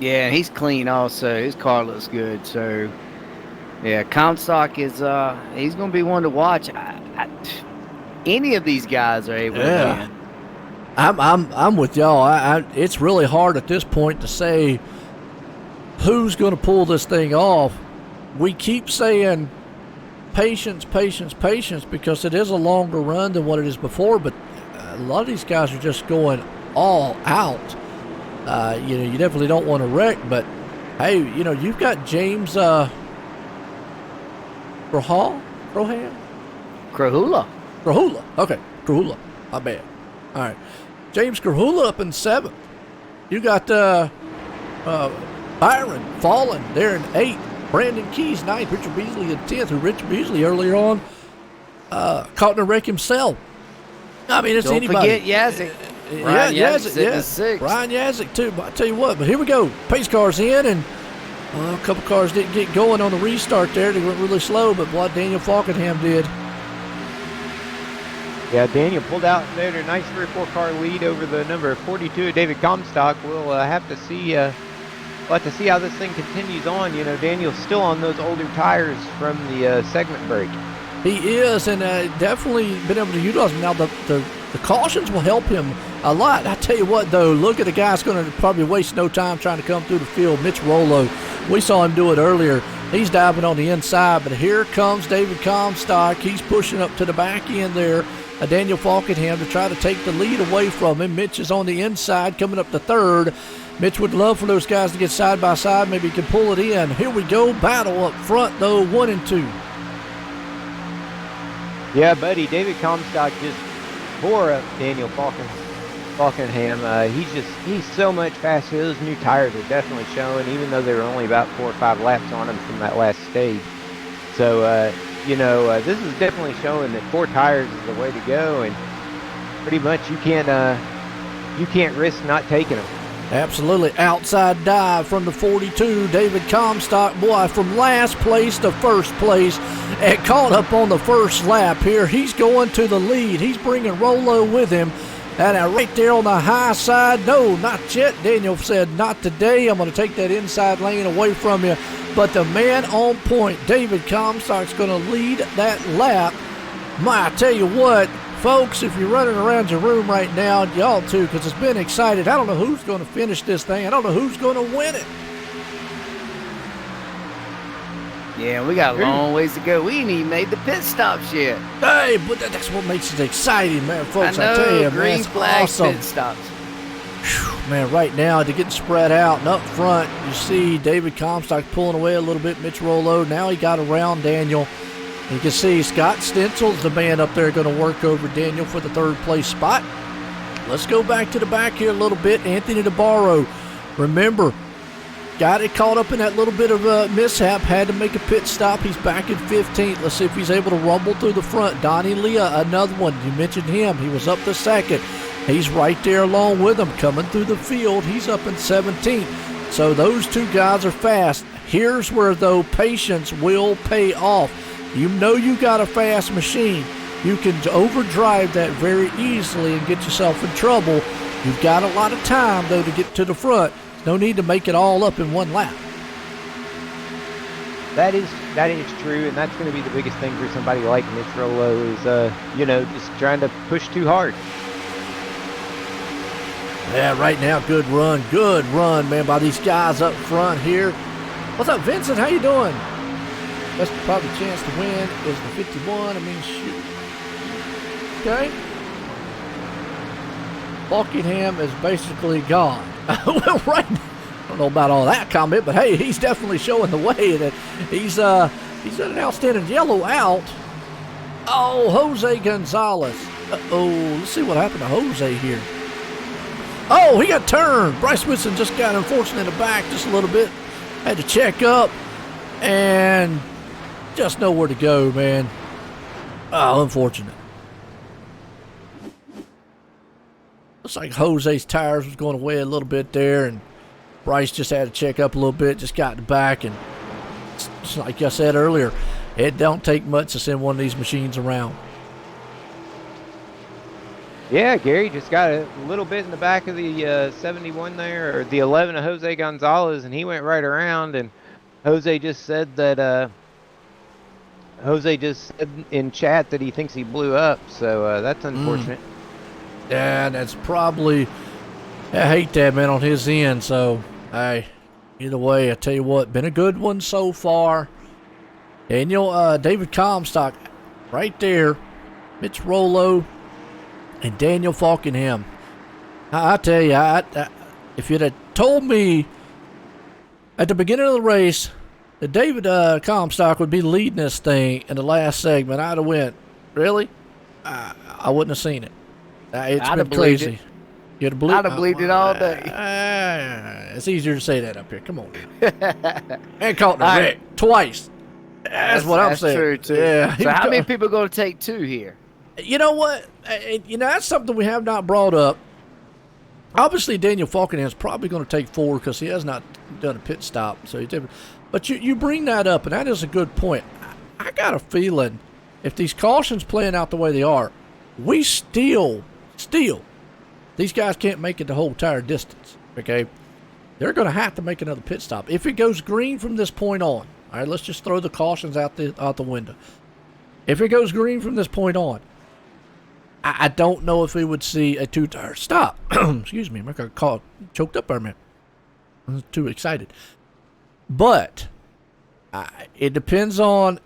Yeah, and he's clean also. His car looks good. So, yeah, Comstock is he's going to be one to watch. Any of these guys are able to win. I'm with y'all. It's really hard at this point to say who's going to pull this thing off. We keep saying patience, patience, patience because it is a longer run than what it is before, but a lot of these guys are just going all out. You definitely don't want to wreck, but hey, you've got James Crahula. Okay, Crahula. My bad. All right. James Crahula up in 7th. You got Byron Fallen there in 8th. Brandon Keys 9th. Richard Beasley in 10th. Who Richard Beasley earlier on caught in a wreck himself. I mean, it's Don't anybody. forget Yazik. Ryan Yazik, sitting in 6th. Ryan Yazik too. But I tell you what. But here we go. Pace cars in, and a couple cars didn't get going on the restart there. They went really slow, but what Daniel Falkenham did. Yeah, Daniel pulled out there a nice 3 or 4 car lead over the number 42, David Comstock. We'll have to see. We'll have to see how this thing continues on. Daniel's still on those older tires from the segment break. He is, and definitely been able to utilize them. Now, the cautions will help him a lot. I tell you what, though, look at the guy that's going to probably waste no time trying to come through the field, Mitch Rollo. We saw him do it earlier. He's diving on the inside, but here comes David Comstock. He's pushing up to the back end there. Daniel Falkenham to try to take the lead away from him. Mitch is on the inside coming up to 3rd. Mitch would love for those guys to get side by side. Maybe he can pull it in. Here we go. Battle up front, though, 1 and 2. Yeah, buddy. David Comstock just bore up Daniel Falkenham. He's so much faster. Those new tires are definitely showing, even though they were only about 4 or 5 laps on him from that last stage. So, this is definitely showing that 4 tires is the way to go, and pretty much you can't risk not taking them. Absolutely. Outside dive from the 42. David Comstock, boy, from last place to first place, and caught up on the first lap here. He's going to the lead. He's bringing Rolo with him. And right there on the high side, no, not yet. Daniel said, not today. I'm going to take that inside lane away from you. But the man on point, David Comstock's going to lead that lap. I tell you what, folks, if you're running around your room right now, y'all too, because it's been excited. I don't know who's going to finish this thing. I don't know who's going to win it. Yeah, we got a long ways to go. We ain't even made the pit stops yet. Hey, but that's what makes it exciting, man, folks. I know, tell you, green man, flag awesome. pit stops. Whew, man, right now, to get spread out and up front, you see David Comstock pulling away a little bit, Mitch Rolo. Now he got around Daniel. You can see Scott Stenzel's the man up there going to work over Daniel for the third place spot. Let's go back to the back here a little bit. Anthony DeBarro, remember, got it caught up in that little bit of a mishap, had to make a pit stop. He's back in 15th. Let's see if he's able to rumble through the front. Donnie Leah, another one. You mentioned him. He was up to second. He's right there along with him, coming through the field. He's up in 17th. So those two guys are fast. Here's where, though, patience will pay off. You know you got a fast machine. You can overdrive that very easily and get yourself in trouble. You've got a lot of time, though, to get to the front. No need to make it all up in one lap. That is true, and that's going to be the biggest thing for somebody like Mitch Rolo is, just trying to push too hard. Yeah, right now, good run, man, by these guys up front here. What's up, Vincent? How you doing? Best probably chance to win is the 51. I mean, shoot. Okay. Buckingham is basically gone. Well, right. I don't know about all that comment, but hey, he's definitely showing the way that he's got an outstanding yellow out. Oh, Jose Gonzalez. Let's see what happened to Jose here. Oh, he got turned. Bryce Whitson just got unfortunate in the back just a little bit. Had to check up and just nowhere to go, man. Oh, unfortunate. Looks like Jose's tires was going away a little bit there, and Bryce just had to check up a little bit, just got in the back, and just like I said earlier, it don't take much to send one of these machines around. Yeah, Gary just got a little bit in the back of the 71 there, or the 11 of Jose Gonzalez, and he went right around, and Jose just said that in chat that he thinks he blew up, so that's unfortunate. Yeah, that's probably, I hate that, man, on his end. So, hey, either way, I tell you what, been a good one so far. Daniel, David Comstock, right there, Mitch Rolo, and Daniel Falkenham. I tell you, if you'd have told me at the beginning of the race that David Comstock would be leading this thing in the last segment, I'd have went, really? I wouldn't have seen it. It's been crazy. You'd have believed I'd have believed it all day. It's easier to say that up here. Come on. And caught the wreck twice. That's what I'm saying. That's true, too. Yeah. So how many people are going to take two here? You know what? That's something we have not brought up. Obviously, Daniel Falkenham is probably going to take 4 because he has not done a pit stop. So but you bring that up, and that is a good point. I got a feeling if these cautions playing out the way they are, we still, these guys can't make it the whole entire distance, okay? They're going to have to make another pit stop. If it goes green from this point on, all right, let's just throw the cautions out the window. If it goes green from this point on, I don't know if we would see a two-tire stop. Excuse me, I got choked up there, man. I was too excited. But it depends on,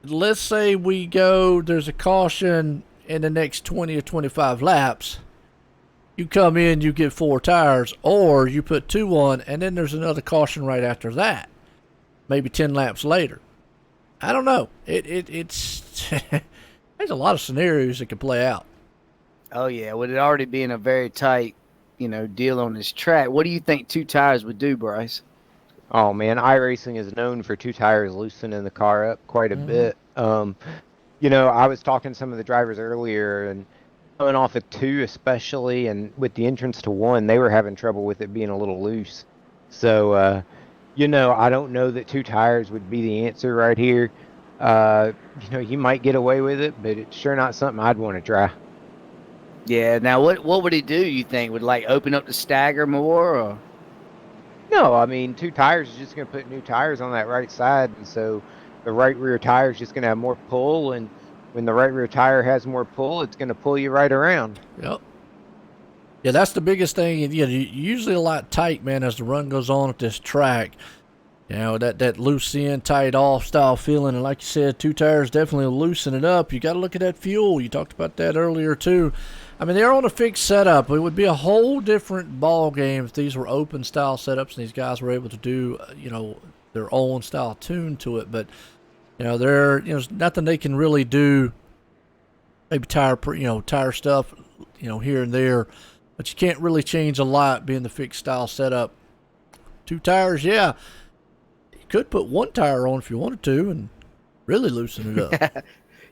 let's say there's a caution in the next 20 or 25 laps. You come in, you get 4 tires, or you put 2 on, and then there's another caution right after that. Maybe 10 laps later. I don't know. It's there's a lot of scenarios that could play out. Oh, yeah. With it already being a very tight, deal on this track, what do you think 2 tires would do, Bryce? Oh, man, iRacing is known for 2 tires loosening the car up quite a bit. I was talking to some of the drivers earlier, and coming off of 2 especially, and with the entrance to 1, they were having trouble with it being a little loose. So, I don't know that 2 tires would be the answer right here. You might get away with it, but it's sure not something I'd want to try. Yeah. Now, what would he do? You think would like open up the stagger more, or? No, I mean 2 tires is just going to put new tires on that right side, and so the right rear tire is just going to have more pull, and when the right rear tire has more pull, it's going to pull you right around. Yep. Yeah, that's the biggest thing. You're usually a lot tight, man, as the run goes on at this track. That loose in, tight off style feeling. And like you said, 2 tires definitely loosen it up. You got to look at that fuel. You talked about that earlier, too. I mean, they're on a fixed setup. It would be a whole different ball game if these were open style setups and these guys were able to do, their own style tune to it. But, there's nothing they can really do. Maybe tire stuff, here and there. But you can't really change a lot being the fixed style setup. 2 tires, yeah. You could put 1 tire on if you wanted to and really loosen it up.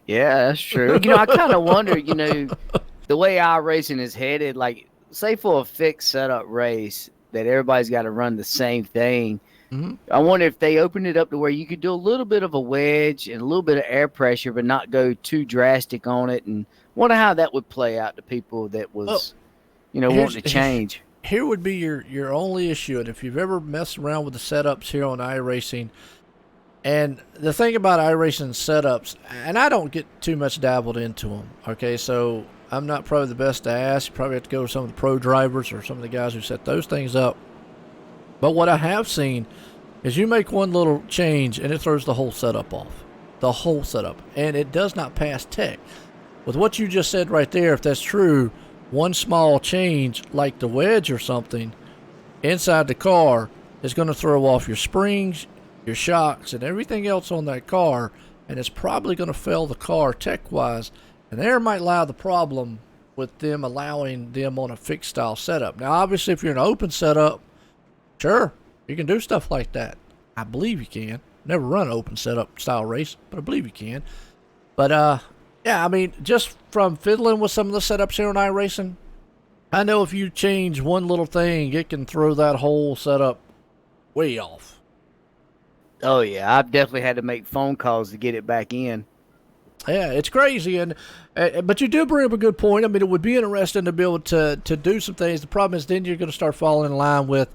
Yeah, that's true. I kind of wonder, the way iRacing is headed, like, say for a fixed setup race that everybody's got to run the same thing. Mm-hmm. I wonder if they opened it up to where you could do a little bit of a wedge and a little bit of air pressure, but not go too drastic on it. And wonder how that would play out to people that was, wanting to change. Here would be your only issue, and if you've ever messed around with the setups here on iRacing, and the thing about iRacing setups, and I don't get too much dabbled into them, okay, so I'm not probably the best to ask. You probably have to go to some of the pro drivers or some of the guys who set those things up. But what I have seen is you make one little change and it throws the whole setup off. The whole setup. And it does not pass tech. With what you just said right there, if that's true, one small change like the wedge or something inside the car is going to throw off your springs, your shocks, and everything else on that car, and it's probably going to fail the car tech-wise. And there might lie the problem with them allowing them on a fixed style setup. Now, obviously, if you're in an open setup, sure, you can do stuff like that. I believe you can. Never run an open setup style race, but I believe you can. But, yeah, I mean, just from fiddling with some of the setups here on iRacing, I know if you change one little thing, it can throw that whole setup way off. Oh, yeah. I've definitely had to make phone calls to get it back in. Yeah, it's crazy, but you do bring up a good point. I mean, it would be interesting to be able to do some things. The problem is then you're going to start falling in line with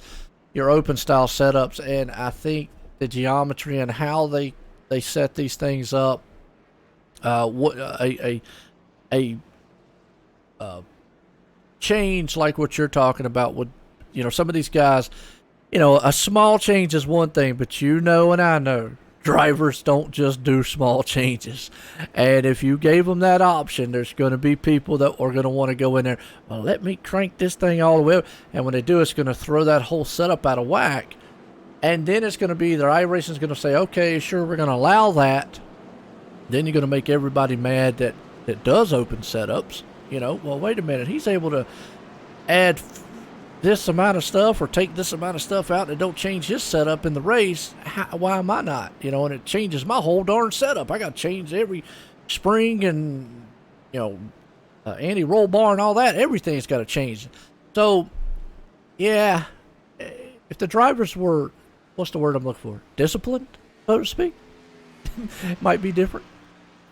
your open style setups, and I think the geometry and how they set these things up, what a change like what you're talking about would, some of these guys, a small change is one thing, but and I know. Drivers don't just do small changes. And if you gave them that option, there's going to be people that are going to want to go in there, well, let me crank this thing all the way up. And when they do, it's going to throw that whole setup out of whack. And then it's going to be, their iRacing's going to say, okay, sure, we're going to allow that. Then you're going to make everybody mad that does open setups. Well, wait a minute. He's able to add this amount of stuff or take this amount of stuff out and it don't change his setup in the race. Why am I not? And it changes my whole darn setup. I got to change every spring and, anti-roll bar and all that. Everything's got to change. So, yeah, if the drivers were, what's the word I'm looking for? Disciplined, so to speak? It might be different.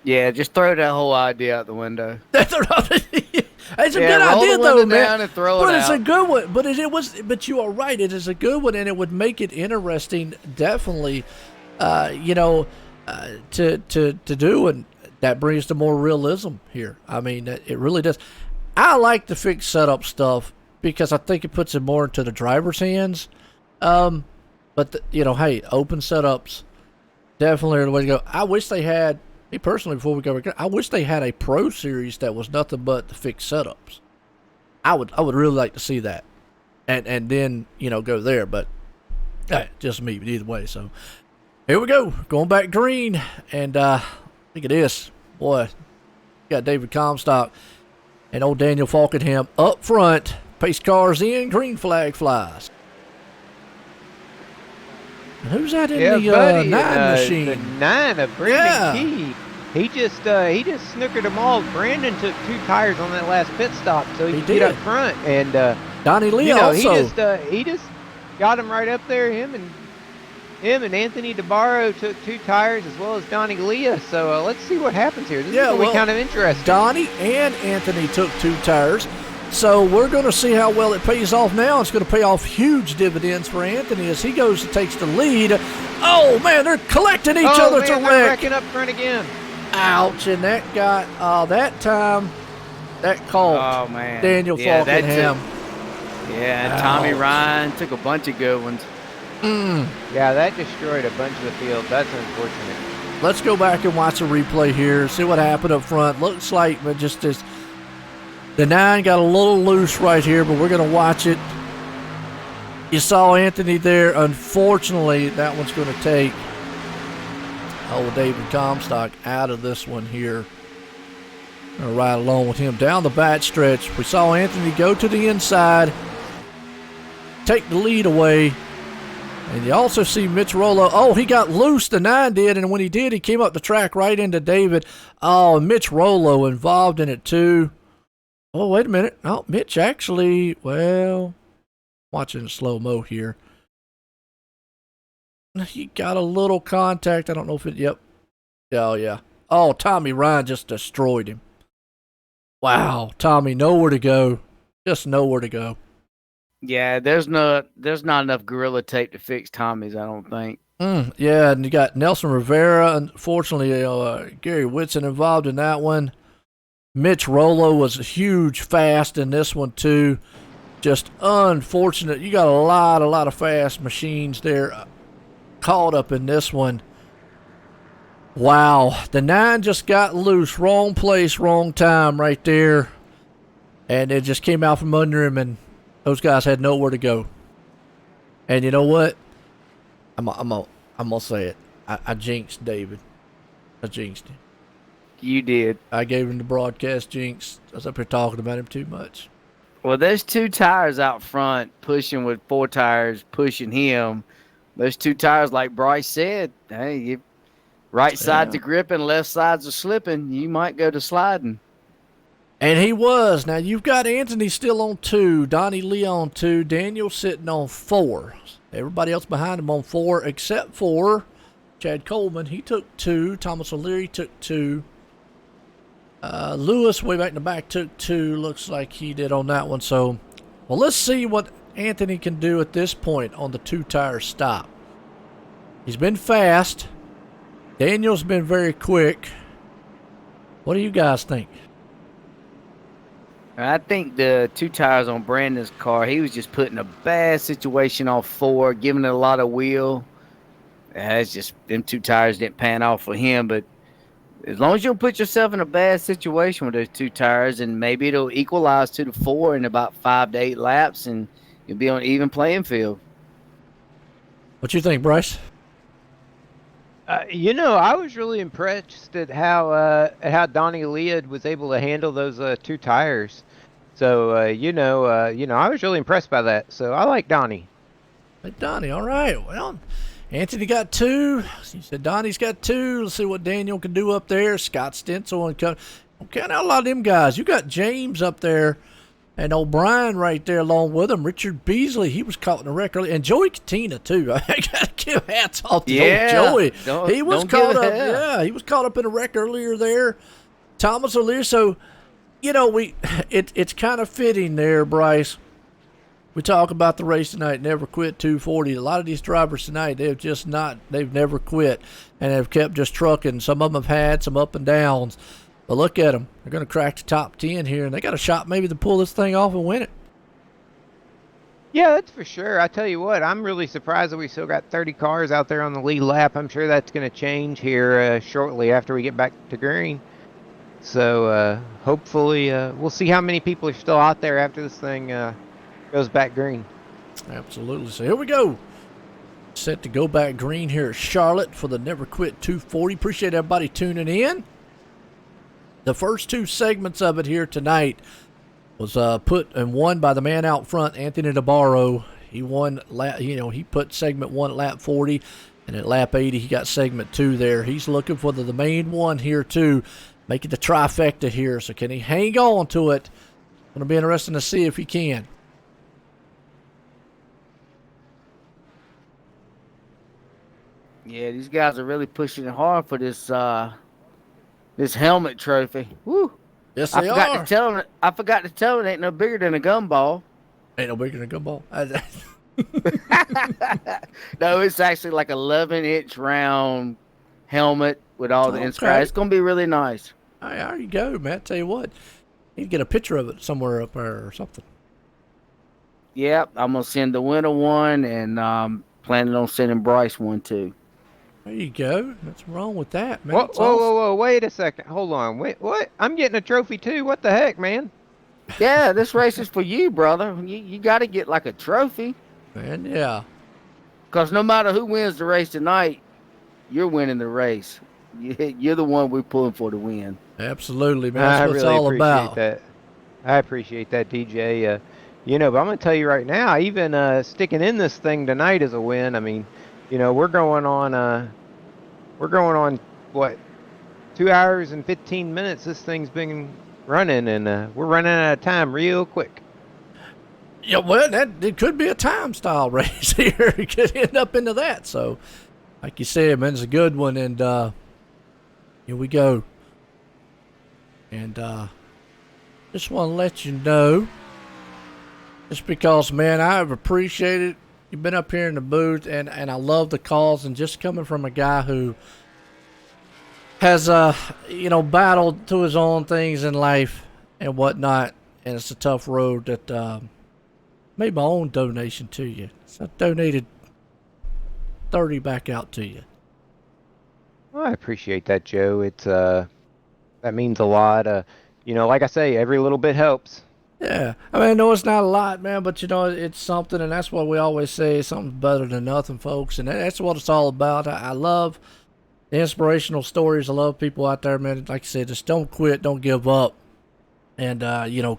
Yeah, just throw that whole idea out the window. It's a good idea, though, man. And throw but it it's out. a good one. But you are right. It is a good one, and it would make it interesting, definitely. To do, and that brings to more realism here. I mean, it really does. I like the fixed setup stuff because I think it puts it more into the driver's hands. But hey, open setups definitely are the way to go. I wish they had. Me personally, before we go, I wish they had a pro series that was nothing but the fixed setups. I would really like to see that, and then go there. But just me. But either way, so here we go, going back green, and look at this, boy. Got David Comstock and old Daniel Falkenham up front. Pace cars in, green flag flies. And who's that in the buddy, 9 machine? The 9 of Brandon Key. he just snookered them all. Brandon took 2 tires on that last pit stop, so he could did. get up front. And Donnie Lee you know, also. he just got him right up there. Him and Anthony DeBarro took 2 tires, as well as Donnie Leah. So let's see what happens here. This is going to be kind of interesting. Donnie and Anthony took 2 tires. So we're going to see how well it pays off now. It's going to pay off huge dividends for Anthony as he goes and takes the lead. Oh, man, they're collecting each other to they're wreck. wrecking up front again. Ouch, and that got, that time, that caught Daniel Falkenham. Yeah, and Tommy Ryan took a bunch of good ones. Yeah, that destroyed a bunch of the field. That's unfortunate. Let's go back and watch a replay here, see what happened up front. Looks like but just as the 9 got a little loose right here, but we're going to watch it. You saw Anthony there. Unfortunately, that one's going to take David Comstock out of this one here. Going to ride along with him down the back stretch. We saw Anthony go to the inside, take the lead away. And you also see Mitch Rollo. Oh, he got loose, the 9 did, and when he did, he came up the track right into David. Oh, Mitch Rollo involved in it too. Oh, wait a minute. Oh, Mitch actually, well, watching the slow-mo here. He got a little contact. I don't know if it, yep. Oh, yeah. Oh, Tommy Ryan just destroyed him. Wow, Tommy, nowhere to go. Just nowhere to go. Yeah, there's not enough Gorilla Tape to fix Tommy's, I don't think. Yeah, and you got Nelson Rivera. Unfortunately, Gary Whitson involved in that one. Mitch Rollo was huge fast in this one, too. Just unfortunate. You got a lot of fast machines there caught up in this one. Wow, the 9 just got loose. Wrong place, wrong time right there. And it just came out from under him, and those guys had nowhere to go. And you know what? I'm gonna say it. I jinxed David. I jinxed him. You did. I gave him the broadcast jinx. I was up here talking about him too much. Well, there's 2 tires out front pushing with 4 tires pushing him. Those 2 tires, like Bryce said, hey, right side's are gripping, left side's are slipping. You might go to sliding. And he was. Now, you've got Anthony still on 2, Donnie Lee on 2, Daniel sitting on 4. Everybody else behind him on 4 except for Chad Coleman. He took 2. Thomas O'Leary took 2. Lewis, way back in the back, took 2. Looks like he did on that one. So, well, let's see what Anthony can do at this point on the 2-tire stop. He's been fast. Daniel's been very quick. What do you guys think? I think the 2 tires on Brandon's car, he was just put in a bad situation off 4, giving it a lot of wheel. It's just them 2 tires didn't pan off for him, but as long as you don't put yourself in a bad situation with those 2 tires, and maybe it'll equalize to the 4 in about 5 to 8 laps, and you'll be on an even playing field. What you think, Bryce? I was really impressed at how Donnie Leah was able to handle those 2 tires. So I was really impressed by that. So I like Donnie. Hey, Donnie, all right. Well, Anthony got 2. He said Donnie's got 2. Let's see what Daniel can do up there. Scott Stencil and don't count out a lot of them guys. You got James up there and O'Brien right there along with him. Richard Beasley, he was caught in the wreck early. And Joey Katina, too. I got to give hats off to old Joey. He was caught up. Yeah, he was caught up in a wreck earlier there. Thomas O'Leary. So, it's kind of fitting there, Bryce. We talk about the race tonight, Never Quit 240. A lot of these drivers tonight, they've never quit and have kept just trucking. Some of them have had some up and downs. But look at them. They're going to crack the top 10 here, and they got a shot maybe to pull this thing off and win it. Yeah, that's for sure. I tell you what, I'm really surprised that we still got 30 cars out there on the lead lap. I'm sure that's going to change here shortly after we get back to green. So hopefully we'll see how many people are still out there after this thing goes back green. Absolutely. So here we go. Set to go back green here at Charlotte for the Never Quit 240. Appreciate everybody tuning in. The first 2 segments of it here tonight was put and won by the man out front, Anthony DeBarro. He won, he put segment 1 at lap 40. And at lap 80, he got segment 2 there. He's looking for the main one here, too, making the trifecta here. So can he hang on to it? Going to be interesting to see if he can. Yeah, these guys are really pushing it hard for this this helmet trophy. Woo! Yes, they are. I forgot to tell them it ain't no bigger than a gumball. Ain't no bigger than a gumball. No, it's actually like 11-inch round helmet with all the inscriptions. It's gonna be really nice. All right, there you go, man. Tell you what, you need to get a picture of it somewhere up there or something. Yep, I'm gonna send the winner one, and planning on sending Bryce one too. There you go. What's wrong with that, man? Whoa, wait a second. Hold on. Wait, what? I'm getting a trophy too. What the heck, man? Yeah, this race is for you, brother. You got to get like a trophy. Man, yeah. Because no matter who wins the race tonight, you're winning the race. You're the one we're pulling for to win. Absolutely, man. That's what it's all about. That. I appreciate that, DJ. But I'm going to tell you right now, even sticking in this thing tonight is a win. I mean, we're going on what, 2 hours and 15 minutes this thing's been running, and we're running out of time real quick. Yeah, well, it could be a time style race here. It could end up into that. So, like you said, man, it's a good one, and here we go. And just want to let you know, just because, man, I've appreciated you've been up here in the booth, and I love the calls, and just coming from a guy who has, battled to his own things in life and whatnot, and it's a tough road that made my own donation to you. So I donated 30 back out to you. Well, I appreciate that, Joe. It's that means a lot. Like I say, every little bit helps. Yeah, I mean, I know it's not a lot, man, but it's something, and that's what we always say, something's better than nothing, folks, and that's what it's all about. I love the inspirational stories. I love people out there, man. Like I said, just don't quit, don't give up, and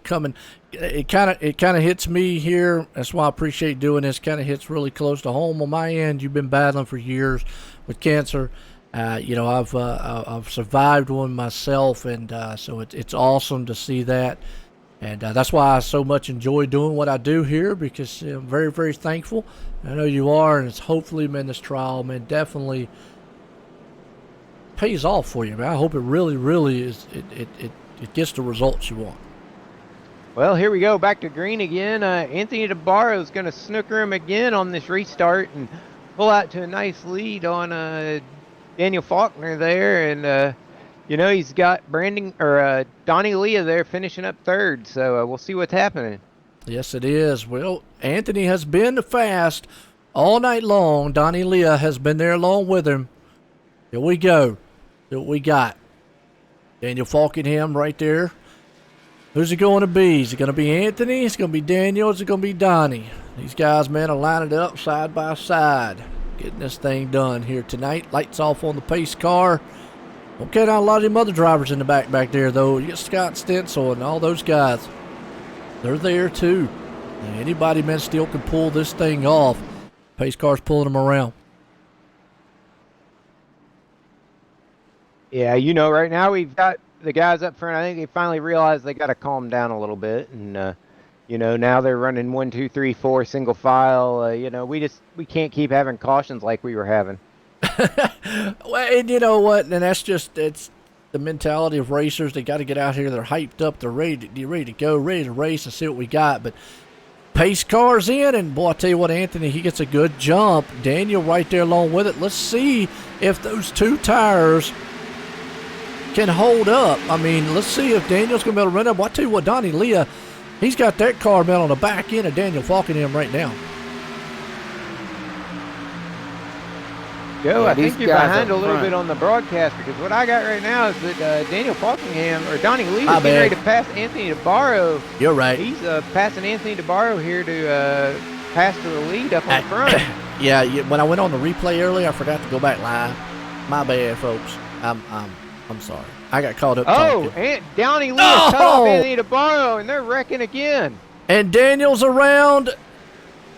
coming, it kind of hits me here. That's why I appreciate doing this. Kind of hits really close to home on my end. You've been battling for years with cancer. I've survived one myself, and so it's awesome to see that. And that's why I so much enjoy doing what I do here, because I'm very, very thankful. I know you are, and it's hopefully, man, this trial, man, definitely pays off for you, man. I hope it really, really is. It gets the results you want. Well, here we go, back to green again. Anthony DeBarro is going to snooker him again on this restart and pull out to a nice lead on Daniel Faulkner there, and he's got Donnie Leah there finishing up third, so we'll see what's happening. Yes, it is. Well, Anthony has been fast all night long. Donnie Leah has been there along with him. Here we go. See what we got. Daniel Faulkingham right there. Who's it going to be? Is it going to be Anthony? Is it going to be Daniel? Is it going to be Donnie? These guys, man, are lining it up side by side, getting this thing done here tonight. Lights off on the pace car. Okay, now a lot of them other drivers in the back there, though. You get Scott Stencil and all those guys. They're there, too. And anybody, man, still can pull this thing off. Pace car's pulling them around. Yeah, right now we've got the guys up front. I think they finally realized they got to calm down a little bit. And, now they're running 1, 2, 3, 4 single file. We can't keep having cautions like we were having. Well, and you know what? And it's the mentality of racers. They got to get out here. They're hyped up. They're ready to go, ready to race and see what we got. But pace car's in, and boy, I tell you what, Anthony, he gets a good jump. Daniel right there along with it. Let's see if those two tires can hold up. I mean, let's see if Daniel's going to be able to run up. Well, I tell you what, Donnie Leah, he's got that car, man, on the back end of Daniel Faulkingham right now. Joe, I think you're behind a little bit on the broadcast, because what I got right now is that Daniel Faulkingham, or Donnie Lee, is getting ready to pass Anthony DeBarro. You're right. He's passing Anthony DeBarro here to pass to the lead up on front. Yeah, when I went on the replay earlier, I forgot to go back live. My bad, folks. I'm sorry. I got caught up talking. And Donnie Lee cut off Anthony DeBarro, and they're wrecking again. And Daniel's around.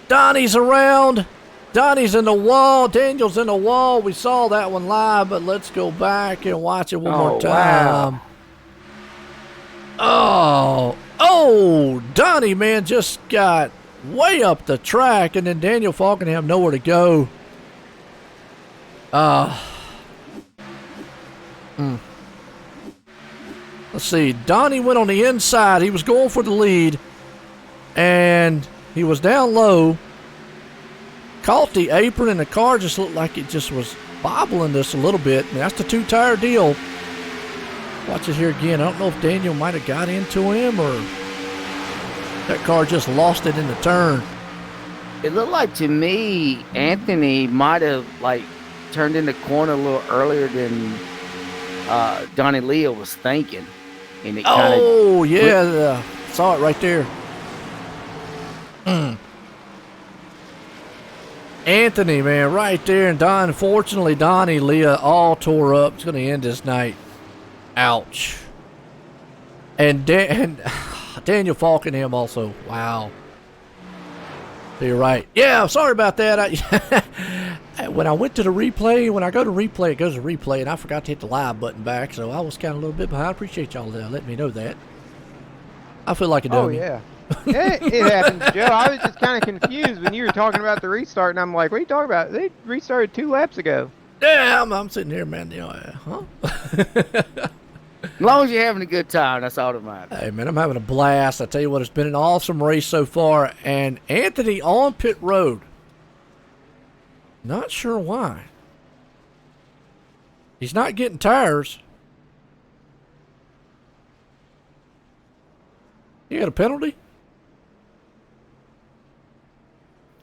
Donnie's around. Donnie's in the wall. Daniel's in the wall. We saw that one live, but let's go back and watch it one more time. Wow. Oh, Donnie, man, just got way up the track, and then Daniel Falkenham nowhere to go. Let's see. Donnie went on the inside. He was going for the lead, and he was down low. Caught the apron, and the car just looked like it just was bobbling this a little bit. And that's the two-tire deal. Watch it here again. I don't know if Daniel might have got into him or that car just lost it in the turn. It looked like to me Anthony might have like turned in the corner a little earlier than Donnie Leo was thinking. And it oh, yeah. Saw it right there. Anthony, man, right there. And unfortunately, Donnie, Leah all tore up. It's going to end this night. Ouch. And Daniel Falkenham also. Wow. You're right. Yeah, sorry about that. When I went to the replay, when I go to replay, it goes to replay, and I forgot to hit the live button back, so I was kind of a little bit behind. I appreciate y'all letting me know that. I feel like a dummy. Oh, yeah. It happens, Joe. I was just kind of confused when you were talking about the restart, and I'm like, what are you talking about? They restarted 2 laps ago. Yeah, I'm sitting here, man. You know, huh? As long as you're having a good time, that's all that matters. Hey, man, I'm having a blast. I tell you what, it's been an awesome race so far. And Anthony on pit road. Not sure why. He's not getting tires. You got a penalty?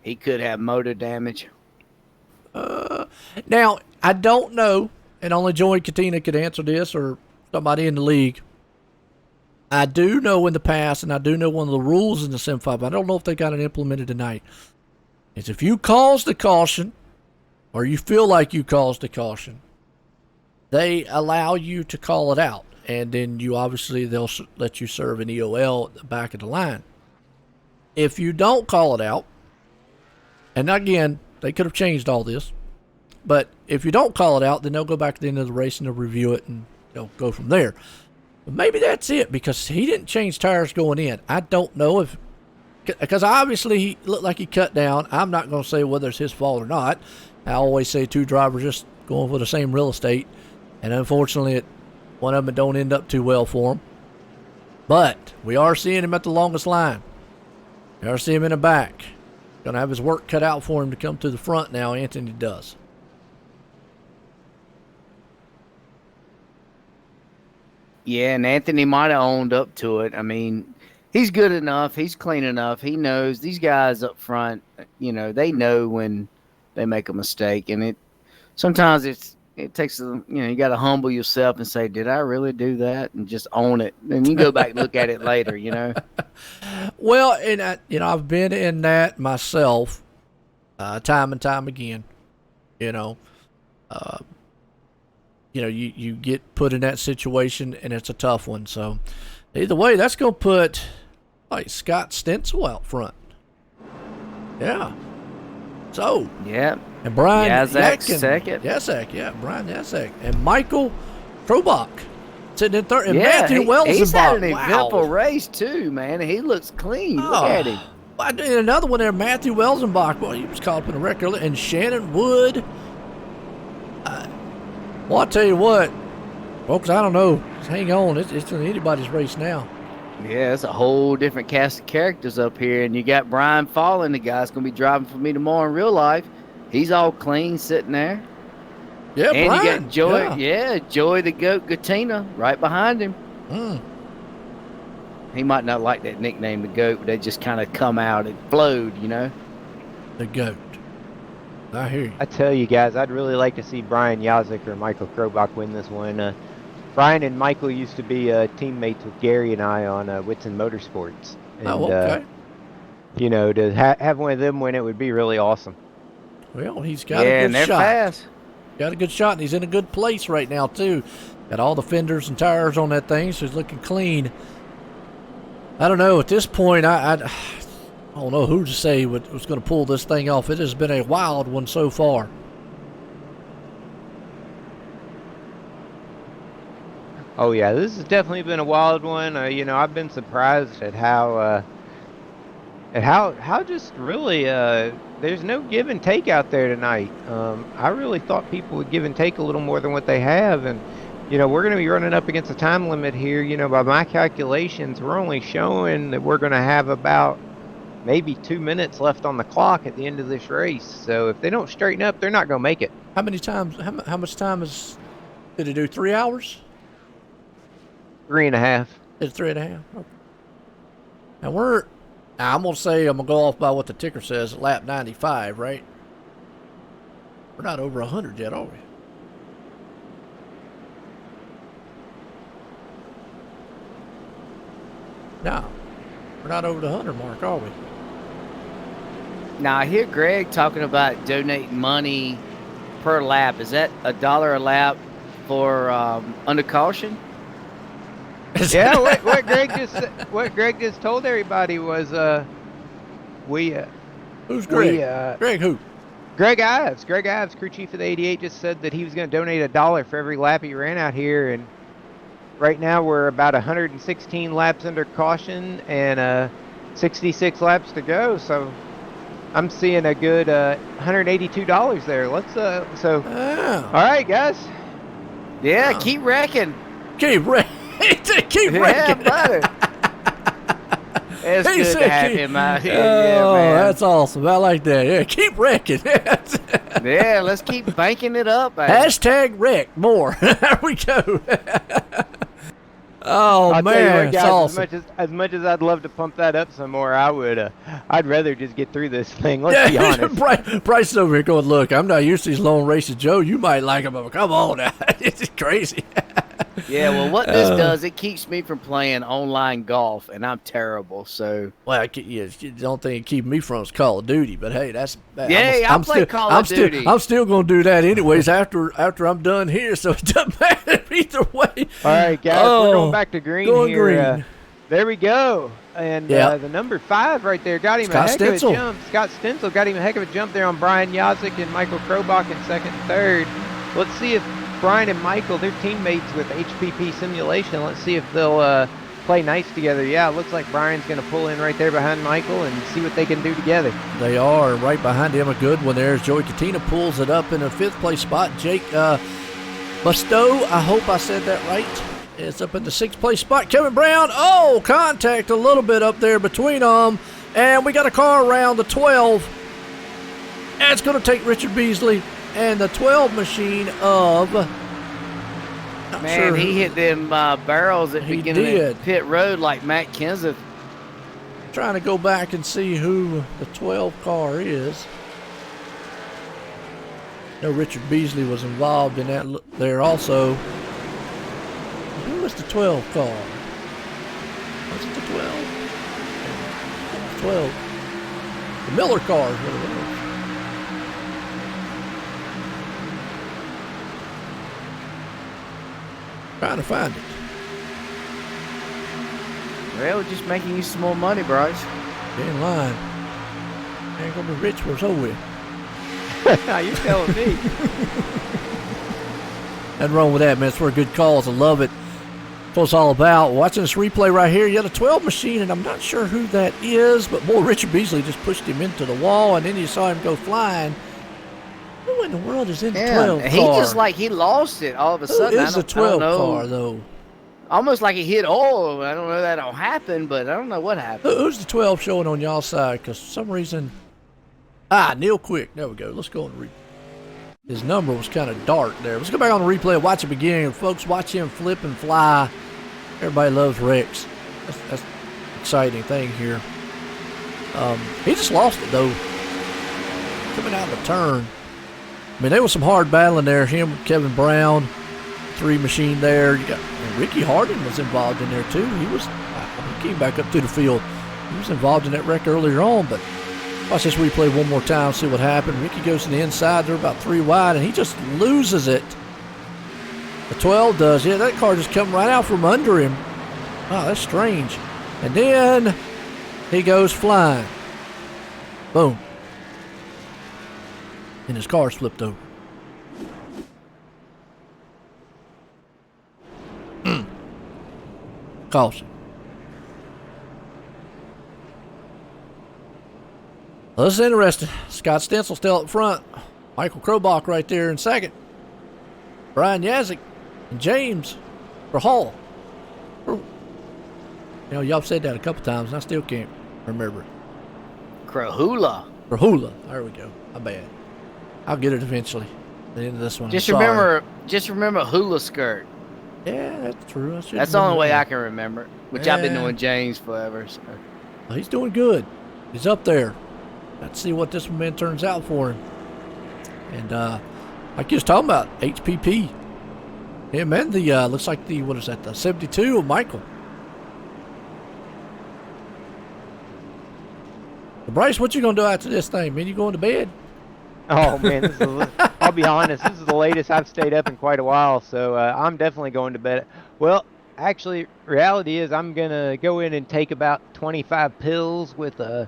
He could have motor damage. Now, I don't know, and only Joey Katina could answer this or somebody in the league. I do know in the past, and I do know one of the rules in the Sim5, I don't know if they got it implemented tonight, is if you cause the caution or you feel like you caused the caution, they allow you to call it out. And then you obviously, they'll let you serve an EOL at the back of the line. If you don't call it out, and again, they could have changed all this, but if you don't call it out, then they'll go back to the end of the race and they'll review it and they'll go from there. But maybe that's it, because he didn't change tires going in. I don't know if, because obviously he looked like he cut down. I'm not going to say whether it's his fault or not. I always say 2 drivers just going for the same real estate, and unfortunately one of them don't end up too well for him. But we are seeing him at the longest line. We are seeing him in the back. Going to have his work cut out for him to come to the front now. Anthony does. Yeah, and Anthony might have owned up to it. I mean, he's good enough. He's clean enough. He knows these guys up front, you know, they know when they make a mistake. And sometimes it takes, you got to humble yourself and say, did I really do that? And just own it. And you go back and look at it later, you know. Well, and I've been in that myself, time and time again. You get put in that situation, and it's a tough one. So, either way, that's going to put Scott Stencil out front. Yeah. So. Yeah. And Brian Yazek Yakin, second. Yazek, yeah, Brian Yazek. And Michael Krobach sitting in third. And yeah, Matthew Wells. He's had an wow. eventful race, too, man. He looks clean. Look at him. And another one there, Matthew Welzenbach. Well, he was caught up in a wreck earlier. And Shannon Wood. Well, I'll tell you what, folks, I don't know. Just hang on. It's anybody's race now. Yeah, it's a whole different cast of characters up here. And you got Brian Fallon, the guy's going to be driving for me tomorrow in real life. He's all clean sitting there. Yeah, and Brian. you got Joey, Joey the Goat Gatina right behind him. He might not like that nickname, the Goat, but they just kind of come out and flowed, you know. The Goat. I hear you. I tell you guys, I'd really like to see Brian Yazek or Michael Krobach win this one. Brian and Michael used to be teammates with Gary and I on Whitson Motorsports. And, okay. To have one of them win it would be really awesome. Well, he's got a good they're shot. Fast. Got a good shot, and he's in a good place right now, too. Got all the fenders and tires on that thing, so he's looking clean. I don't know. At this point, I I don't know who to say was going to pull this thing off. It has been a wild one so far. Oh yeah, this has definitely been a wild one. You know, I've been surprised at how just really there's no give and take out there tonight. I really thought people would give and take a little more than what they have, and you know, we're going to be running up against a time limit here. You know, by my calculations, we're only showing that we're going to have about maybe 2 minutes left on the clock at the end of this race. So if they don't straighten up, they're not going to make it. How much time did it do? 3 hours? 3.5. It's 3.5. Okay. Now I'm gonna say I'm gonna go off by what the ticker says, lap 95, right? We're not over 100 yet, are we? No, we're not over the 100 mark, are we? Now I hear Greg talking about donating money per lap. Is that $1 a lap for under caution? Yeah, what Greg just told everybody was Who's Greg? Greg who? Greg Ives, crew chief of the 88, just said that he was going to donate $1 for every lap he ran out here, and right now we're about 116 laps under caution and 66 laps to go. So I'm seeing a good $182 there. Let's all right, guys. Yeah, keep wrecking. Keep wrecking. Yeah, brother. It's good to have him out here. Yeah, man. That's awesome. I like that. Yeah, keep wrecking. Yeah, let's keep banking it up. Hashtag wreck more. There we go. Oh, I'll man, tell you what, it's guys, awesome. As much as I'd love to pump that up some more, I'd rather just get through this thing. Let's be honest. Bryce is over here going, look, I'm not used to these long races. Joe, you might like them, but come on now. It's crazy. Yeah, well, what this does, it keeps me from playing online golf, and I'm terrible, so... Well, the only thing it keeps me from is Call of Duty, but hey, that's... Yeah, I play Call of Duty. I'm still going to do that anyways after I'm done here, so it doesn't matter either way. All right, guys, we're going back to green here. Green. There we go. And the number 5 right there got him a heck of a jump. Scott Stencil got him a heck of a jump there on Brian Yazik and Michael Krobach in second and third. Let's see if Brian and Michael, they're teammates with HPP Simulation. Let's see if they'll play nice together. Yeah, it looks like Brian's going to pull in right there behind Michael and see what they can do together. They are. Right behind him, a good one there. Joey Katina pulls it up in a 5th place spot. Jake Mustoe, I hope I said that right. It's up in the 6th place spot. Kevin Brown, contact a little bit up there between them. And we got a car around the 12. And it's going to take Richard Beasley and the 12 machine of... Man, he hit them barrels at the beginning of pit road like Matt Kenseth. Trying to go back and see who the 12 car is. No, Richard Beasley was involved in that there also. Who was the 12 car? Was it the 12? 12. The Miller car is what it was. Trying to find it. Well, just making you some more money, Bryce. Get in line. Ain't gonna be rich for so with. You're telling me. Nothing wrong with that, man. It's for good calls. I love it. That's what it's all about. Watching this replay right here, you had a 12 machine, and I'm not sure who that is, but boy, Richard Beasley just pushed him into the wall, and then you saw him go flying. Who in the world is in the 12 car? He just he lost it all of a sudden. Who is the 12 car, though? Almost like he hit oil. I don't know that'll happen, but I don't know what happened. Who's the 12 showing on y'all side? Because for some reason... Neil Quick. There we go. Let's go on the replay. His number was kind of dark there. Let's go back on the replay and watch it begin. Folks, watch him flip and fly. Everybody loves Rex. That's an exciting thing here. He just lost it, though. Coming out of the turn. I mean, there was some hard battling there. Him, Kevin Brown, 3 machine there. You got Ricky Harding was involved in there, too. He came back up to the field. He was involved in that wreck earlier on, but watch this replay one more time, see what happened. Ricky goes to the inside. They're about 3 wide, and he just loses it. The 12 does. Yeah, that car just come right out from under him. Wow, that's strange. And then he goes flying. Boom. And his car's flipped over. Caution. Well, this is interesting. Scott Stencil still up front. Michael Krobach right there in second. Brian Yazik and James for Hall. You know, y'all said that a couple times, and I still can't remember it. Krahula. For Hula. There we go. My bad. I'll get it eventually. At the end of this one. Just remember hula skirt. Yeah, that's true. That's the only way I can remember. Which I've been knowing James forever. So. Well, he's doing good. He's up there. Let's see what this man turns out for him. And like you was talking about, HPP. Yeah, man, the looks like the, what is that, the 72 of Michael. Well, Bryce, what you gonna do after this thing, man? You going to bed? Oh man, I'll be honest, this is the latest I've stayed up in quite a while, so I'm definitely going to bed. Well, actually, reality is I'm gonna go in and take about 25 pills with a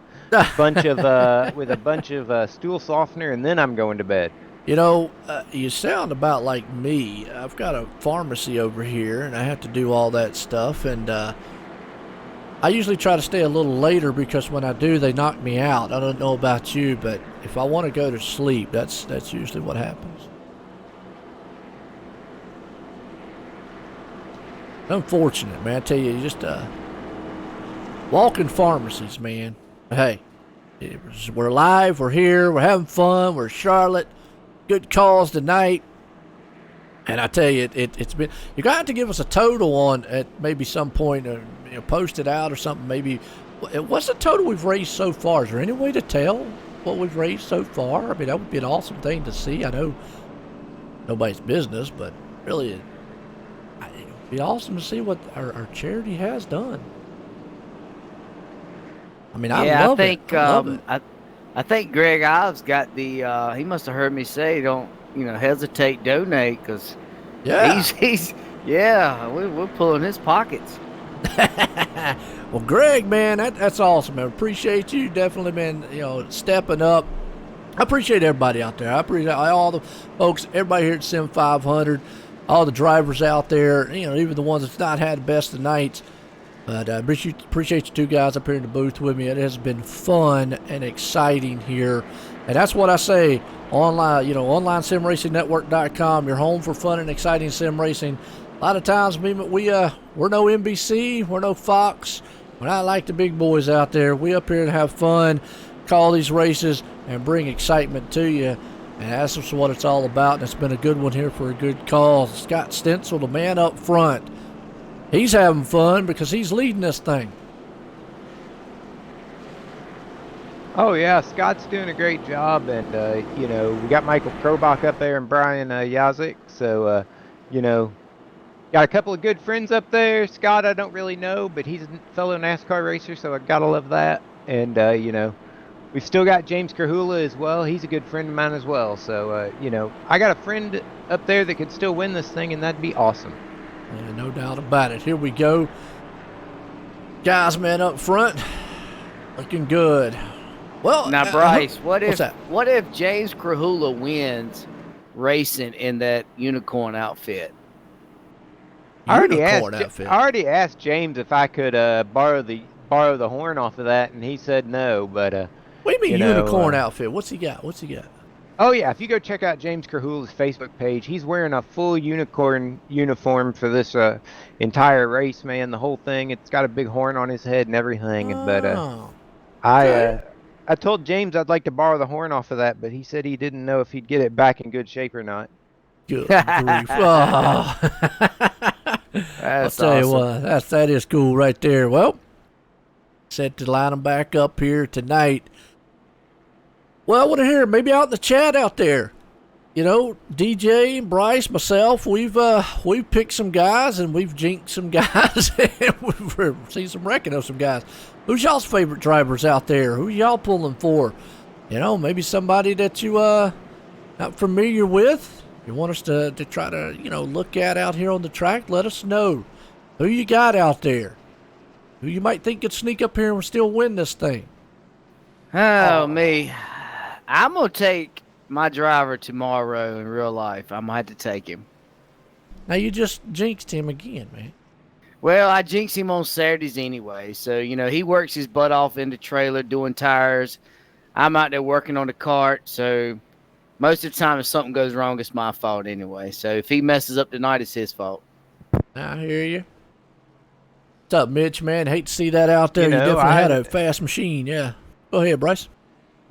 bunch of stool softener, and then I'm going to bed. You know, you sound about like me. I've got a pharmacy over here, and I have to do all that stuff, and I usually try to stay a little later because when I do, they knock me out. I don't know about you, but if I want to go to sleep, that's usually what happens. Unfortunate, man. I tell you, just walking pharmacies, man. Hey, we're live, we're here, we're having fun, we're Charlotte. Good calls tonight. And I tell you, it's been, you're going to have to give us a total on at maybe some point, post it out or something. Maybe, what's the total we've raised so far? Is there any way to tell what we've raised so far? I mean, that would be an awesome thing to see. I know nobody's business, but really, it would be awesome to see what our charity has done. I mean, I love it. I think Greg Ives got the, he must have heard me say, don't, hesitate, donate, because we're pulling his pockets. Well, Greg, man, that's awesome, man. Appreciate you. Definitely, man, stepping up. I appreciate everybody out there. I appreciate all the folks, everybody here at Sim500, all the drivers out there, even the ones that's not had the best of nights. But I appreciate you two guys up here in the booth with me. It has been fun and exciting here. And that's what I say, online, onlinesimracingnetwork.com, your home for fun and exciting sim racing. A lot of times, we're no NBC, we're no Fox. We're not like the big boys out there. We up here to have fun, call these races, and bring excitement to you. And that's just what it's all about. And it's been a good one here for a good cause. Scott Stencil, the man up front. He's having fun because he's leading this thing. Oh, yeah, Scott's doing a great job. And, we got Michael Krobach up there and Brian Yazik. So, got a couple of good friends up there. Scott, I don't really know, but he's a fellow NASCAR racer, so I got to love that. And, we've still got James Krahula as well. He's a good friend of mine as well. So, I got a friend up there that could still win this thing, and that'd be awesome. Yeah, no doubt about it. Here we go. Guys, man, up front, looking good. Well, now, Bryce, what if James Krahula wins racing in that unicorn outfit? I already asked James if I could borrow the horn off of that, and he said no. But what do you mean unicorn outfit? What's he got? Oh yeah, if you go check out James Krahula's Facebook page, he's wearing a full unicorn uniform for this entire race, man. The whole thing. It's got a big horn on his head and everything. I told James I'd like to borrow the horn off of that, but he said he didn't know if he'd get it back in good shape or not. Good grief. Oh. I'll tell you what, that is cool right there. Well, set to line them back up here tonight. Well, I want to hear maybe out in the chat out there. DJ, Bryce, myself, we've picked some guys and we've jinxed some guys and we've seen some wrecking of some guys. Who's y'all's favorite drivers out there? Who y'all pulling for? Maybe somebody that you not familiar with. You want us to try to look at out here on the track? Let us know who you got out there. Who you might think could sneak up here and still win this thing. Oh, me. I'm going to take my driver tomorrow in real life. I'm going to have to take him. Now you just jinxed him again, man. Well, I jinx him on Saturdays anyway. So, he works his butt off in the trailer doing tires. I'm out there working on the cart. So, most of the time, if something goes wrong, it's my fault anyway. So, if he messes up tonight, it's his fault. I hear you. What's up, Mitch, man? Hate to see that out there. You definitely had a fast machine, yeah. Go ahead, Bryce.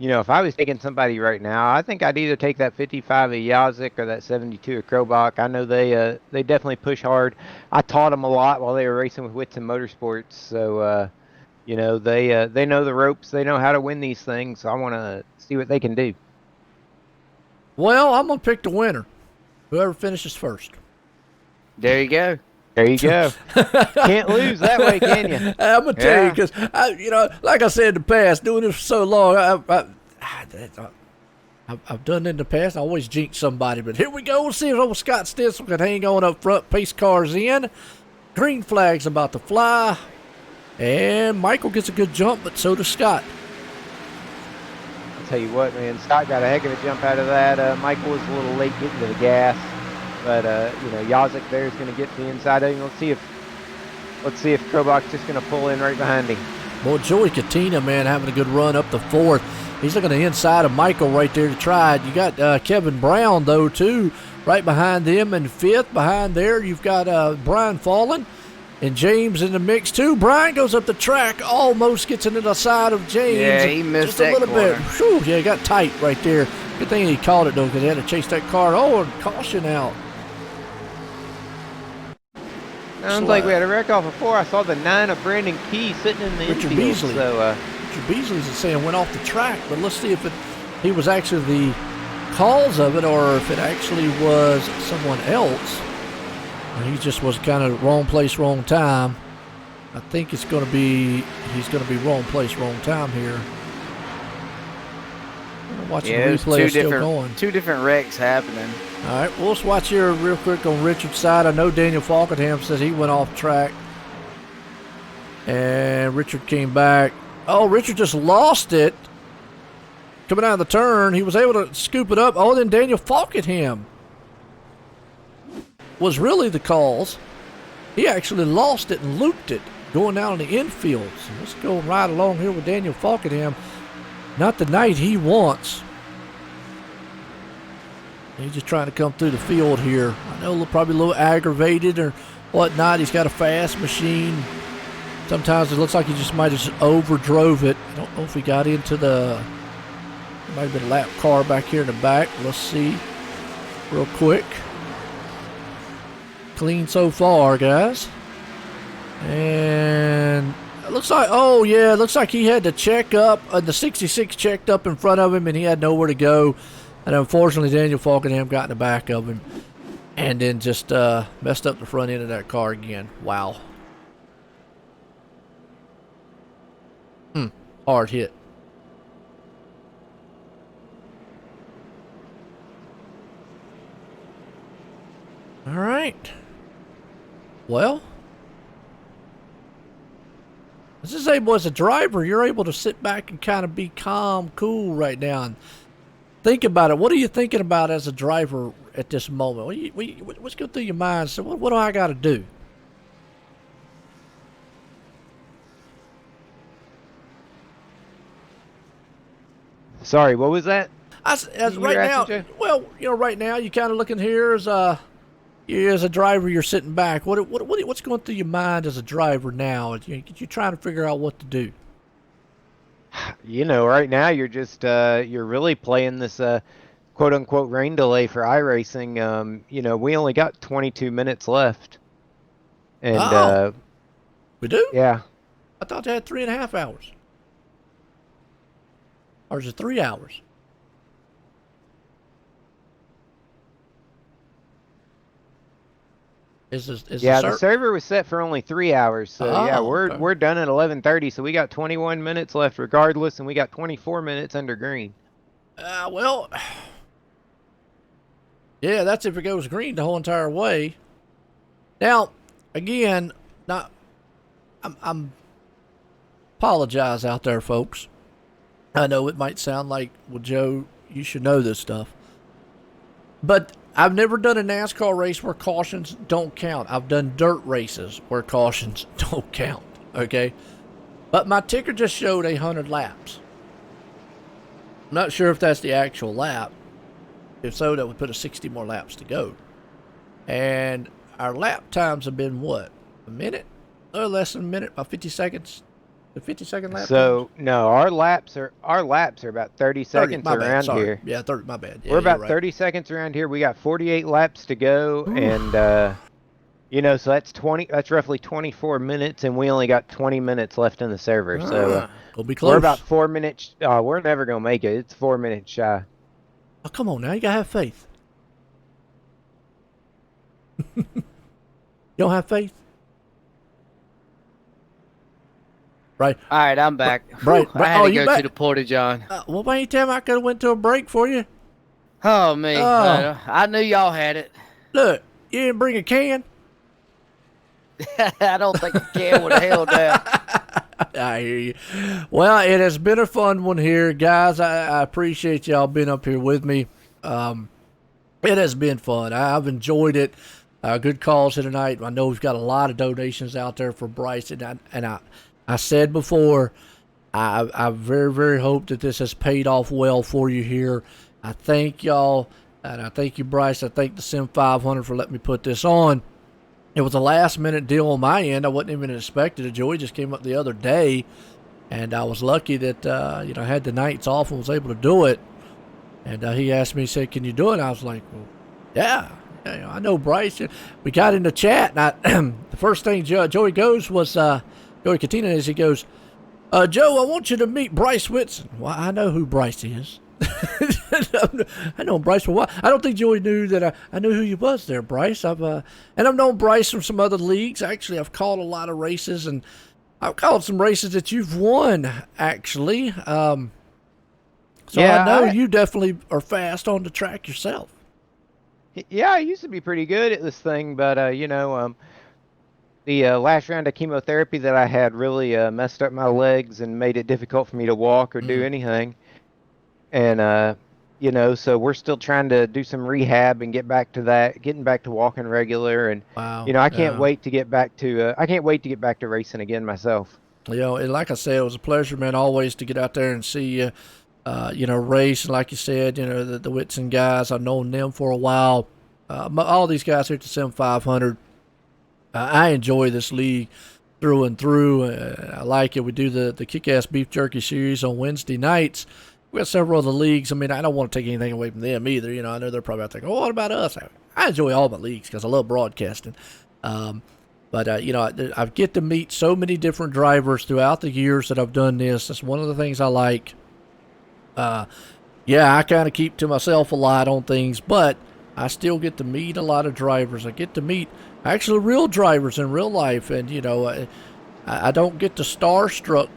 If I was taking somebody right now, I think I'd either take that 55 of Yazik or that 72 of Krobach. I know they definitely push hard. I taught them a lot while they were racing with Whitson Motorsports, so they know the ropes. They know how to win these things. So I want to see what they can do. Well, I'm gonna pick the winner. Whoever finishes first. There you go. There you go. Can't lose that way, can you? I'm gonna tell you, because like I said in the past, doing this for so long, I've done it in the past. I always jinx somebody, but here we go. We'll see if old Scott Stitzel can hang on up front. Pace car's in. Green flag's about to fly, and Michael gets a good jump, but so does Scott. I'll tell you what, man. Scott got a heck of a jump out of that. Michael was a little late getting to the gas. But Yazik there is going to get to the inside of him. Let's see if Krobach's just going to pull in right behind him. Boy, Joey Katina, man, having a good run up the fourth. He's looking to the inside of Michael right there to try it. You got Kevin Brown, though, too, right behind them. And fifth behind there, you've got Brian Fallen and James in the mix, too. Brian goes up the track, almost gets into the side of James. Yeah, he missed just that a little corner. bit. Whew, yeah, he got tight right there. Good thing he caught it, though, because he had to chase that car. Oh, and caution out. Sounds like we had a wreck off before. I saw the 9 of Brandon Key sitting in the Richard infield. Beasley. So, Richard Beasley's saying went off the track, but let's see if he was actually the cause of it or if it actually was someone else. He just was kind of wrong place, wrong time. I think he's going to be wrong place, wrong time here. Watching the replay, still going. Two different wrecks happening. All right, well, let's watch here real quick on Richard's side. I know Daniel Falkenham says he went off track. And Richard came back. Oh, Richard just lost it. Coming out of the turn, he was able to scoop it up. Oh, then Daniel Falkenham was really the cause. He actually lost it and looped it going down in the infield. So let's go right along here with Daniel Falkenham. Not the night he wants. He's just trying to come through the field here. I know probably a little aggravated or whatnot. He's got a fast machine. Sometimes it looks like he just might have just overdrove it. I don't know if he got into the... Might have been a lap car back here in the back. Let's see real quick. Clean so far, guys. And it looks like, oh yeah, it looks like he had to check up. The 66 checked up in front of him and he had nowhere to go. And unfortunately, Daniel Falkenham got in the back of him and then just messed up the front end of that car again. Wow. Hard hit. All right. Well, this is able, as a driver, you're able to sit back and kind of be calm, cool right now and think about it. What are you thinking about as a driver at this moment? What's going through your mind? So what do I got to do? sorry, what was that? As right now, well, right now you're kind of looking here as a driver. You're sitting back. What's going through your mind as a driver now? You're trying to figure out what to do. Right now you're just you're really playing this quote unquote rain delay for iRacing. We only got 22 minutes left. And we do? Yeah. I thought they had 3.5 hours. Or is it 3 hours? The server was set for only 3 hours. So we're done at 11:30. So we got 21 minutes left regardless, and we got 24 minutes under green. Well, yeah, that's if it goes green the whole entire way. Now, again, I'm apologize out there, folks. I know it might sound like, well, Joe, you should know this stuff. But I've never done a NASCAR race where cautions don't count. I've done dirt races where cautions don't count, okay? But my ticker just showed 100 laps. I'm not sure if that's the actual lap. If so, that would put us 60 more laps to go. And our lap times have been what? A minute? Or less than a minute, about 50 seconds. The 50-second lap. So no, our laps are about 30 seconds my bad, around sorry. here. Yeah, 30. My bad. Yeah, We're about you're right. 30 seconds around here. We got 48 laps to go, and you know, so that's 20. That's roughly 24 minutes, and we only got 20 minutes left in the server. So We'll be close. we're about 4 minutes. We're never gonna make it. It's 4 minutes shy. Oh, come on now. You gotta have faith. You don't have faith? Right. All right, I'm back. Right. I had Oh, to you go back? to the Porta John. Well, why you tell me I could have went to a break for you? Oh, me. Oh. I knew y'all had it. Look, you didn't bring a can? I don't think the can would have held that. I hear you. Well, it has been a fun one here, guys. I appreciate y'all being up here with me. It has been fun. I've enjoyed it. Good calls here tonight. I know we've got a lot of donations out there for Bryce, and I said before, I very, very hope that this has paid off well for you here. I thank y'all, and I thank you, Bryce. I thank the Sim500 for letting me put this on. It was a last-minute deal on my end. I wasn't even expecting it. Joey just came up the other day, and I was lucky that I had the nights off and was able to do it. And he asked me, he said, "Can you do it?" And I was like, "Well, yeah, I know Bryce." We got in the chat, and the first thing Joey goes was, Joey Katina is, he goes, "Joe, I want you to meet Bryce Whitson." Well, I know who Bryce is. I know Bryce for a while. I don't think Joey knew that I knew who you was there, Bryce. And I've known Bryce from some other leagues. Actually, I've called a lot of races, and I've called some races that you've won, actually. So Yeah, I know you definitely are fast on the track yourself. Yeah, I used to be pretty good at this thing, but the last round of chemotherapy that I had really messed up my legs and made it difficult for me to walk or do anything. And so we're still trying to do some rehab and get back to that, getting back to walking regular. And Wow. I can't wait to get back to racing again myself. And like I said, it was a pleasure, man, always to get out there and see you. Race, and like you said, the Whitson guys, I've known them for a while. All these guys here at the Sim500, I enjoy this league through and through. I like it. We do the Kick-Ass Beef Jerky series on Wednesday nights. We got several other leagues. I mean, I don't want to take anything away from them either. I know they're probably out there going, "Oh, what about us?" I enjoy all my leagues because I love broadcasting. But I get to meet so many different drivers throughout the years that I've done this. That's one of the things I like. I kind of keep to myself a lot on things, but I still get to meet a lot of drivers. I get to meet actually real drivers in real life, and I don't get the starstruck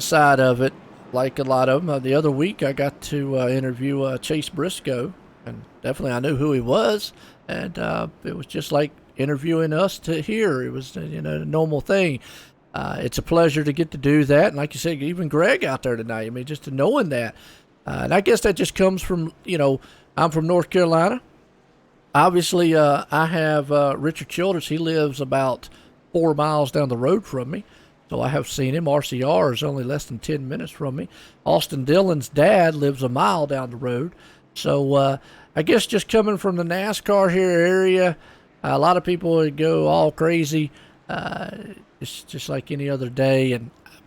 side of it like a lot of them. The other week I got to interview Chase Briscoe, and definitely I knew who he was, and it was just like interviewing us to here. It was a normal thing. It's a pleasure to get to do that. And like you said, even Greg out there tonight, I mean, just knowing that. And I guess that just comes from, I'm from North Carolina. Obviously, I have Richard Childress. He lives about 4 miles down the road from me. So I have seen him. RCR is only less than 10 minutes from me. Austin Dillon's dad lives a mile down the road. So I guess just coming from the NASCAR here area, a lot of people would go all crazy. It's just like any other day,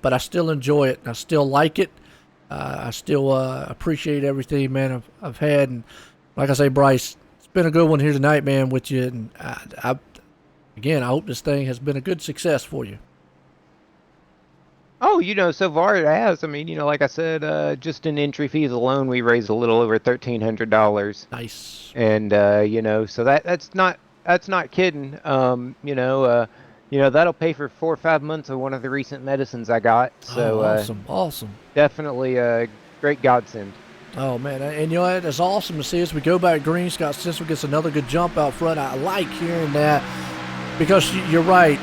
but I still enjoy it, and I still like it. I still appreciate everything, man, I've had. And like I say, Bryce, it's been a good one here tonight, man, with you. And I hope this thing has been a good success for you. Oh, so far it has. I mean, like I said, just in entry fees alone, we raised a little over $1,300. Nice. And so that's not kidding. That'll pay for 4 or 5 months of one of the recent medicines I got. So awesome. Definitely a great godsend. Oh man, and it's awesome to see as we go back green. Scott Sisel gets another good jump out front. I like hearing that because you're right.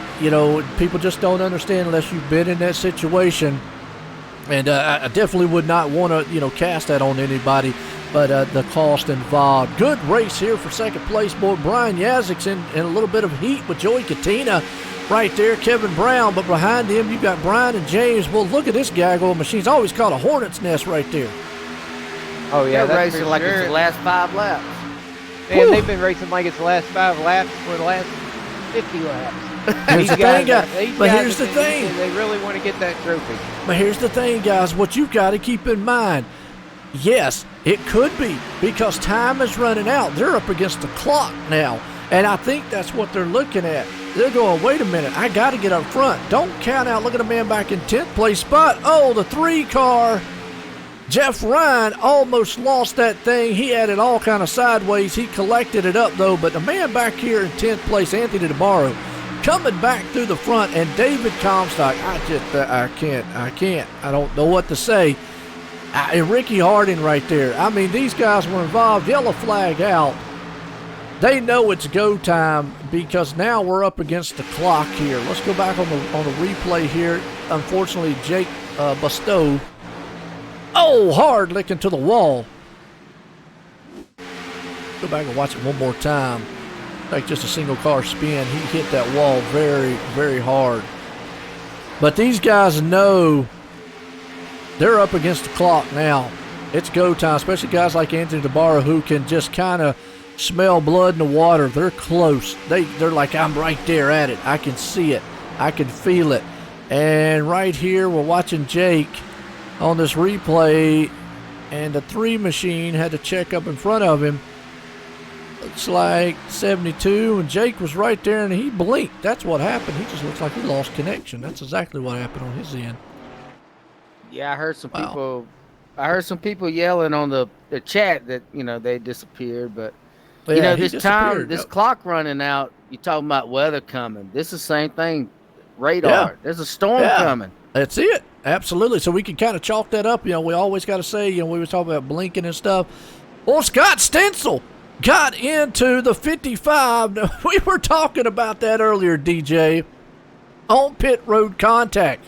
People just don't understand unless you've been in that situation. And I definitely would not want to, cast that on anybody, but the cost involved. Good race here for second place, boy. Brian Yazik's in a little bit of heat with Joey Katina right there, Kevin Brown, but behind him you got Brian and James. Well, look at this gaggle of machines. Always caught a hornet's nest right there. Oh, yeah, They're that's racing for like sure. it's the last 5 laps. Man, they've been racing like it's the last 5 laps for the last 50 laps. Here's the thing, guys. But here's the thing. They really want to get that trophy. But here's the thing, guys. What you've got to keep in mind, yes, it could be because time is running out. They're up against the clock now. And I think that's what they're looking at. They're going, wait a minute, I got to get up front. Don't count out. Look at a man back in 10th place spot. Oh, the 3-car. Jeff Ryan almost lost that thing. He had it all kind of sideways. He collected it up, though. But the man back here in 10th place, Anthony DeBarro, coming back through the front, and David Comstock, I can't. I don't know what to say. And Ricky Harding right there. I mean, these guys were involved. Yellow flag out. They know it's go time because now we're up against the clock here. Let's go back on the replay here. Unfortunately, Jake Bustow. Oh, hard licking to the wall. Go back and watch it one more time. Like just a single car spin. He hit that wall very, very hard. But these guys know they're up against the clock now. It's go time, especially guys like Anthony DeBarro who can just kind of smell blood in the water. They're close. They're like, I'm right there at it. I can see it. I can feel it. And right here, we're watching Jake on this replay, and the 3 machine had to check up in front of him. Looks like 72, and Jake was right there, and he blinked. That's what happened. He just looks like he lost connection. That's exactly what happened on his end. Yeah, I heard some people. I heard some people yelling on the chat that they disappeared, but this time, this clock running out. You talking about weather coming? This is the same thing. Radar. Yeah. There's a storm coming. That's it. Absolutely. So we can kind of chalk that up. We always got to say, we were talking about blinking and stuff. Well, Scott Stencil got into the 55. We were talking about that earlier, DJ, on pit road contact.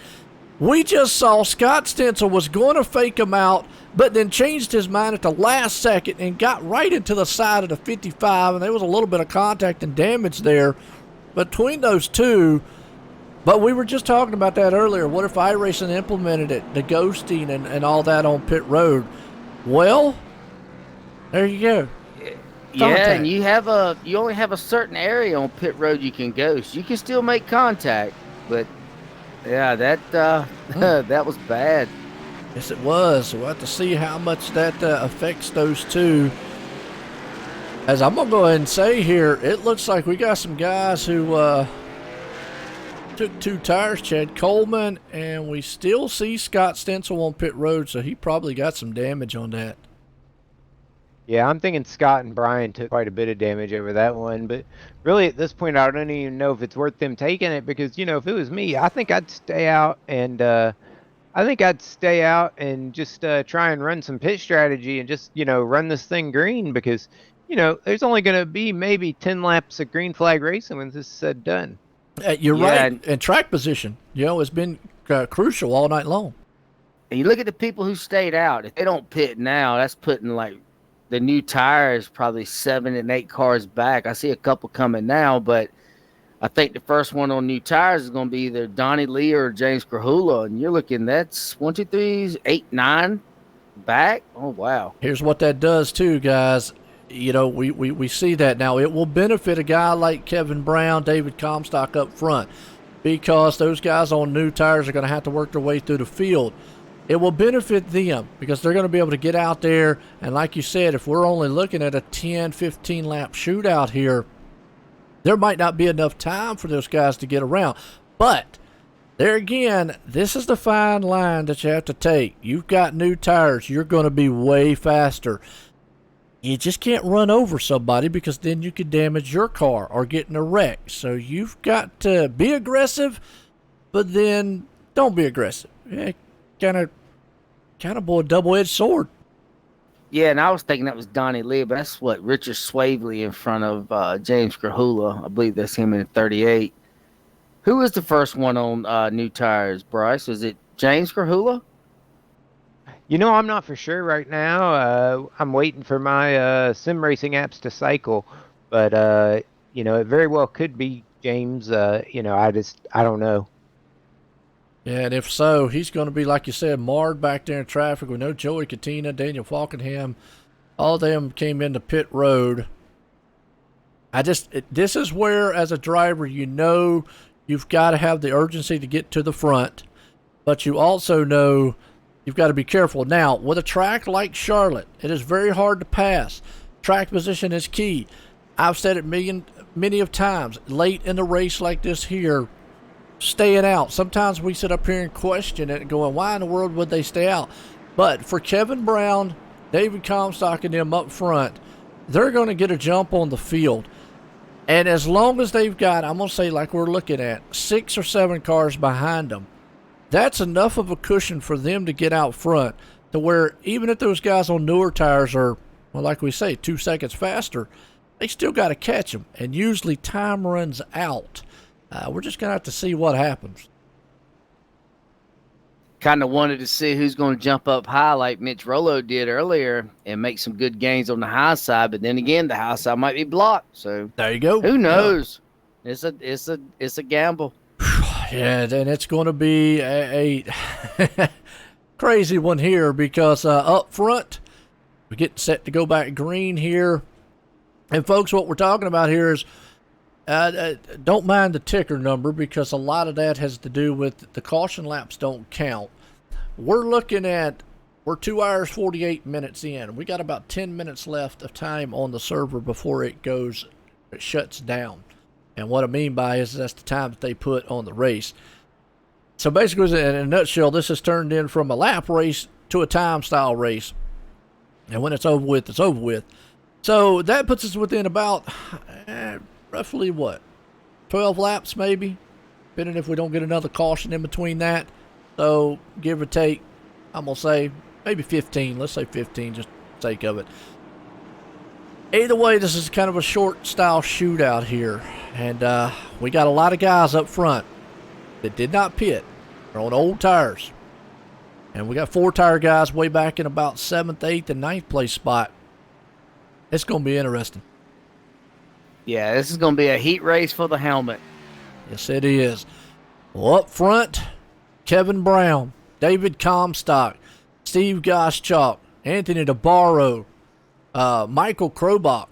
We just saw Scott Stencil was going to fake him out, but then changed his mind at the last second and got right into the side of the 55, and there was a little bit of contact and damage there between those two. But we were just talking about that earlier. What if iRacing implemented it, the ghosting and all that on pit road? Well, there you go. Yeah, and you only have a certain area on pit road you can ghost. You can still make contact, but yeah, that was bad. Yes, it was. We'll have to see how much that affects those two. As I'm gonna go ahead and say here, it looks like we got some guys who took 2 tires, Chad Coleman, and we still see Scott Stencil on pit road, so he probably got some damage on that. Yeah, I'm thinking Scott and Brian took quite a bit of damage over that one, but really at this point I don't even know if it's worth them taking it because, if it was me, I think I'd stay out and just try and run some pit strategy and just, run this thing green because, there's only going to be maybe 10 laps of green flag racing when this is said done. You're right. And track position, it's been crucial all night long. And you look at the people who stayed out. If they don't pit now, that's putting the new tires probably 7 and 8 cars back. I see a couple coming now, but I think the first one on new tires is going to be either Donnie Lee or James Krahula. And you're looking, that's 1, 2, 3, 8, 9 back. Oh, wow. Here's what that does too, guys. We see that now. It will benefit a guy like Kevin Brown, David Comstock up front because those guys on new tires are going to have to work their way through the field. It will benefit them because they're going to be able to get out there. And like you said, if we're only looking at a 10, 15 lap shootout here, there might not be enough time for those guys to get around. But there again, this is the fine line that you have to take. You've got new tires. You're going to be way faster. You just can't run over somebody because then you could damage your car or get in a wreck. So you've got to be aggressive, but then don't be aggressive. Yeah, kind of boy, double-edged sword. Yeah, and I was thinking that was Donnie Lee, but that's what Richard Swavely in front of James Krahula. I believe that's him in 38. Who was the first one on new tires, Bryce? Was it James Krahula? I'm not for sure right now. I'm waiting for my sim racing apps to cycle, but it very well could be James. I don't know. Yeah, and if so, he's going to be, like you said, marred back there in traffic with no Joey Katina, Daniel Falkenham. All of them came into pit road. This is where, as a driver, you've got to have the urgency to get to the front, but you also know you've got to be careful. Now, with a track like Charlotte, it is very hard to pass. Track position is key. I've said it many of times. Late in the race like this here, staying out. Sometimes we sit up here and question it and going, why in the world would they stay out? But for Kevin Brown, David Comstock, and them up front, they're going to get a jump on the field. And as long as they've got, I'm going to say like we're looking at, 6 or 7 cars behind them, that's enough of a cushion for them to get out front to where even if those guys on newer tires are, well, like we say, 2 seconds faster, they still got to catch them. And usually time runs out. We're just going to have to see what happens. Kind of wanted to see who's going to jump up high like Mitch Rollo did earlier and make some good gains on the high side, but then again, the high side might be blocked. So there you go. Who knows? Yeah. It's a gamble. Yeah, and it's going to be a crazy one here because up front, we get set to go back green here. And folks, what we're talking about here is don't mind the ticker number because a lot of that has to do with the caution laps don't count. We're 2 hours, 48 minutes in. We got about 10 minutes left of time on the server before it shuts down. And what I mean by is that's the time that they put on the race. So basically, in a nutshell, this has turned in from a lap race to a time style race. And when it's over with, it's over with. So that puts us within about roughly 12 laps maybe, depending if we don't get another caution in between that. So give or take, I'm going to say maybe 15. Let's say 15 just for the sake of it. Either way, this is kind of a short style shootout here. And we got a lot of guys up front that did not pit. They're on old tires. And we got 4-tire guys way back in about 7th, 8th, and 9th place spot. It's going to be interesting. Yeah, this is going to be a heat race for the helmet. Yes, it is. Well, up front, Kevin Brown, David Comstock, Steve Goschalk, Anthony DeBarro, Michael Krobach,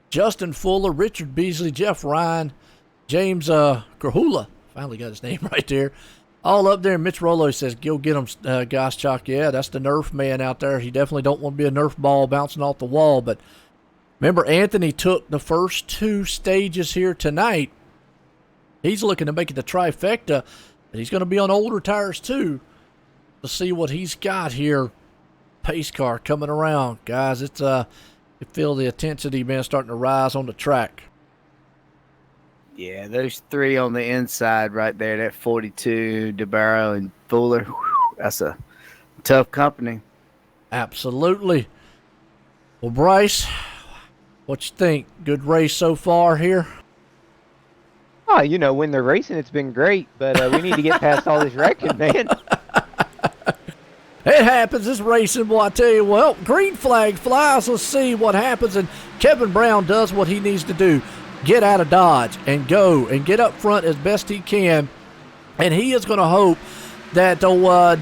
Justin Fuller, Richard Beasley, Jeff Ryan, James Krahula, finally got his name right there, all up there. Mitch Rollo says, go get him, Goschalk. Yeah, that's the Nerf man out there. He definitely don't want to be a Nerf ball bouncing off the wall, but remember, Anthony took the first 2 stages here tonight. He's looking to make it the trifecta. And he's going to be on older tires, too, to see what he's got here. Pace car coming around. Guys, it's you feel the intensity, man, starting to rise on the track. Yeah, those 3 on the inside right there, that 42, DeBarro and Fuller, that's a tough company. Absolutely. Well, Bryce, what you think? Good race so far here? Oh, when they're racing, it's been great, but we need to get past all this wrecking, man. It happens. It's racing. Well, I tell you, well, green flag flies. Let's see what happens. And Kevin Brown does what he needs to do. Get out of Dodge and go and get up front as best he can. And he is going to hope that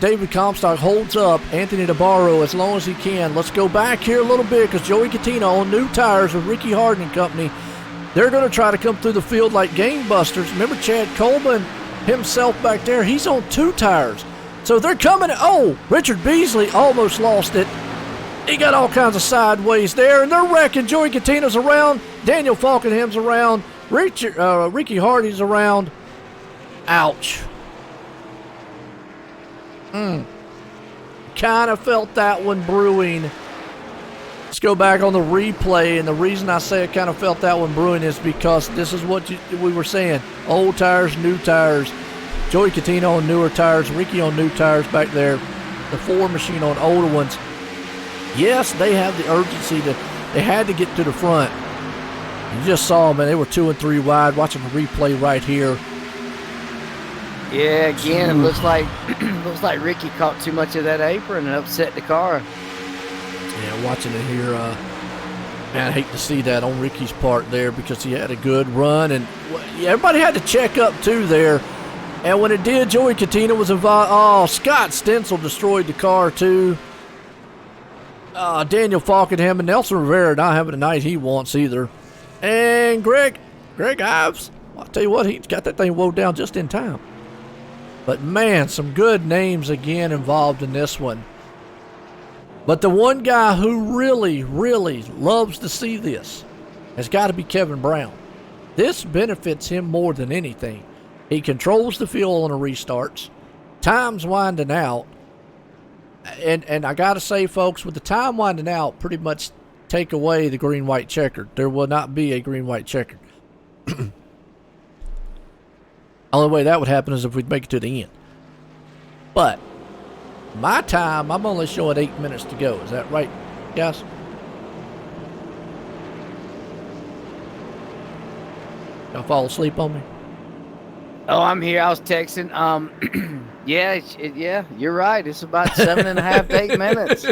David Comstock holds up Anthony DeBarro as long as he can. Let's go back here a little bit because Joey Catino on new tires with Ricky Hardin and company. They're going to try to come through the field like gangbusters. Remember Chad Coleman himself back there? He's on 2 tires. So they're coming. Oh, Richard Beasley almost lost it. He got all kinds of sideways there, and they're wrecking. Joey Catino's around. Daniel Falkenham's around. Ricky Hardy's around. Ouch. Kind of felt that one brewing. Let's go back on the replay, and the reason I say I kind of felt that one brewing is because this is what we were saying. Old tires, new tires. Joey Catino on newer tires, Ricky on new tires back there. The Ford machine on older ones. Yes, they have the urgency they had to get to the front. You just saw them, man. They were 2 and 3 wide. Watching the replay right here. Yeah, again, it looks like Ricky caught too much of that apron and upset the car. Yeah, watching it here, man, I hate to see that on Ricky's part there because he had a good run, and everybody had to check up too there. And when it did, Joey Katina was involved. Oh, Scott Stencil destroyed the car too. Daniel Falkenham and Nelson Rivera not having the night he wants either. And Greg Ives, I'll tell you what, he's got that thing woed down just in time. But man, some good names again involved in this one. But the one guy who really, really loves to see this has got to be Kevin Brown. This benefits him more than anything. He controls the fuel on the restarts. Time's winding out. And I got to say, folks, with the time winding out, pretty much take away the green-white checkered. There will not be a green-white checkered. Only way that would happen is if we'd make it to the end. But my time, I'm only showing 8 minutes to go. Is that right, guys? Y'all fall asleep on me? Oh, I'm here. I was texting. Yeah, you're right. It's about 7.5 to 8 minutes.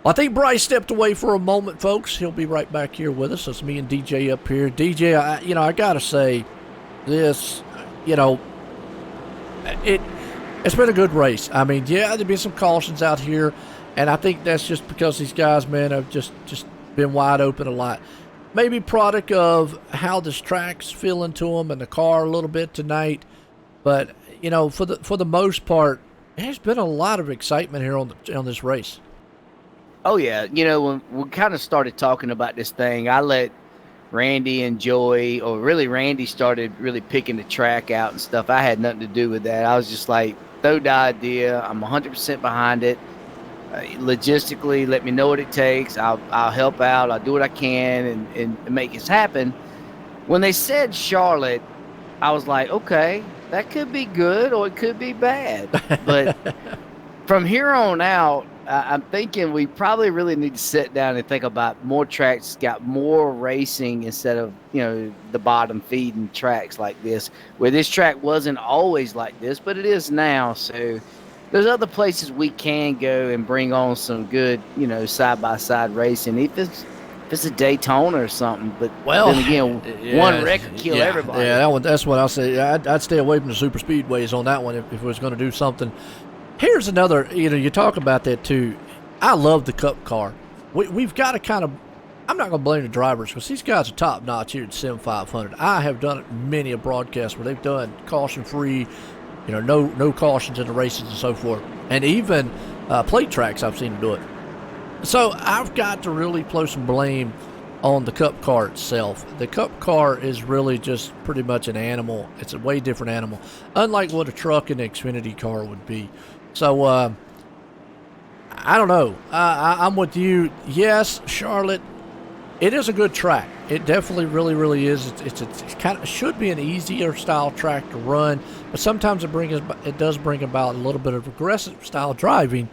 I think Bryce stepped away for a moment, folks. He'll be right back here with us. It's me and DJ up here. DJ, I got to say, this, it's been a good race. I mean, yeah, there've been some cautions out here, and I think that's just because these guys, man, have just been wide open a lot. Maybe product of how this track's feeling to them and the car a little bit tonight. But, for the most part, there's been a lot of excitement here on this race. Oh, yeah. When we kind of started talking about this thing, I let Randy and Joey, or really Randy started really picking the track out and stuff. I had nothing to do with that. I was just like, throw the idea. I'm 100% behind it. Logistically, let me know what it takes. I'll help out. I'll do what I can and make this happen. When they said Charlotte, I was like, okay, that could be good or it could be bad. But from here on out, I'm thinking we probably really need to sit down and think about more tracks, got more racing instead of, the bottom feeding tracks like this, where this track wasn't always like this, but it is now. So there's other places we can go and bring on some good, side-by-side racing. If it's a Daytona or something, but then again, one wreck could kill everybody. Yeah, that's what I'll say. I'd stay away from the super speedways on that one if it was going to do something. Here's another, you talk about that too. I love the Cup car. We've got to kind of, I'm not going to blame the drivers because these guys are top notch here at Sim500. I have done it many a broadcast where they've done caution free, no cautions in the races and so forth. And even plate tracks I've seen them do it. So I've got to really place some blame on the Cup car itself. The Cup car is really just pretty much an animal. It's a way different animal, unlike what a truck and Xfinity car would be. So, I don't know. I'm with you. Yes, Charlotte, it is a good track. It definitely really, really is. It's kind of should be an easier style track to run, but sometimes it does bring about a little bit of aggressive style driving.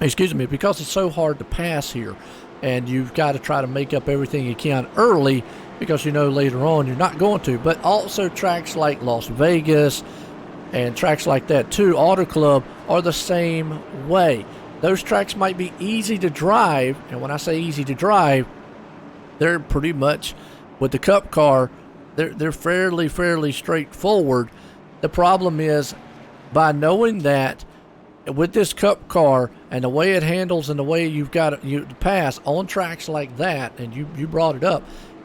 Excuse me, because it's so hard to pass here, and you've got to try to make up everything you can early because later on you're not going to. But also tracks like Las Vegas and tracks like that too, Auto Club, are the same way. Those tracks might be easy to drive, and when I say easy to drive, they're pretty much, with the Cup car, they're fairly straightforward. The problem is, by knowing that with this Cup car and the way it handles and the way you've got to pass on tracks like that, and you brought it up,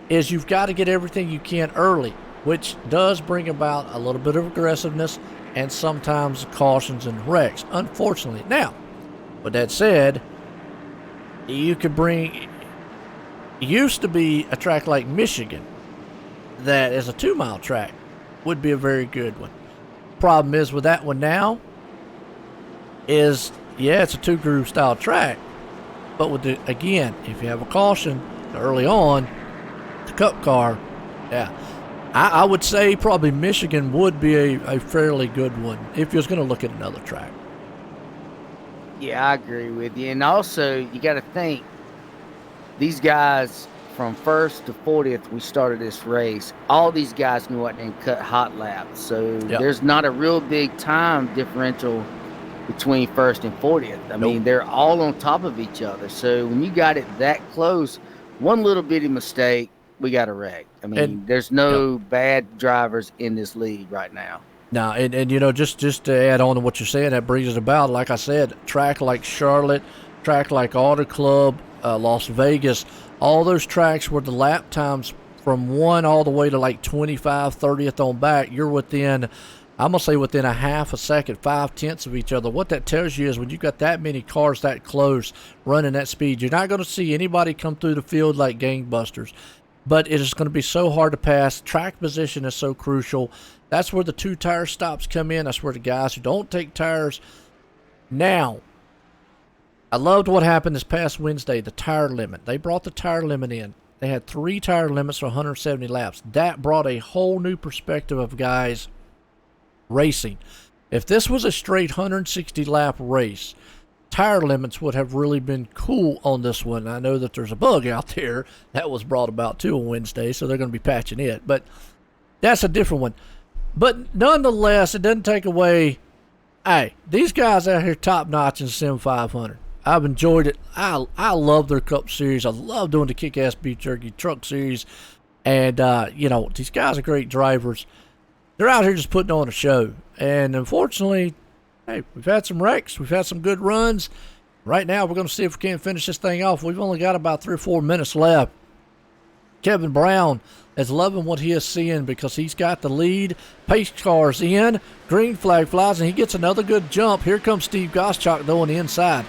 is you've got to get everything you can early, which does bring about a little bit of aggressiveness and sometimes cautions and wrecks, unfortunately. Now, with that said, used to be a track like Michigan that is a 2-mile track would be a very good one. Problem is with that one now is, it's a 2-groove style track, but again, if you have a caution early on, the Cup car, I would say probably Michigan would be a fairly good one if you was going to look at another track. Yeah, I agree with you. And also, you got to think, these guys from 1st to 40th, we started this race. All these guys knew what and cut hot laps. So there's not a real big time differential between 1st and 40th. I mean, they're all on top of each other. So when you got it that close, one little bitty mistake, we got a wreck. I mean, there's no bad drivers in this league right now. Now, and you know, just to add on to what you're saying, that brings us about, like I said, track like Charlotte, track like Auto Club, Las Vegas, all those tracks where the lap times from 1 all the way to like 25, 30th on back, you're within, I'm going to say within a half a second, 5/10 of each other. What that tells you is when you got that many cars that close running that speed, you're not going to see anybody come through the field like gangbusters. But it is going to be so hard to pass. Track position is so crucial. That's where the 2-tire stops come in. That's where the guys who don't take tires. Now, I loved what happened this past Wednesday, the tire limit. They brought the tire limit in. They had 3 tire limits for 170 laps. That brought a whole new perspective of guys racing. If this was a straight 160-lap race, tire limits would have really been cool on this one. I know that there's a bug out there that was brought about too on Wednesday, so they're going to be patching it. But that's a different one. But nonetheless, it doesn't take away, hey, these guys out here top-notch in Sim500. I've enjoyed it. I love their Cup Series. I love doing the Kick-Ass Beef Jerky Truck Series. And, you know, these guys are great drivers. They're out here just putting on a show. And unfortunately, hey, we've had some wrecks. We've had some good runs. Right now, we're going to see if we can't finish this thing off. We've only got about 3 or 4 minutes left. Kevin Brown is loving what he is seeing because he's got the lead. Pace car's in. Green flag flies, and he gets another good jump. Here comes Steve Goschalk, though, on the inside.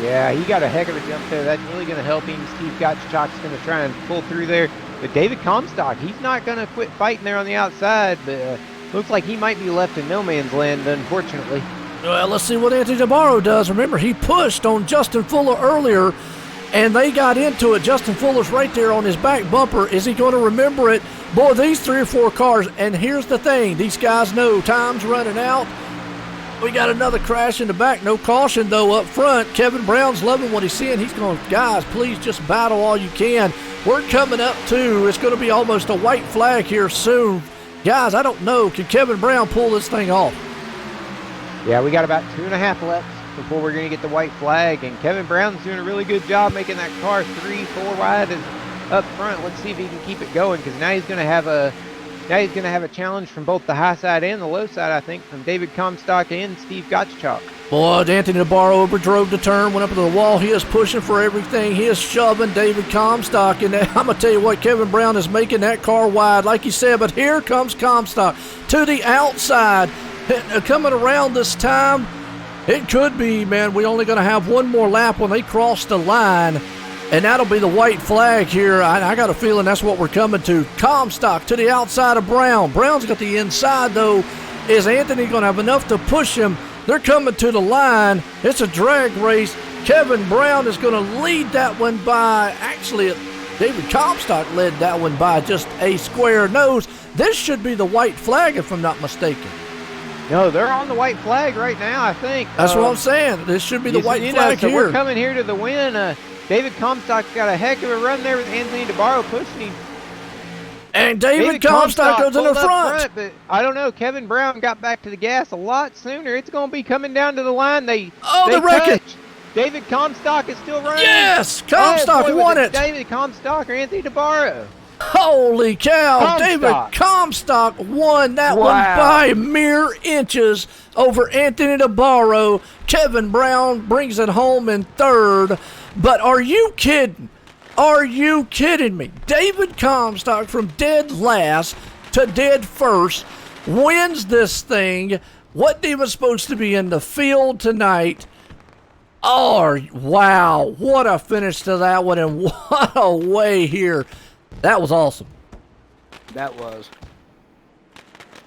Yeah, he got a heck of a jump there. That's really going to help him. Steve Goschalk's going to try and pull through there. But David Comstock, he's not going to quit fighting there on the outside. But looks like he might be left in no man's land, unfortunately. Well, let's see what Anthony DeBarro does. Remember, he pushed on Justin Fuller earlier, and they got into it. Justin Fuller's right there on his back bumper. Is he going to remember it? Boy, these 3 or 4 cars, and here's the thing. These guys know time's running out. We got another crash in the back. No caution, though, up front. Kevin Brown's loving what he's seeing. He's going, guys, please just battle all you can. We're coming up to, it's going to be almost a white flag here soon. Guys, I don't know. Can Kevin Brown pull this thing off? Yeah, we got about 2.5 laps before we're going to get the white flag. And Kevin Brown's doing a really good job making that car 3, 4 wide and up front. Let's see if he can keep it going, because now he's going to have a challenge from both the high side and the low side, I think, from David Comstock and Steve Gottschalk. Boy, Anthony DeBarro overdrove the turn, went up to the wall. He is pushing for everything. He is shoving David Comstock in there. I'm going to tell you what, Kevin Brown is making that car wide, like you said, but here comes Comstock to the outside. Coming around this time, it could be, man, we're only going to have one more lap when they cross the line, and that'll be the white flag here. I got a feeling that's what we're coming to. Comstock to the outside of Brown. Brown's got the inside, though. Is Anthony going to have enough to push him? They're coming to the line. It's a drag race. Kevin Brown is going to lead that one by, actually, David Comstock led that one by just a square nose. This should be the white flag, if I'm not mistaken. No, they're on the white flag right now, I think. That's what I'm saying. This should be the white flag here. We're coming here to the win. David Comstock's got a heck of a run there with Anthony DeBarro pushing him. And David Comstock goes in the front. But I don't know. Kevin Brown got back to the gas a lot sooner. It's going to be coming down to the line. They wreck. David Comstock is still running. Yes, Comstock won it. David Comstock or Anthony DeBarro? Holy cow, David Comstock won that one by mere inches over Anthony DeBarro. Kevin Brown brings it home in third. But are you kidding? Are you kidding me? David Comstock from dead last to dead first wins this thing. Wasn't even supposed to be in the field tonight. Oh, wow. What a finish to that one, and what a way here. That was awesome. That was.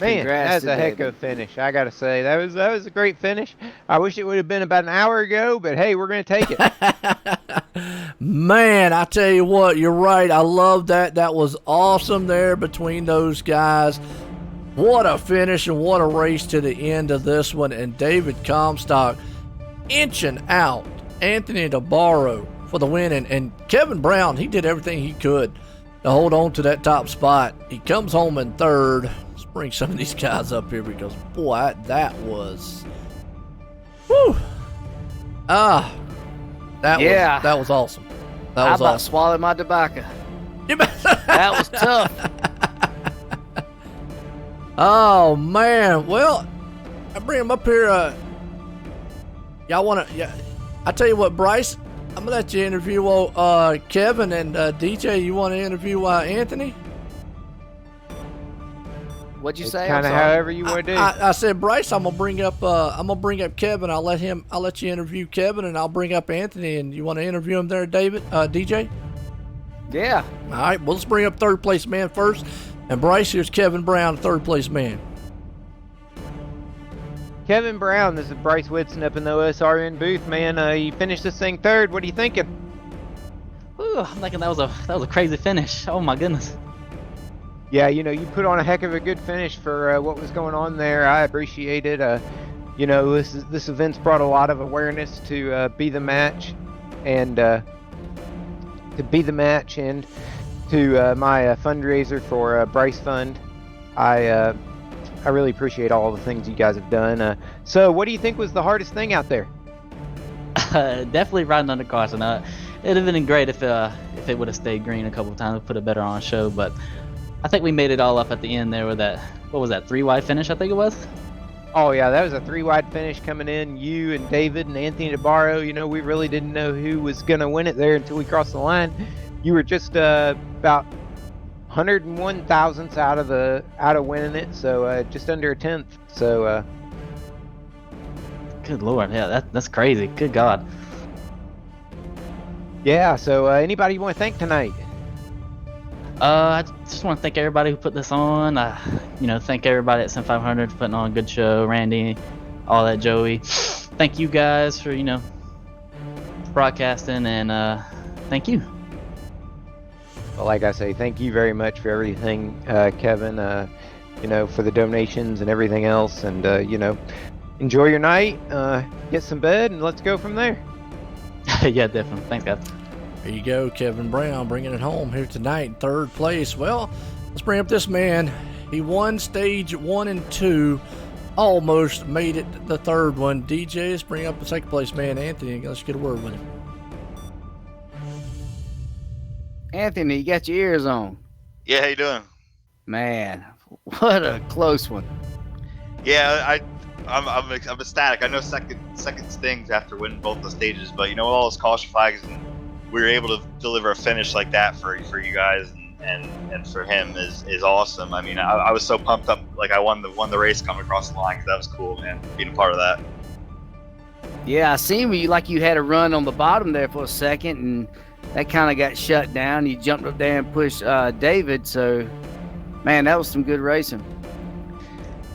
Man, Congrats that's a heck of a finish, I got to say. That was a great finish. I wish it would have been about an hour ago, but hey, we're going to take it. Man, I tell you what, you're right. I love that. That was awesome there between those guys. What a finish and what a race to the end of this one. And David Comstock inching out Anthony DeBarro for the win. And Kevin Brown, he did everything he could to hold on to that top spot. He comes home in third. Let's bring some of these guys up here because, boy, that was, whew. That was awesome. That was awesome. Swallow my tobacco. That was tough. Oh man, well, I bring him up here. Y'all want to? Yeah, I tell you what, Bryce, I'm gonna let you interview Kevin and DJ. You want to interview Anthony? What'd you say? Kind of however you want to do. I said, Bryce, I'm gonna bring up Kevin. I'll let you interview Kevin, and I'll bring up Anthony. And you want to interview him there, David? DJ? Yeah. All right. Well, let's bring up third place man first. And Bryce, here's Kevin Brown, third place man. Kevin Brown, this is Bryce Whitson up in the OSRN booth, man. You finished this thing third. What are you thinking? Ooh, I'm thinking that was a crazy finish. Oh my goodness. Yeah, you put on a heck of a good finish for what was going on there. I appreciate it. This event's brought a lot of awareness to Be the Match, and to my fundraiser for Bryce Fund. I really appreciate all the things you guys have done. So, what do you think was the hardest thing out there? Definitely riding under caution. It'd have been great if it would have stayed green a couple of times, put it better on show. But I think we made it all up at the end there with that. What was that? 3-wide finish, I think it was. Oh yeah, that was a 3-wide finish coming in. You and David and Anthony DeBarro. We really didn't know who was gonna win it there until we crossed the line. You were just about 101 thousandths out of winning it, so just under a tenth. So good lord, yeah, that's crazy. Good God. Yeah. So anybody you want to thank tonight? I just want to thank everybody who put this on. Thank everybody at Sim500 for putting on a good show. Randy, all that, Joey. Thank you guys for broadcasting, and thank you. Well, like I say, thank you very much for everything, Kevin. For the donations and everything else, and enjoy your night. Get some bed, and let's go from there. Yeah, definitely. Thanks, guys. There you go, Kevin Brown bringing it home here tonight in third place. Well, let's bring up this man. He won stage 1 and 2, almost made it the third one. DJ, let's bring up the second place man, Anthony. Let's get a word with him. Anthony, you got your ears on. Yeah, how you doing? Man, what a close one. Yeah, I'm ecstatic. I know second stings after winning both the stages, but with all those caution flags, and we were able to deliver a finish like that for you guys and for him is awesome. I mean, I was so pumped up, like I won the race coming across the line, because that was cool, man, being a part of that. Yeah, I seen you had a run on the bottom there for a second, and that kind of got shut down. You jumped up there and pushed David, so man, that was some good racing.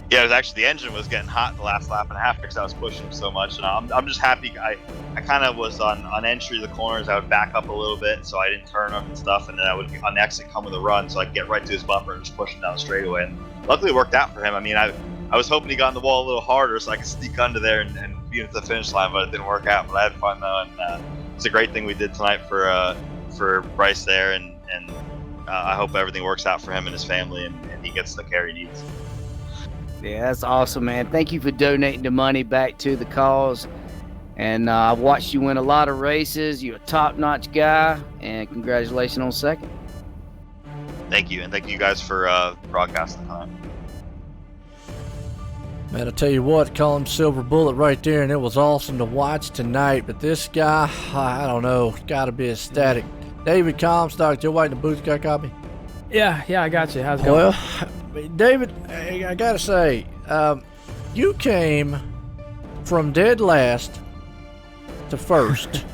Yeah, it was actually, the engine was getting hot the last lap and a half because I was pushing him so much, and I'm just happy. I kind of was on entry of the corners. I would back up a little bit so I didn't turn him and stuff, and then I would on exit come with a run so I could get right to his bumper and just push him down the straightaway. And luckily it worked out for him. I mean, I was hoping he got on the wall a little harder so I could sneak under there and be at the finish line, but it didn't work out. But I had fun though, and it's a great thing we did tonight for Bryce there, and I hope everything works out for him and his family, and he gets the care he needs. Yeah, that's awesome, man. Thank you for donating the money back to the cause. And I've watched you win a lot of races. You're a top-notch guy, and congratulations on second. Thank you, and thank you guys for broadcasting tonight. Man, I tell you what, call him Silver Bullet right there, and it was awesome to watch tonight. But this guy, I don't know, got to be ecstatic. David Comstock, Joe White in the booth, got a copy? Yeah, I got you. How's it going? Well, David, I got to say, you came from dead last to first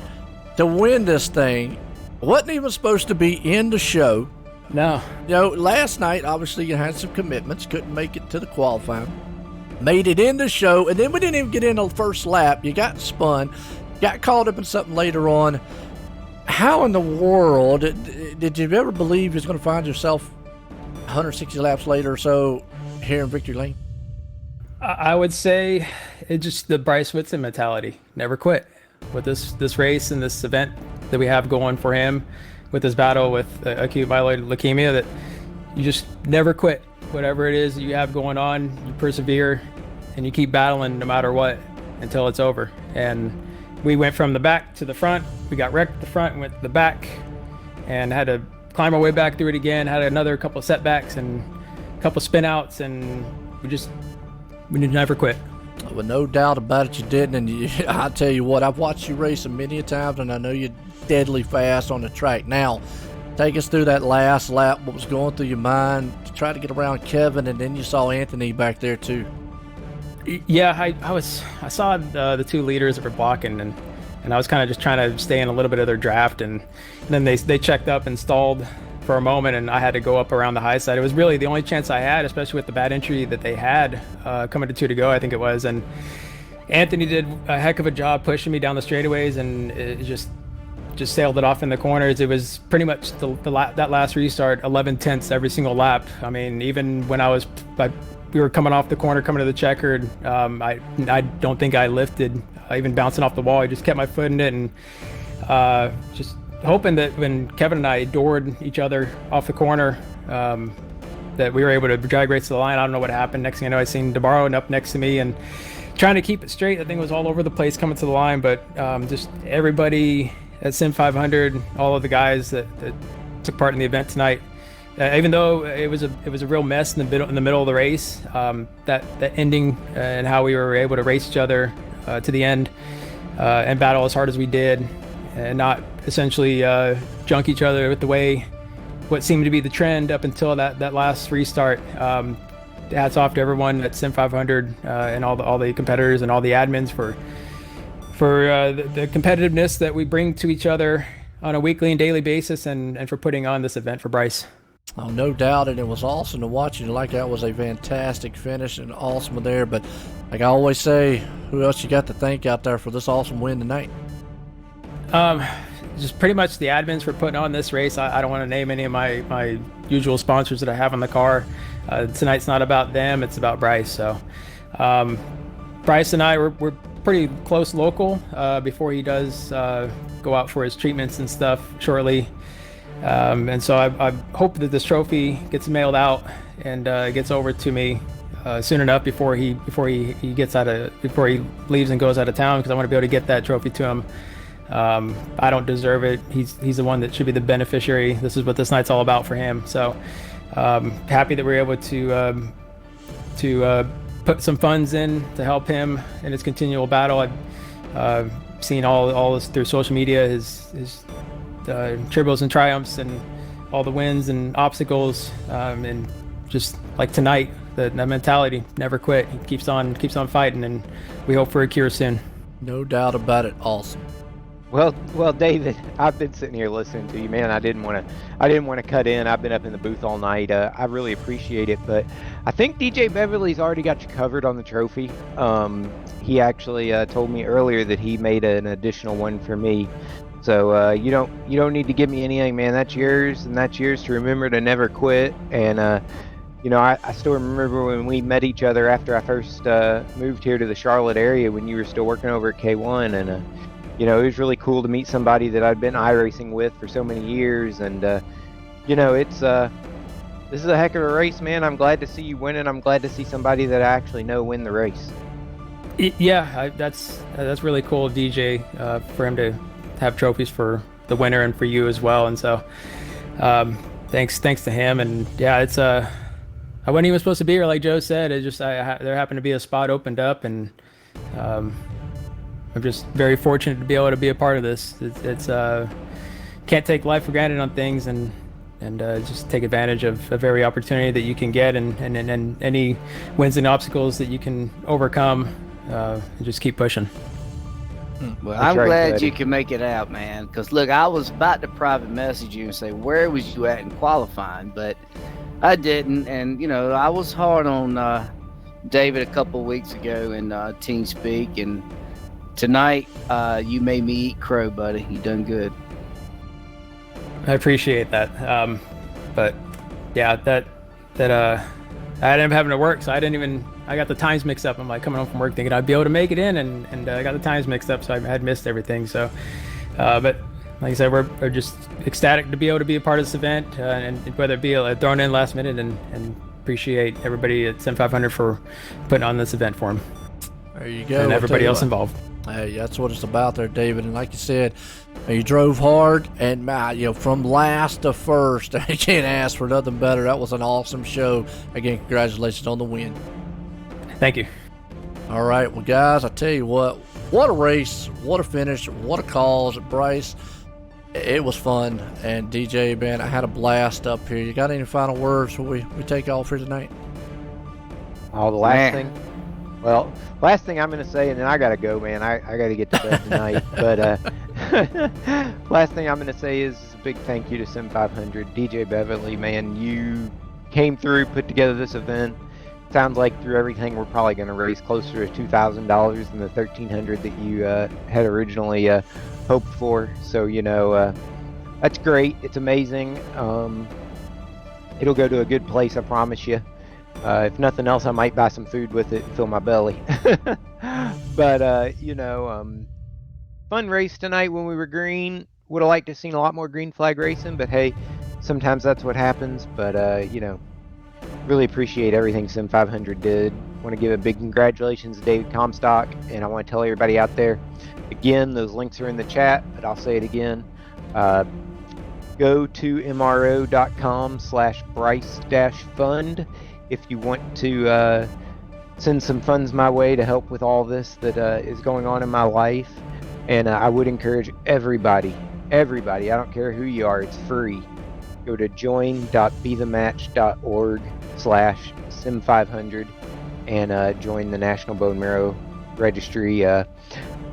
to win this thing. Wasn't even supposed to be in the show. No. Last night, obviously, you had some commitments, couldn't make it to the qualifying. Made it in the show, and then we didn't even get in the first lap. You got spun, got caught up in something later on. How in the world did you ever believe you was going to find yourself 160 laps later or so here in victory lane? I would say it's just the Bryce Whitson mentality. Never quit. With this race and this event that we have going for him with his battle with acute myeloid leukemia, that you just never quit. Whatever it is that you have going on, you persevere and you keep battling no matter what until it's over. And we went from the back to the front. We got wrecked at the front and went to the back and had to climb our way back through it again. Had another couple of setbacks and a couple of spin outs, and we never quit. Well, no doubt about it, you didn't. And I tell you what, I've watched you racing many a times, and I know you're deadly fast on the track. Now, take us through that last lap. What was going through your mind to try to get around Kevin, and then you saw Anthony back there too? Yeah, I saw the two leaders that were blocking, and I was kind of just trying to stay in a little bit of their draft, and then they checked up and stalled for a moment, and I had to go up around the high side. It was really the only chance I had, especially with the bad entry that they had coming to 2 to go, I think it was. And Anthony did a heck of a job pushing me down the straightaways, and it just sailed it off in the corners. It was pretty much that last restart, 11 tenths every single lap. I mean, even when we were coming off the corner, coming to the checkered, I don't think I lifted, even bouncing off the wall. I just kept my foot in it, and just hoping that when Kevin and I adored each other off the corner, that we were able to drag race to the line. I don't know what happened. Next thing I know, I seen DeBarro up next to me and trying to keep it straight. I think it was all over the place coming to the line, but just everybody at Sim500, all of the guys that took part in the event tonight, even though it was a real mess in the middle of the race, that ending and how we were able to race each other to the end and battle as hard as we did, and not essentially junk each other with what seemed to be the trend up until that last restart. Hats off to everyone at Sim500 and all the competitors and all the admins for the competitiveness that we bring to each other on a weekly and daily basis, and for putting on this event for Bryce. Oh, no doubt, and it was awesome to watch you. Like, that was a fantastic finish and awesome there. But like I always say, who else you got to thank out there for this awesome win tonight? Just pretty much the admins for putting on this race. I don't want to name any of my usual sponsors that I have on the car. Tonight's not about them, it's about Bryce. So Bryce and I we're pretty close local before he does go out for his treatments and stuff shortly. And so I hope that this trophy gets mailed out and gets over to me soon enough before he leaves and goes out of town, because I want to be able to get that trophy to him. I don't deserve it. He's the one that should be the beneficiary. This is what this night's all about for him. So happy that we're able to put some funds in to help him in his continual battle. I've seen all this through social media, his tribbles and triumphs and all the wins and obstacles, and just like tonight, that mentality, never quit. He keeps on fighting, and we hope for a cure soon. No doubt about it. Awesome. Well, David, I've been sitting here listening to you, man. I didn't want to cut in. I've been up in the booth all night. I really appreciate it, but I think DJ Beverly's already got you covered on the trophy. He actually told me earlier that he made an additional one for me. So you don't need to give me anything, man. That's yours, and that's yours to remember to never quit. And I still remember when we met each other after I first moved here to the Charlotte area, when you were still working over at K1, and it was really cool to meet somebody that I'd been iRacing with for so many years. And this is a heck of a race, man. I'm glad to see you win, and I'm glad to see somebody that I actually know win the race. Yeah, that's really cool, DJ, for him to have trophies for the winner and for you as well. And so thanks to him. And yeah, it's I wasn't even supposed to be here, like Joe said. It just there happened to be a spot opened up, and I'm just very fortunate to be able to be a part of this. It's can't take life for granted on things, and just take advantage of every opportunity that you can get, and any wins and obstacles that you can overcome, and just keep pushing. Well, I'm glad you can make it out, man. Because look, I was about to private message you and say, where was you at in qualifying? But I didn't, and I was hard on David a couple of weeks ago in TeamSpeak, and tonight you made me eat crow, buddy. You done good. I appreciate that. But yeah, that I ended up having to work, so I got the times mixed up. I'm like coming home from work thinking I'd be able to make it in, and I got the times mixed up, so I had missed everything. So, but like I said, we're just ecstatic to be able to be a part of this event, and whether it be thrown in last minute, and appreciate everybody at Sim500 for putting on this event for them. There you go. And everybody else involved. Hey, that's what it's about there, David. And like you said, you drove hard, and from last to first, you can't ask for nothing better. That was an awesome show. Again, congratulations on the win. Thank you. All right, well, guys, I tell you what a race, what a finish, what a cause, Bryce. It was fun, and DJ, man, I had a blast up here. You got any final words before we take off here tonight? Oh, the last thing. Well, last thing I'm going to say, and then I got to go, man. I got to get to bed tonight. But last thing I'm going to say is a big thank you to Sim500. DJ Beverly, man, you came through, put together this event. Sounds like through everything, we're probably going to raise closer to $2,000 than the $1,300 that you had originally hoped for. So, that's great. It's amazing. It'll go to a good place, I promise you. If nothing else, I might buy some food with it and fill my belly. But, fun race tonight when we were green. Would have liked to have seen a lot more green flag racing, but hey, sometimes that's what happens. But, really appreciate everything Sim500 did. Want to give a big congratulations to David Comstock, and I want to tell everybody out there, again, those links are in the chat, but I'll say it again. Go to mro.com/Bryce-fund if you want to send some funds my way to help with all this that is going on in my life. And I would encourage everybody, I don't care who you are, it's free. Go to join.bethematch.org/Sim500 and join the National Bone Marrow Registry.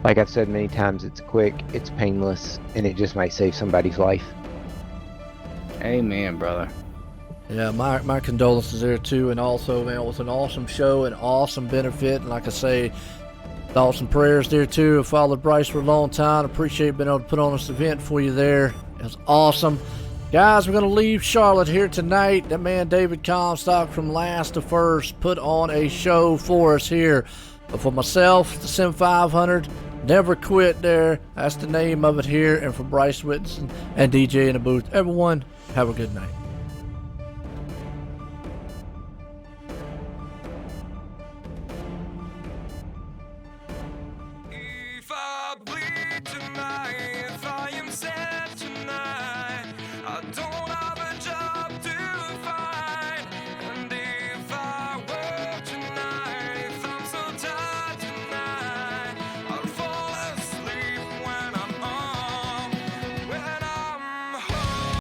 Like I've said many times, it's quick, it's painless, and it just might save somebody's life. Amen, brother. Yeah, my condolences there too. And also, man, it was an awesome show, an awesome benefit. And like I say, thoughts and prayers there too. I followed Bryce for a long time. Appreciate being able to put on this event for you there. It was awesome. Guys, we're going to leave Charlotte here tonight. That man David Comstock from last to first put on a show for us here. But for myself, the Sim500, Neverquit there. That's the name of it here. And for Bryce Whitson and DJ in the booth, everyone, have a good night.